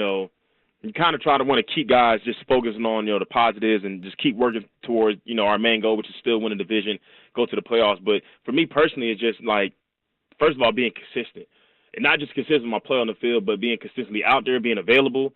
kind of try to want to keep guys just focusing on, the positives and just keep working towards, our main goal, which is still win the division, go to the playoffs. But for me personally, it's just like first of all, being consistent. And not just consistent with my play on the field, but being consistently out there, being available,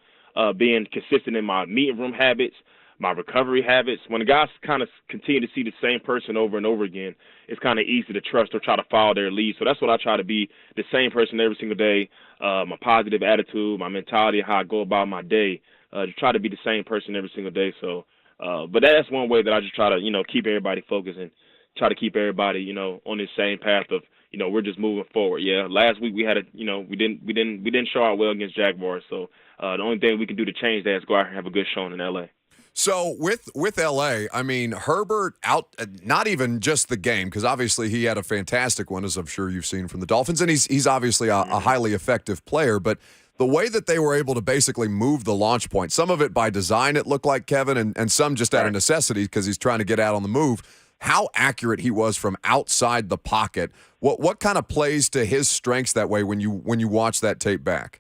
being consistent in my meeting room habits, my recovery habits. When the guys kind of continue to see the same person over and over again, it's kind of easy to trust or try to follow their lead. So that's what I try to be, the same person every single day, my positive attitude, my mentality, how I go about my day, to try to be the same person every single day. So, but that's one way that I just try to, keep everybody focused and try to keep everybody, on this same path of, we're just moving forward. Yeah, last week we had we didn't show out well against Jaguars. So the only thing we can do to change that is go out and have a good showing in LA. So with LA, I mean, Herbert out, not even just the game, because obviously he had a fantastic one, as I'm sure you've seen from the Dolphins, and he's obviously a highly effective player, but the way that they were able to basically move the launch point, some of it by design, it looked like, Kevin, and some just out of necessity because he's trying to get out on the move, how accurate he was from outside the pocket. What kind of plays to his strengths that way when you watch that tape back?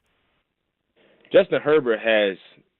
Justin Herbert has,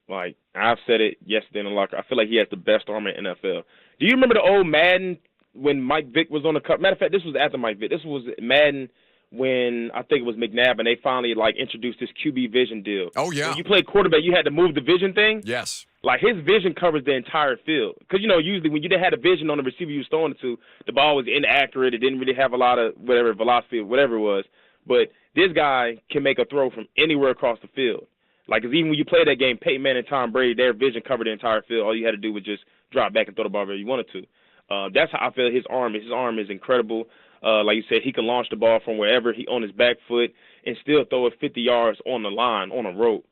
like, I've said it yesterday in the locker, I feel like he has the best arm in the NFL. Do you remember the old Madden when Mike Vick was on the cover? Matter of fact, this was after Mike Vick. This was Madden when I think it was McNabb, and they finally, introduced this QB vision deal. Oh, yeah. When you played quarterback, you had to move the vision thing. Yes. Like, his vision covers the entire field. Because, usually when you didn't have a vision on the receiver you was throwing it to, the ball was inaccurate. It didn't really have a lot of velocity or whatever it was. But this guy can make a throw from anywhere across the field. Like, 'cause even when you play that game, Peyton Manning and Tom Brady, their vision covered the entire field. All you had to do was just drop back and throw the ball wherever you wanted to. That's how I feel his arm is. His arm is incredible. Like you said, he can launch the ball from wherever he on his back foot and still throw it 50 yards on the line, on a rope.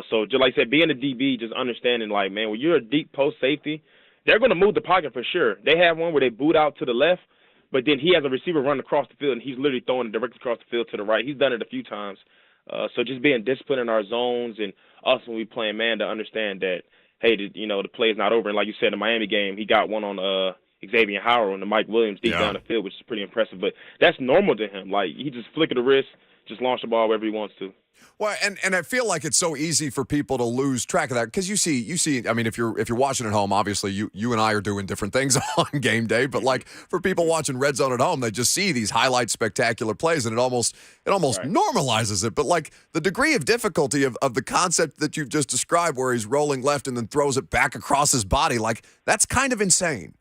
So just like I said, being a DB, just understanding, like, man, when you're a deep post safety, they're going to move the pocket for sure. They have one where they boot out to the left, but then he has a receiver running across the field, and he's literally throwing it directly across the field to the right. He's done it a few times. So just being disciplined in our zones and us when we playing man to understand that, hey, the play is not over. And like you said, in the Miami game, he got one on Xavier Howard and the Mike Williams deep down the field, which is pretty impressive. But that's normal to him. Like, he just flick of the wrist, just launch the ball wherever he wants to. Well, and I feel like it's so easy for people to lose track of that because you see. I mean, if you're watching at home, obviously you and I are doing different things on game day. But like for people watching Red Zone at home, they just see these highlight spectacular plays, and it almost normalizes it. But like the degree of difficulty of the concept that you've just described, where he's rolling left and then throws it back across his body, like that's kind of insane.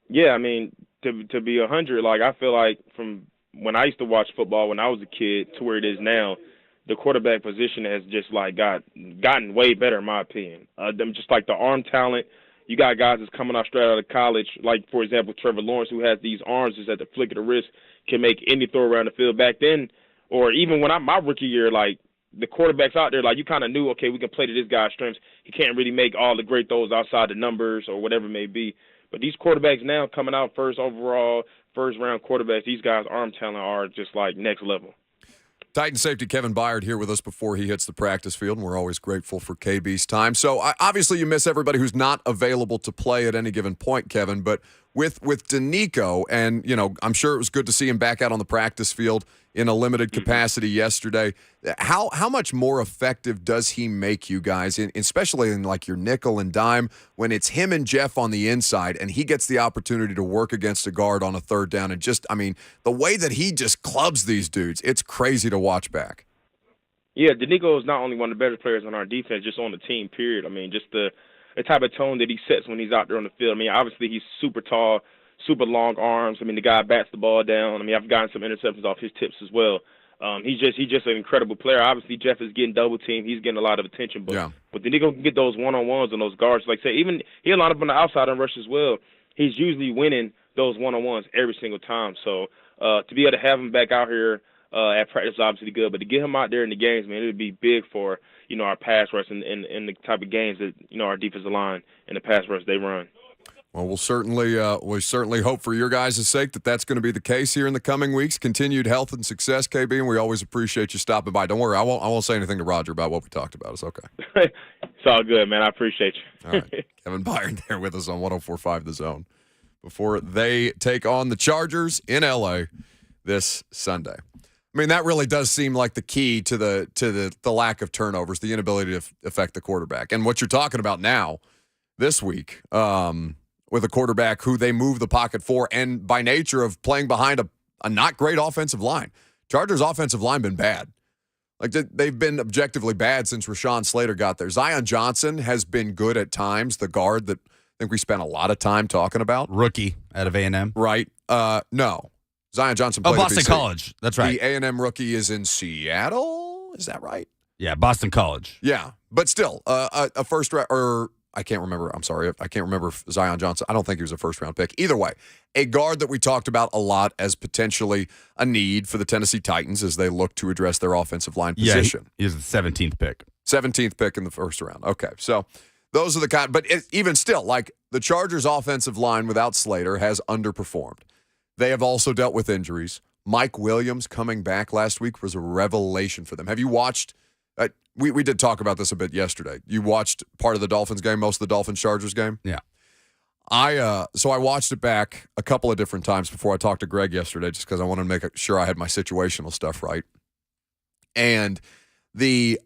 Yeah, I mean, to be 100, like I feel like from when I used to watch football when I was a kid to where it is now, the quarterback position has just like gotten way better in my opinion. Them just like the arm talent. You got guys that's coming out straight out of college, like for example Trevor Lawrence, who has these arms just at the flick of the wrist, can make any throw around the field. Back then, or even when my rookie year, like the quarterbacks out there, like you kind of knew, okay, we can play to this guy's strengths. He can't really make all the great throws outside the numbers or whatever it may be. But these quarterbacks now coming out first overall, first round quarterbacks, these guys' arm talent are just like next level. Titan safety Kevin Byard here with us before he hits the practice field, and we're always grateful for KB's time. So obviously you miss everybody who's not available to play at any given point, Kevin, but with Danico, and I'm sure it was good to see him back out on the practice field in a limited capacity yesterday. How much more effective does he make you guys, especially in like your nickel and dime, when it's him and Jeff on the inside and he gets the opportunity to work against a guard on a third down, and just, I mean, the way that he just clubs these dudes, it's crazy to watch back. Yeah, Danico is not only one of the better players on our defense, just on the team, period. I mean, just the type of tone that he sets when he's out there on the field. I mean, obviously he's super tall, super long arms. I mean, the guy bats the ball down. I mean, I've gotten some interceptions off his tips as well. He's just an incredible player. Obviously, Jeff is getting double teamed. He's getting a lot of attention. But Danico can get those one-on-ones on those guards. Like say, even he'll line up on the outside and rush as well. He's usually winning those one-on-ones every single time. So to be able to have him back out here at practice is obviously good. But to get him out there in the games, man, it would be big for our pass rush and the type of games that our defensive line and the pass rush they run. Well, we'll certainly hope for your guys' sake that that's going to be the case here in the coming weeks. Continued health and success, KB, and we always appreciate you stopping by. Don't worry, I won't say anything to Roger about what we talked about. It's okay. It's all good, man. I appreciate you. All right. Kevin Byard there with us on 104.5 The Zone before they take on the Chargers in L.A. this Sunday. I mean, that really does seem like the key to the lack of turnovers, the inability to affect the quarterback. And what you're talking about now, this week, with a quarterback who they move the pocket for, and by nature of playing behind a not great offensive line. Chargers' offensive line been bad. Like, they've been objectively bad since Rashawn Slater got there. Zion Johnson has been good at times, the guard that I think we spent a lot of time talking about. Rookie out of A&M. Right. No. Zion Johnson played Boston at BC. College. That's right. The A&M rookie is in Seattle. Is that right? Yeah, Boston College. Yeah, but still, a first round, or I can't remember. I'm sorry. I can't remember if Zion Johnson. I don't think he was a first-round pick. Either way, a guard that we talked about a lot as potentially a need for the Tennessee Titans as they look to address their offensive line position. Yeah, he is the 17th pick. 17th pick in the first round. Okay, so those are the kind. But even still, like the Chargers' offensive line without Slater has underperformed. They have also dealt with injuries. Mike Williams coming back last week was a revelation for them. Have you watched? We did talk about this a bit yesterday. You watched part of the Dolphins game, most of the Dolphins-Chargers game? Yeah. So I watched it back a couple of different times before I talked to Greg yesterday just because I wanted to make sure I had my situational stuff right. And the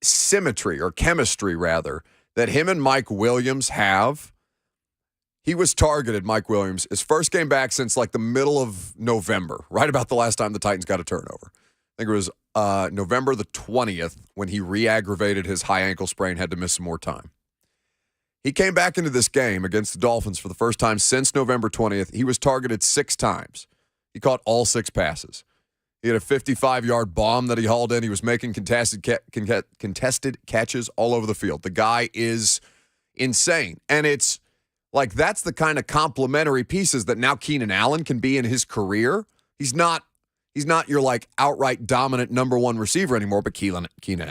symmetry or chemistry, rather, that him and Mike Williams have, he was targeted, Mike Williams, his first game back since like the middle of November, right about the last time the Titans got a turnover. I think it was November the 20th when he re-aggravated his high ankle sprain, had to miss some more time. He came back into this game against the Dolphins for the first time since November 20th. He was targeted 6 times. He caught all 6 passes. He had a 55-yard bomb that he hauled in. He was making contested catches all over the field. The guy is insane. And it's like that's the kind of complementary pieces that now Keenan Allen can be in his career. He's not your like outright dominant number one receiver anymore, but Keenan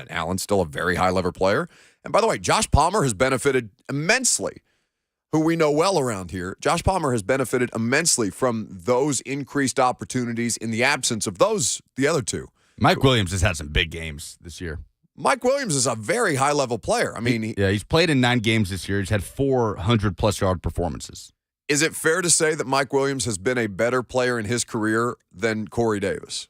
Allen's still a very high-level player. And by the way, Josh Palmer has benefited immensely, who we know well around here. Josh Palmer has benefited immensely from those increased opportunities in the absence of the other two. Mike Williams has had some big games this year. Mike Williams is a very high-level player. I mean, he's played in 9 games this year. He's had 400-plus yard performances. Is it fair to say that Mike Williams has been a better player in his career than Corey Davis?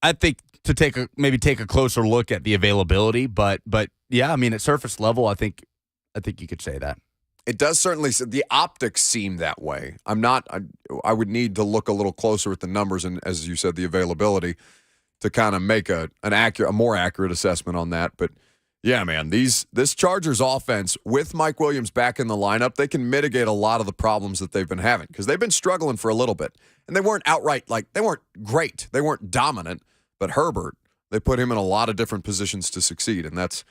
I think to maybe take a closer look at the availability, but yeah, I mean at surface level, I think you could say that. It does certainly. The optics seem that way. I would need to look a little closer at the numbers and, as you said, the availability to kind of make a more accurate assessment on that. But yeah, man, this Chargers offense with Mike Williams back in the lineup, they can mitigate a lot of the problems that they've been having because they've been struggling for a little bit. And they weren't outright, they weren't great. They weren't dominant. But Herbert, they put him in a lot of different positions to succeed. And that's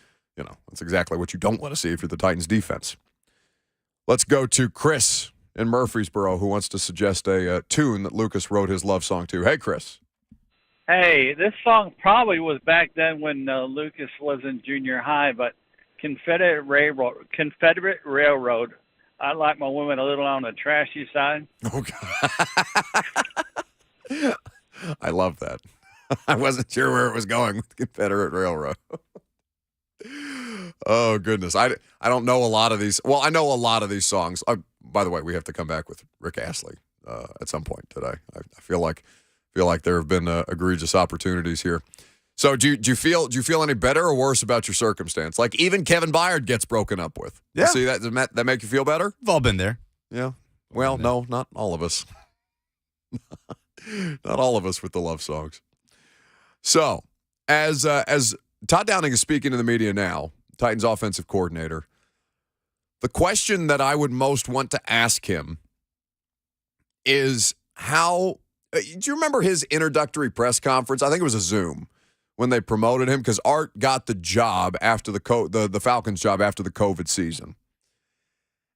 exactly what you don't want to see if you're the Titans defense. Let's go to Chris in Murfreesboro who wants to suggest a tune that Lucas wrote his love song to. Hey, Chris. Hey, this song probably was back then when Lucas was in junior high, but Confederate Railroad. I like my women a little on the trashy side. Okay. I love that. I wasn't sure where it was going with Confederate Railroad. Oh, goodness. I don't know a lot of these. Well, I know a lot of these songs. By the way, we have to come back with Rick Astley at some point today. I feel like there have been egregious opportunities here. So do you feel any better or worse about your circumstance? Like even Kevin Byard gets broken up with. Yeah. See that? Does that make you feel better? We've all been there. Yeah. Well, no, not all of us. Not all of us with the love songs. So as Todd Downing is speaking to the media now, Titans offensive coordinator, the question that I would most want to ask him is how. Do you remember his introductory press conference? I think it was a Zoom when they promoted him because Art got the job after the Falcons job after the COVID season.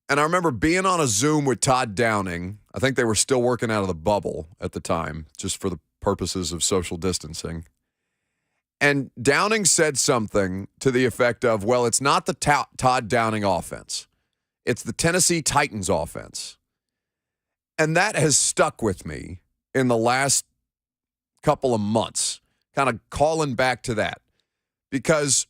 And I remember being on a Zoom with Todd Downing. I think they were still working out of the bubble at the time, just for the purposes of social distancing. And Downing said something to the effect of, well, it's not the Todd Downing offense. It's the Tennessee Titans offense. And that has stuck with me in the last couple of months, kind of calling back to that. Because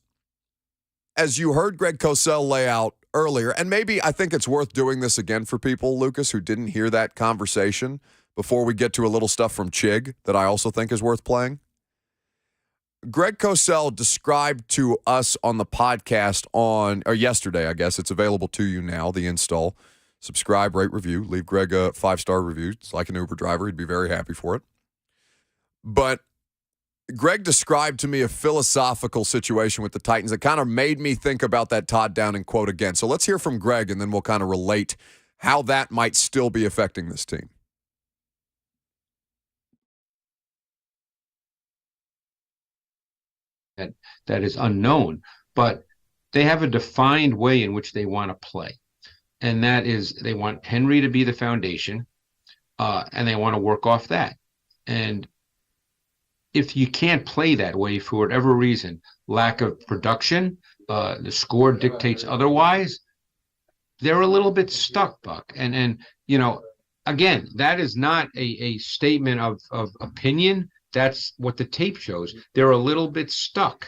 as you heard Greg Cosell lay out earlier, and maybe I think it's worth doing this again for people, Lucas, who didn't hear that conversation before we get to a little stuff from Chig that I also think is worth playing. Greg Cosell described to us on the podcast yesterday, I guess. It's available to you now, the install. Subscribe, rate, review. Leave Greg a 5-star review. It's like an Uber driver. He'd be very happy for it. But Greg described to me a philosophical situation with the Titans that kind of made me think about that Todd Downing quote again. So let's hear from Greg, and then we'll kind of relate how that might still be affecting this team. That is unknown, but they have a defined way in which they want to play. And that is they want Henry to be the foundation, and they want to work off that. And if you can't play that way for whatever reason, lack of production, the score dictates otherwise, they're a little bit stuck, Buck. And again, that is not a statement of opinion. That's what the tape shows. They're a little bit stuck.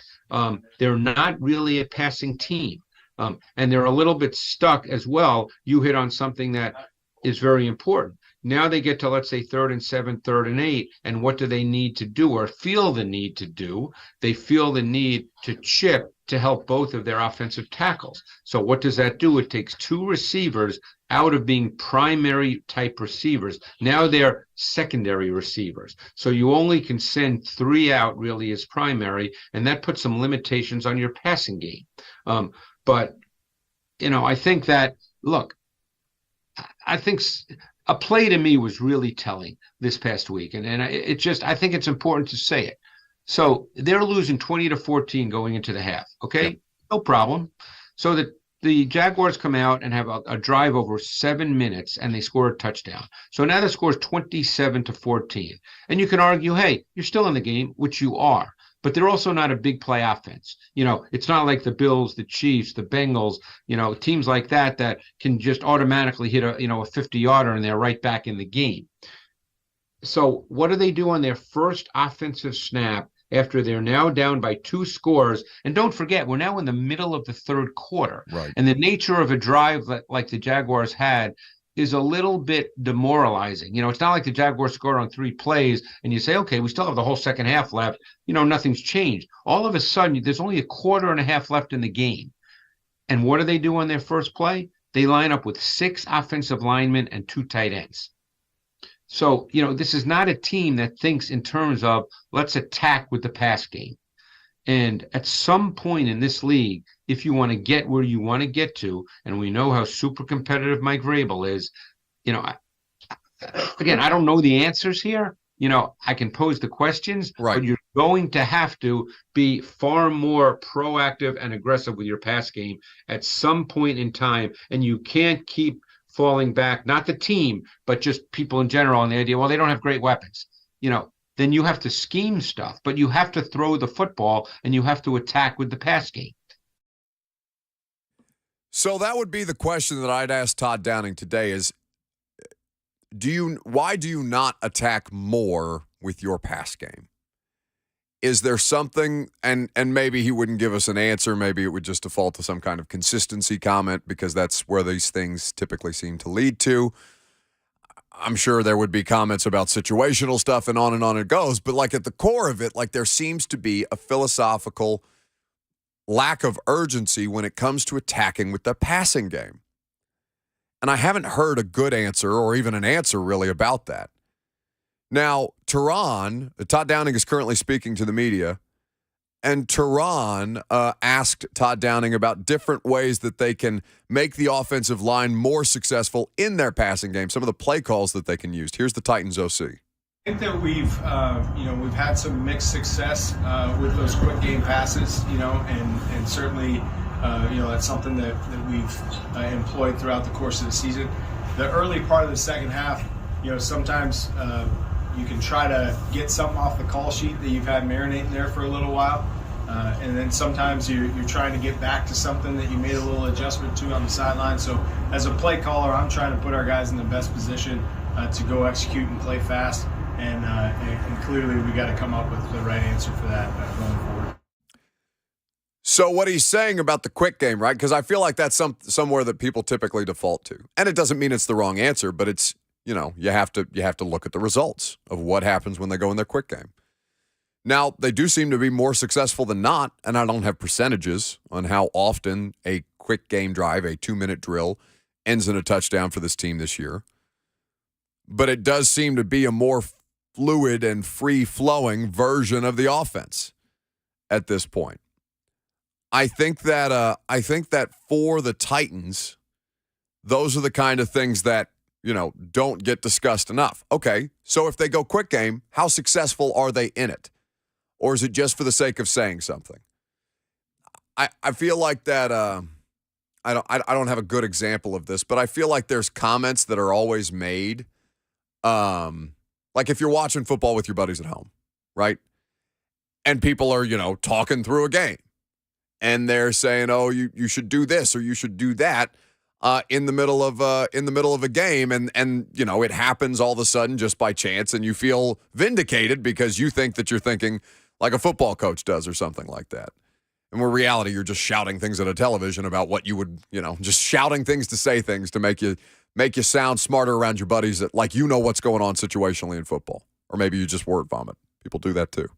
They're not really a passing team. And they're a little bit stuck as well. You hit on something that is very important. Now they get to, let's say, 3rd and 7, 3rd and 8. And what do they need to do or feel the need to do? They feel the need to chip to help both of their offensive tackles. So what does that do? It takes 2 receivers out of being primary type receivers. Now they're secondary receivers. So you only can send 3 out really as primary, and that puts some limitations on your passing game. But I think that, look, I think a play to me was really telling this past week. And I think it's important to say it. So they're losing 20-14 going into the half. Okay, yep. No problem. So the Jaguars come out and have a drive over 7 minutes, and they score a touchdown. So now the score is 27-14. And you can argue, hey, you're still in the game, which you are. But they're also not a big play offense. It's not like the Bills, the Chiefs, the Bengals, teams like that can just automatically hit a 50-yarder and they're right back in the game. So what do they do on their first offensive snap after they're now down by 2 scores? And don't forget, we're now in the middle of the 3rd quarter. Right. And the nature of a drive that, like the Jaguars had, is a little bit demoralizing. It's not like the Jaguars scored on 3 plays and you say, okay, we still have the whole second half left. Nothing's changed. All of a sudden, there's only a quarter and a half left in the game. And what do they do on their first play? They line up with 6 offensive linemen and 2 tight ends. So, this is not a team that thinks in terms of let's attack with the pass game. And at some point in this league, if you want to get where you want to get to, and we know how super competitive Mike Vrabel is, again, I don't know the answers here. I can pose the questions, right, but you're going to have to be far more proactive and aggressive with your pass game at some point in time. And you can't keep falling back, not the team, but just people in general on the idea, well, they don't have great weapons. Then you have to scheme stuff, but you have to throw the football and you have to attack with the pass game. So that would be the question that I'd ask Todd Downing today is, why do you not attack more with your pass game? Is there something, and maybe he wouldn't give us an answer, maybe it would just default to some kind of consistency comment because that's where these things typically seem to lead to. I'm sure there would be comments about situational stuff and on it goes, but like at the core of it, like there seems to be a philosophical lack of urgency when it comes to attacking with the passing game. And I haven't heard a good answer or even an answer really about that. Now, Todd Downing is currently speaking to the media, and Tehran asked Todd Downing about different ways that they can make the offensive line more successful in their passing game, some of the play calls that they can use. Here's the Titans OC. I think that we've had some mixed success with those quick game passes, and certainly, that's something that we've employed throughout the course of the season. The early part of the second half, sometimes you can try to get something off the call sheet that you've had marinating there for a little while. And then sometimes you're trying to get back to something that you made a little adjustment to on the sideline. So as a play caller, I'm trying to put our guys in the best position to go execute and play fast. And clearly we got to come up with the right answer for that going forward. So what he's saying about the quick game, right? Because I feel like that's somewhere that people typically default to. And it doesn't mean it's the wrong answer, but it's, you have to look at the results of what happens when they go in their quick game. Now, they do seem to be more successful than not, and I don't have percentages on how often a quick game drive, a 2-minute drill, ends in a touchdown for this team this year. But it does seem to be a more fluid and free-flowing version of the offense at this point. I think that for the Titans, those are the kind of things that, don't get discussed enough. Okay, so if they go quick game, how successful are they in it? Or is it just for the sake of saying something? I feel like that I don't have a good example of this, but I feel like there's comments that are always made. Like if you're watching football with your buddies at home, right? And people are, talking through a game. And they're saying, "Oh, you should do this or you should do that," in the middle of a game, and it happens all of a sudden just by chance, and you feel vindicated because you think that you're thinking like a football coach does or something like that. And in reality, you're just shouting things at a television about what you would, just shouting things to say things to make you sound smarter around your buddies that like what's going on situationally in football, or maybe you just word vomit. People do that too.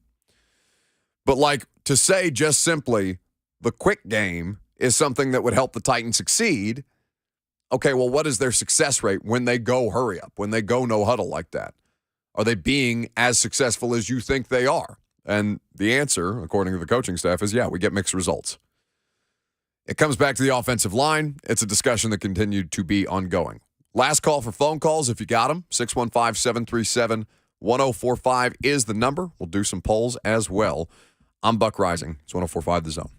But like to say just simply, the quick game is something that would help the Titans succeed. Okay, well, what is their success rate when they go hurry up, when they go no huddle like that? Are they being as successful as you think they are? And the answer, according to the coaching staff, is yeah, we get mixed results. It comes back to the offensive line. It's a discussion that continued to be ongoing. Last call for phone calls if you got them. 615-737-1045 is the number. We'll do some polls as well. I'm Buck Rising. It's 1045 The Zone.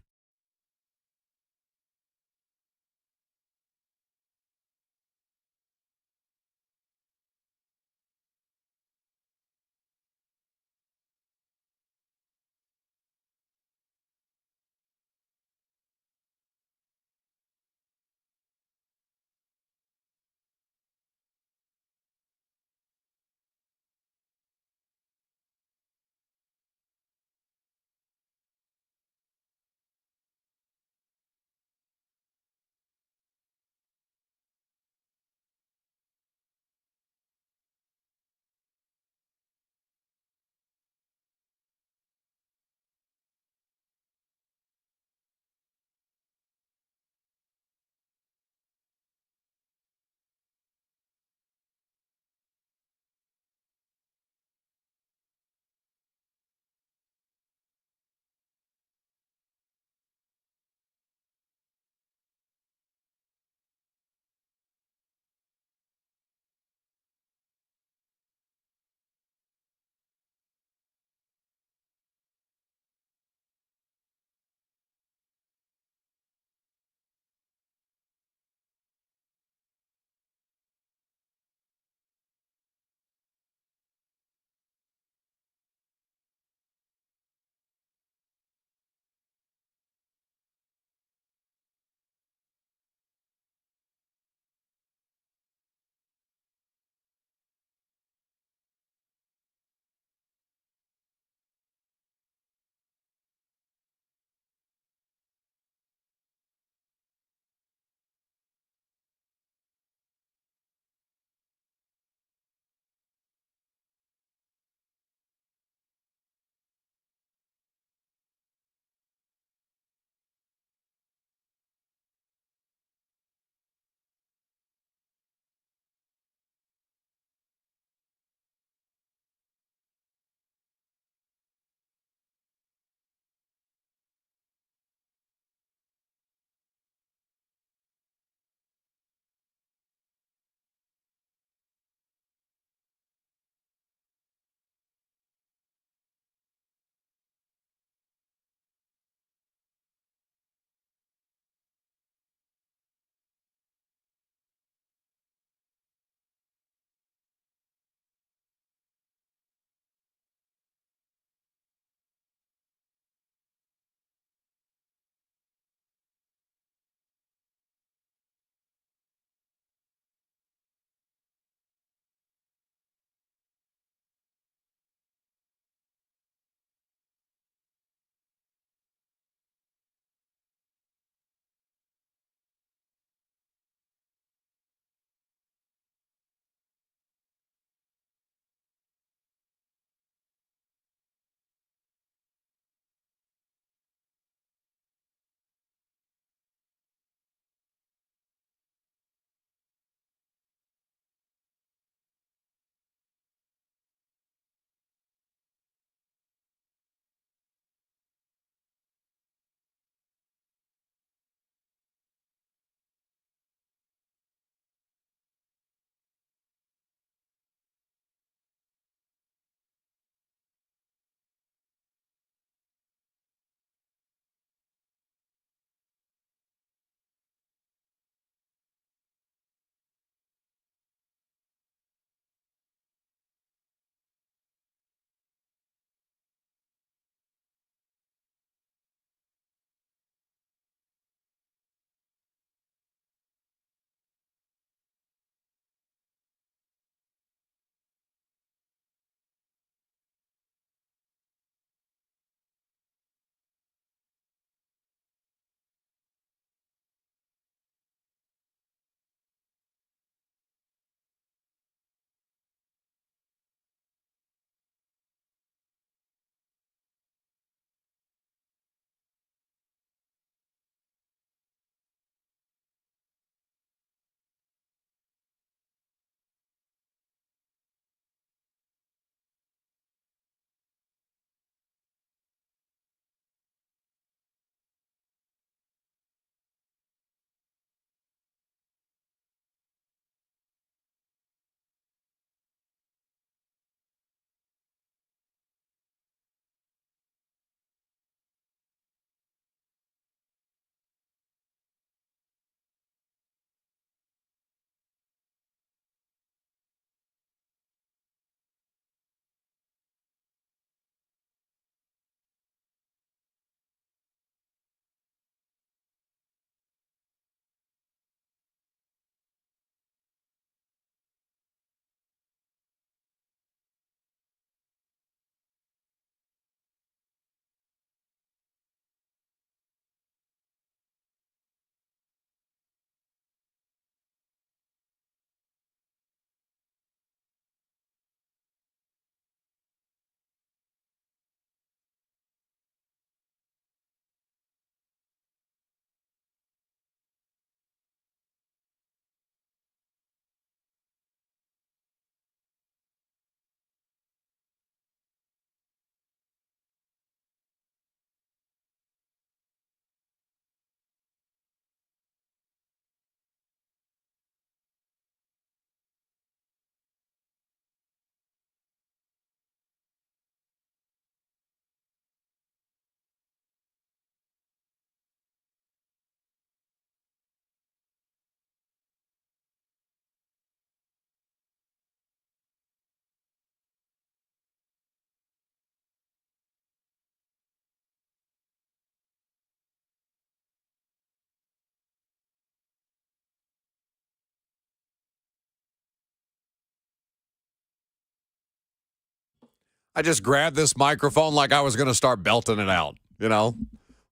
I just grabbed this microphone like I was going to start belting it out,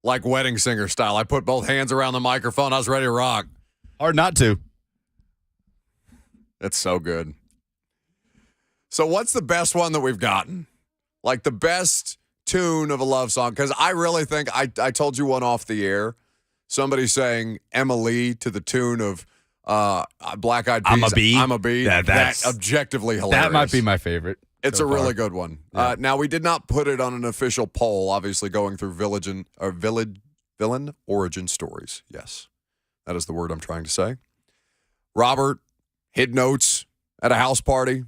like wedding singer style. I put both hands around the microphone. I was ready to rock. Hard not to. It's so good. So what's the best one that we've gotten? Like the best tune of a love song? Because I really think, I told you one off the air. Somebody sang Emily to the tune of Black Eyed Peas. I'm a Bee. That's objectively hilarious. That might be my favorite. It's a really good one. Yeah. Now, we did not put it on an official poll, obviously going through villain origin stories. Yes, that is the word I'm trying to say. Robert hid notes at a house party.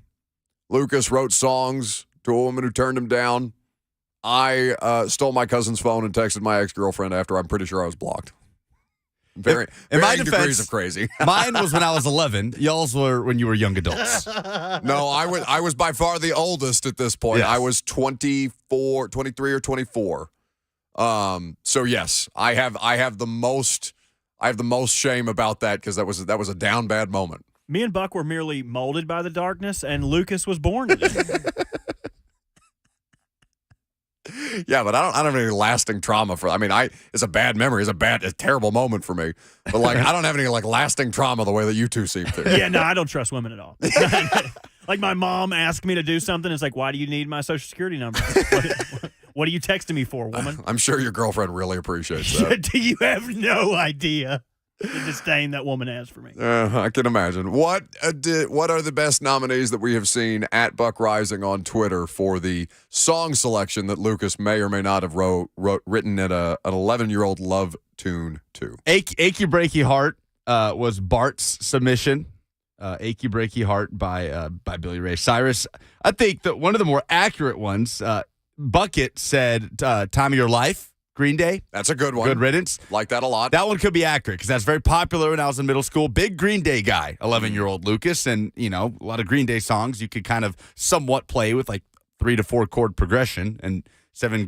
Lucas wrote songs to a woman who turned him down. I stole my cousin's phone and texted my ex-girlfriend after I'm pretty sure I was blocked. Varying degrees of crazy. Mine was when I was 11. Y'all's were when you were young adults. No, I was by far the oldest at this point. Yes. I was 23 or 24. So yes, I have the most shame about that because that was a down bad moment. Me and Buck were merely molded by the darkness, and Lucas was born in it. Yeah, but I don't have any lasting trauma for. I mean, it's a bad memory. It's a terrible moment for me. But like, I don't have any like lasting trauma the way that you two seem to. Yeah, no, I don't trust women at all. Like my mom asked me to do something. It's like, why do you need my social security number? What are you texting me for, woman? I'm sure your girlfriend really appreciates that. Do you have no idea the disdain that woman has for me? I can imagine. What are the best nominees that we have seen at Buck Rising on Twitter for the song selection that Lucas may or may not have written at an 11-year-old love tune to? Achy Breaky Heart was Bart's submission. Achy Breaky Heart by Billy Ray Cyrus. I think that one of the more accurate ones, Bucket said Time of Your Life. Green Day. That's a good one. Good riddance. Like that a lot. That one could be accurate because that's very popular when I was in middle school. Big Green Day guy, 11-year-old Lucas. And, a lot of Green Day songs you could kind of somewhat play with like 3 to 4 chord progression. And seventh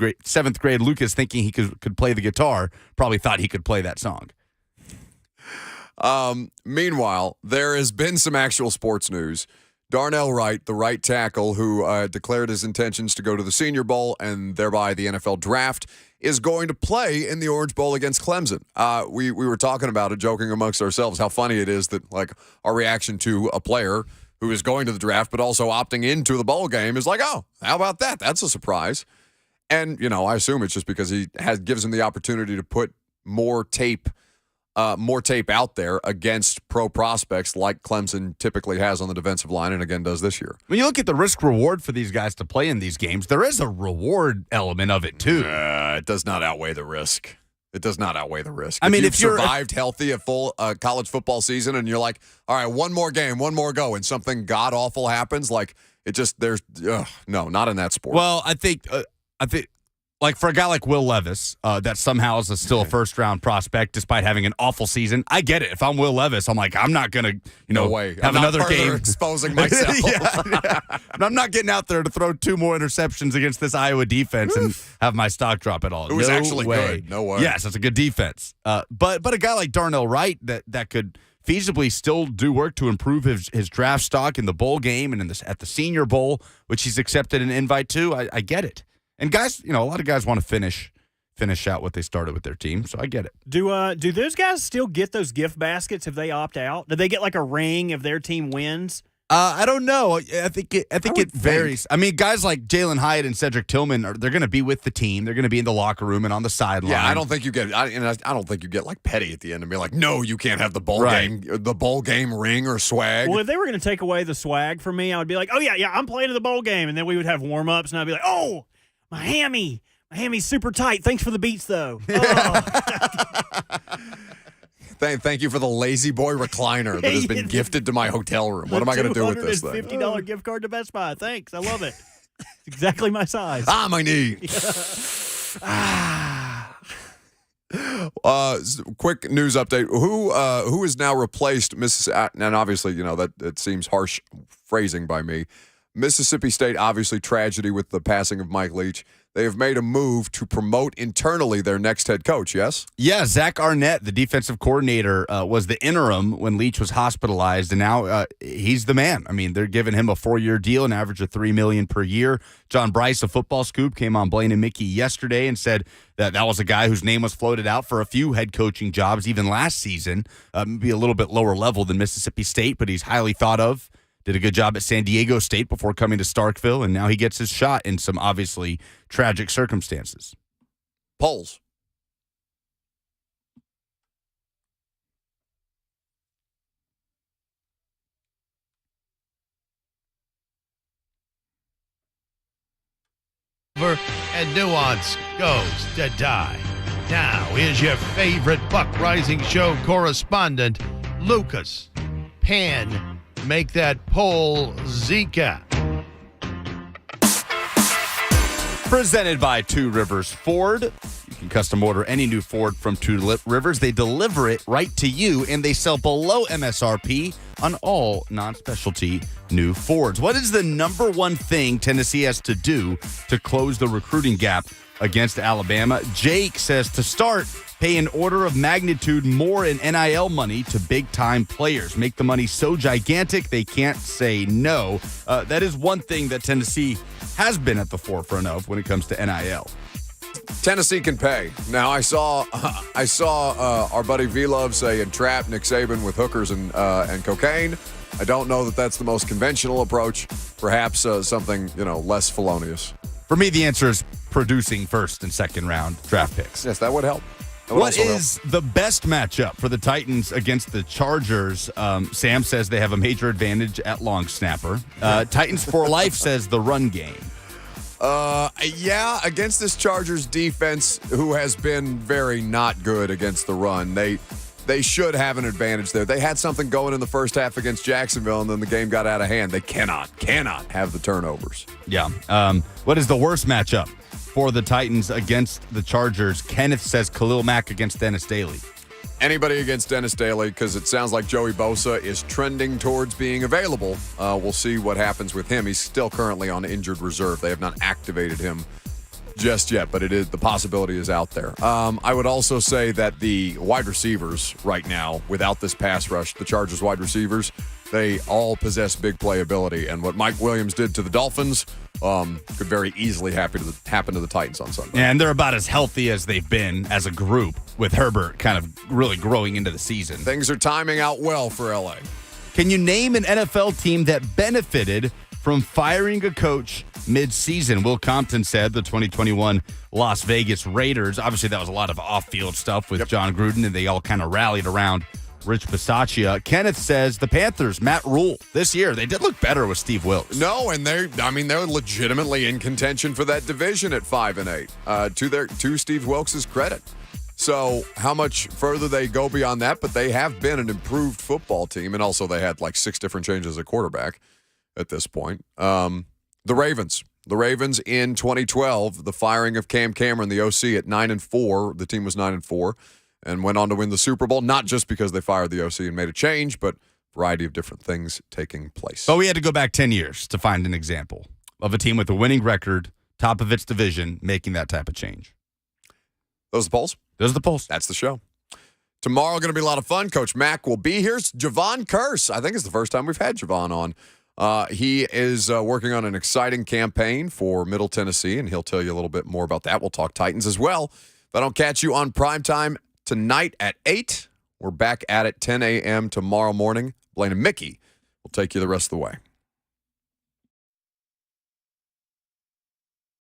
grade Lucas, thinking he could play the guitar, probably thought he could play that song. Meanwhile, there has been some actual sports news. Darnell Wright, the right tackle who declared his intentions to go to the Senior Bowl and thereby the NFL Draft, is going to play in the Orange Bowl against Clemson. We were talking about it, joking amongst ourselves, how funny it is that like our reaction to a player who is going to the draft but also opting into the bowl game is like, oh, how about that? That's a surprise. And, I assume it's just because he gives him the opportunity to put more tape out there against pro prospects like Clemson typically has on the defensive line and again does this year. When you look at the risk reward for these guys to play in these games, there is a reward element of it too. It does not outweigh the risk. I mean, if you've survived healthy a full college football season and you're like, all right, one more game, one more go, and something god awful happens, like no, not in that sport. Well, I think like for a guy like Will Levis, that somehow is still a first-round prospect despite having an awful season. I get it. If I'm Will Levis, I'm like, I'm not going to, no way. have another game. Exposing myself. Yeah. And I'm not getting out there to throw 2 more interceptions against this Iowa defense and have my stock drop at all. It was actually good. No way. Yes, it's a good defense. But a guy like Darnell Wright that could feasibly still do work to improve his draft stock in the bowl game and at the Senior Bowl, which he's accepted an invite to, I get it. And guys, a lot of guys want to finish out what they started with their team, so I get it. Do those guys still get those gift baskets if they opt out? Do they get like a ring if their team wins? I don't know. I think it varies. I mean, guys like Jalen Hyatt and Cedric Tillman they're going to be with the team. They're going to be in the locker room and on the sideline. Yeah, I don't think you get. I don't think you get like petty at the end and be like, no, you can't have the bowl game ring or swag. Well, if they were going to take away the swag from me, I would be like, oh yeah, I'm playing in the bowl game, and then we would have warm ups, and I'd be like, oh. My hammy's super tight. Thanks for the beats, though. Oh. Thank you for the Lazy Boy recliner that has been gifted to my hotel room. What am I going to do with this thing? $50 gift card to Best Buy. Thanks. I love it. It's exactly my size. My knee. Quick news update. Who has now replaced Mrs. And obviously, that it seems harsh phrasing by me. Mississippi State, obviously tragedy with the passing of Mike Leach. They have made a move to promote internally their next head coach, yes? Yeah, Zach Arnett, the defensive coordinator, was the interim when Leach was hospitalized, and now he's the man. I mean, they're giving him a 4-year deal, an average of $3 million per year. John Bryce of Football Scoop came on Blaine and Mickey yesterday and said that was a guy whose name was floated out for a few head coaching jobs even last season. Maybe a little bit lower level than Mississippi State, but he's highly thought of. Did a good job at San Diego State before coming to Starkville, and now he gets his shot in some obviously tragic circumstances. Polls. And nuance goes to die. Now, here's your favorite Buck Rising Show correspondent, Lucas Pan. Make that poll Zika. Presented by Two Rivers Ford. You can custom order any new Ford from Two Rivers. They deliver it right to you, and they sell below MSRP on all non-specialty new Fords. What is the number one thing Tennessee has to do to close the recruiting gap against Alabama? Jake says to start, pay an order of magnitude more in NIL money to big-time players. Make the money so gigantic they can't say no. That is one thing that Tennessee has been at the forefront of when it comes to NIL. Tennessee can pay. Now, I saw our buddy V-Love say entrap Nick Saban with hookers and cocaine. I don't know that that's the most conventional approach. Perhaps something, less felonious. For me, the answer is producing first and second round draft picks. Yes, that would help. What is the best matchup for the Titans against the Chargers? Sam says they have a major advantage at long snapper. Titans for Life says the run game. Yeah, against this Chargers defense, who has been very not good against the run, they should have an advantage there. They had something going in the first half against Jacksonville, and then the game got out of hand. They cannot have the turnovers. Yeah. What is the worst matchup for the Titans against the Chargers? Kenneth says Khalil Mack against Dennis Daly. Anybody against Dennis Daly, because it sounds like Joey Bosa is trending towards being available. We'll see what happens with him. He's still currently on injured reserve. They have not activated him just yet, but the possibility is out there. I would also say that the wide receivers right now, without this pass rush, the Chargers wide receivers, they all possess big playability. And what Mike Williams did to the Dolphins could very easily happen to the Titans on Sunday. And they're about as healthy as they've been as a group, with Herbert kind of really growing into the season. Things are timing out well for L.A. Can you name an NFL team that benefited from firing a coach mid-season? Will Compton said the 2021 Las Vegas Raiders. Obviously, that was a lot of off-field stuff with John Gruden, and they all kind of rallied around Rich Bisaccia. Kenneth says the Panthers, Matt Rule, this year, they did look better with Steve Wilkes. No, and they're legitimately in contention for that division at 5-8. To Steve Wilkes' credit. So how much further they go beyond that, but they have been an improved football team, and also they had like 6 different changes at quarterback at this point. The Ravens in 2012, the firing of Cam Cameron, the OC, at 9-4. The team was 9-4 and went on to win the Super Bowl, not just because they fired the OC and made a change, but a variety of different things taking place. But we had to go back 10 years to find an example of a team with a winning record, top of its division, making that type of change. Those are the polls? Those are the polls. That's the show. Tomorrow going to be a lot of fun. Coach Mack will be here. Javon Curse. I think it's the first time we've had Javon on. He is working on an exciting campaign for Middle Tennessee, and he'll tell you a little bit more about that. We'll talk Titans as well. If I don't catch you on primetime tonight at 8, we're back at it 10 a.m. tomorrow morning. Blaine and Mickey will take you the rest of the way.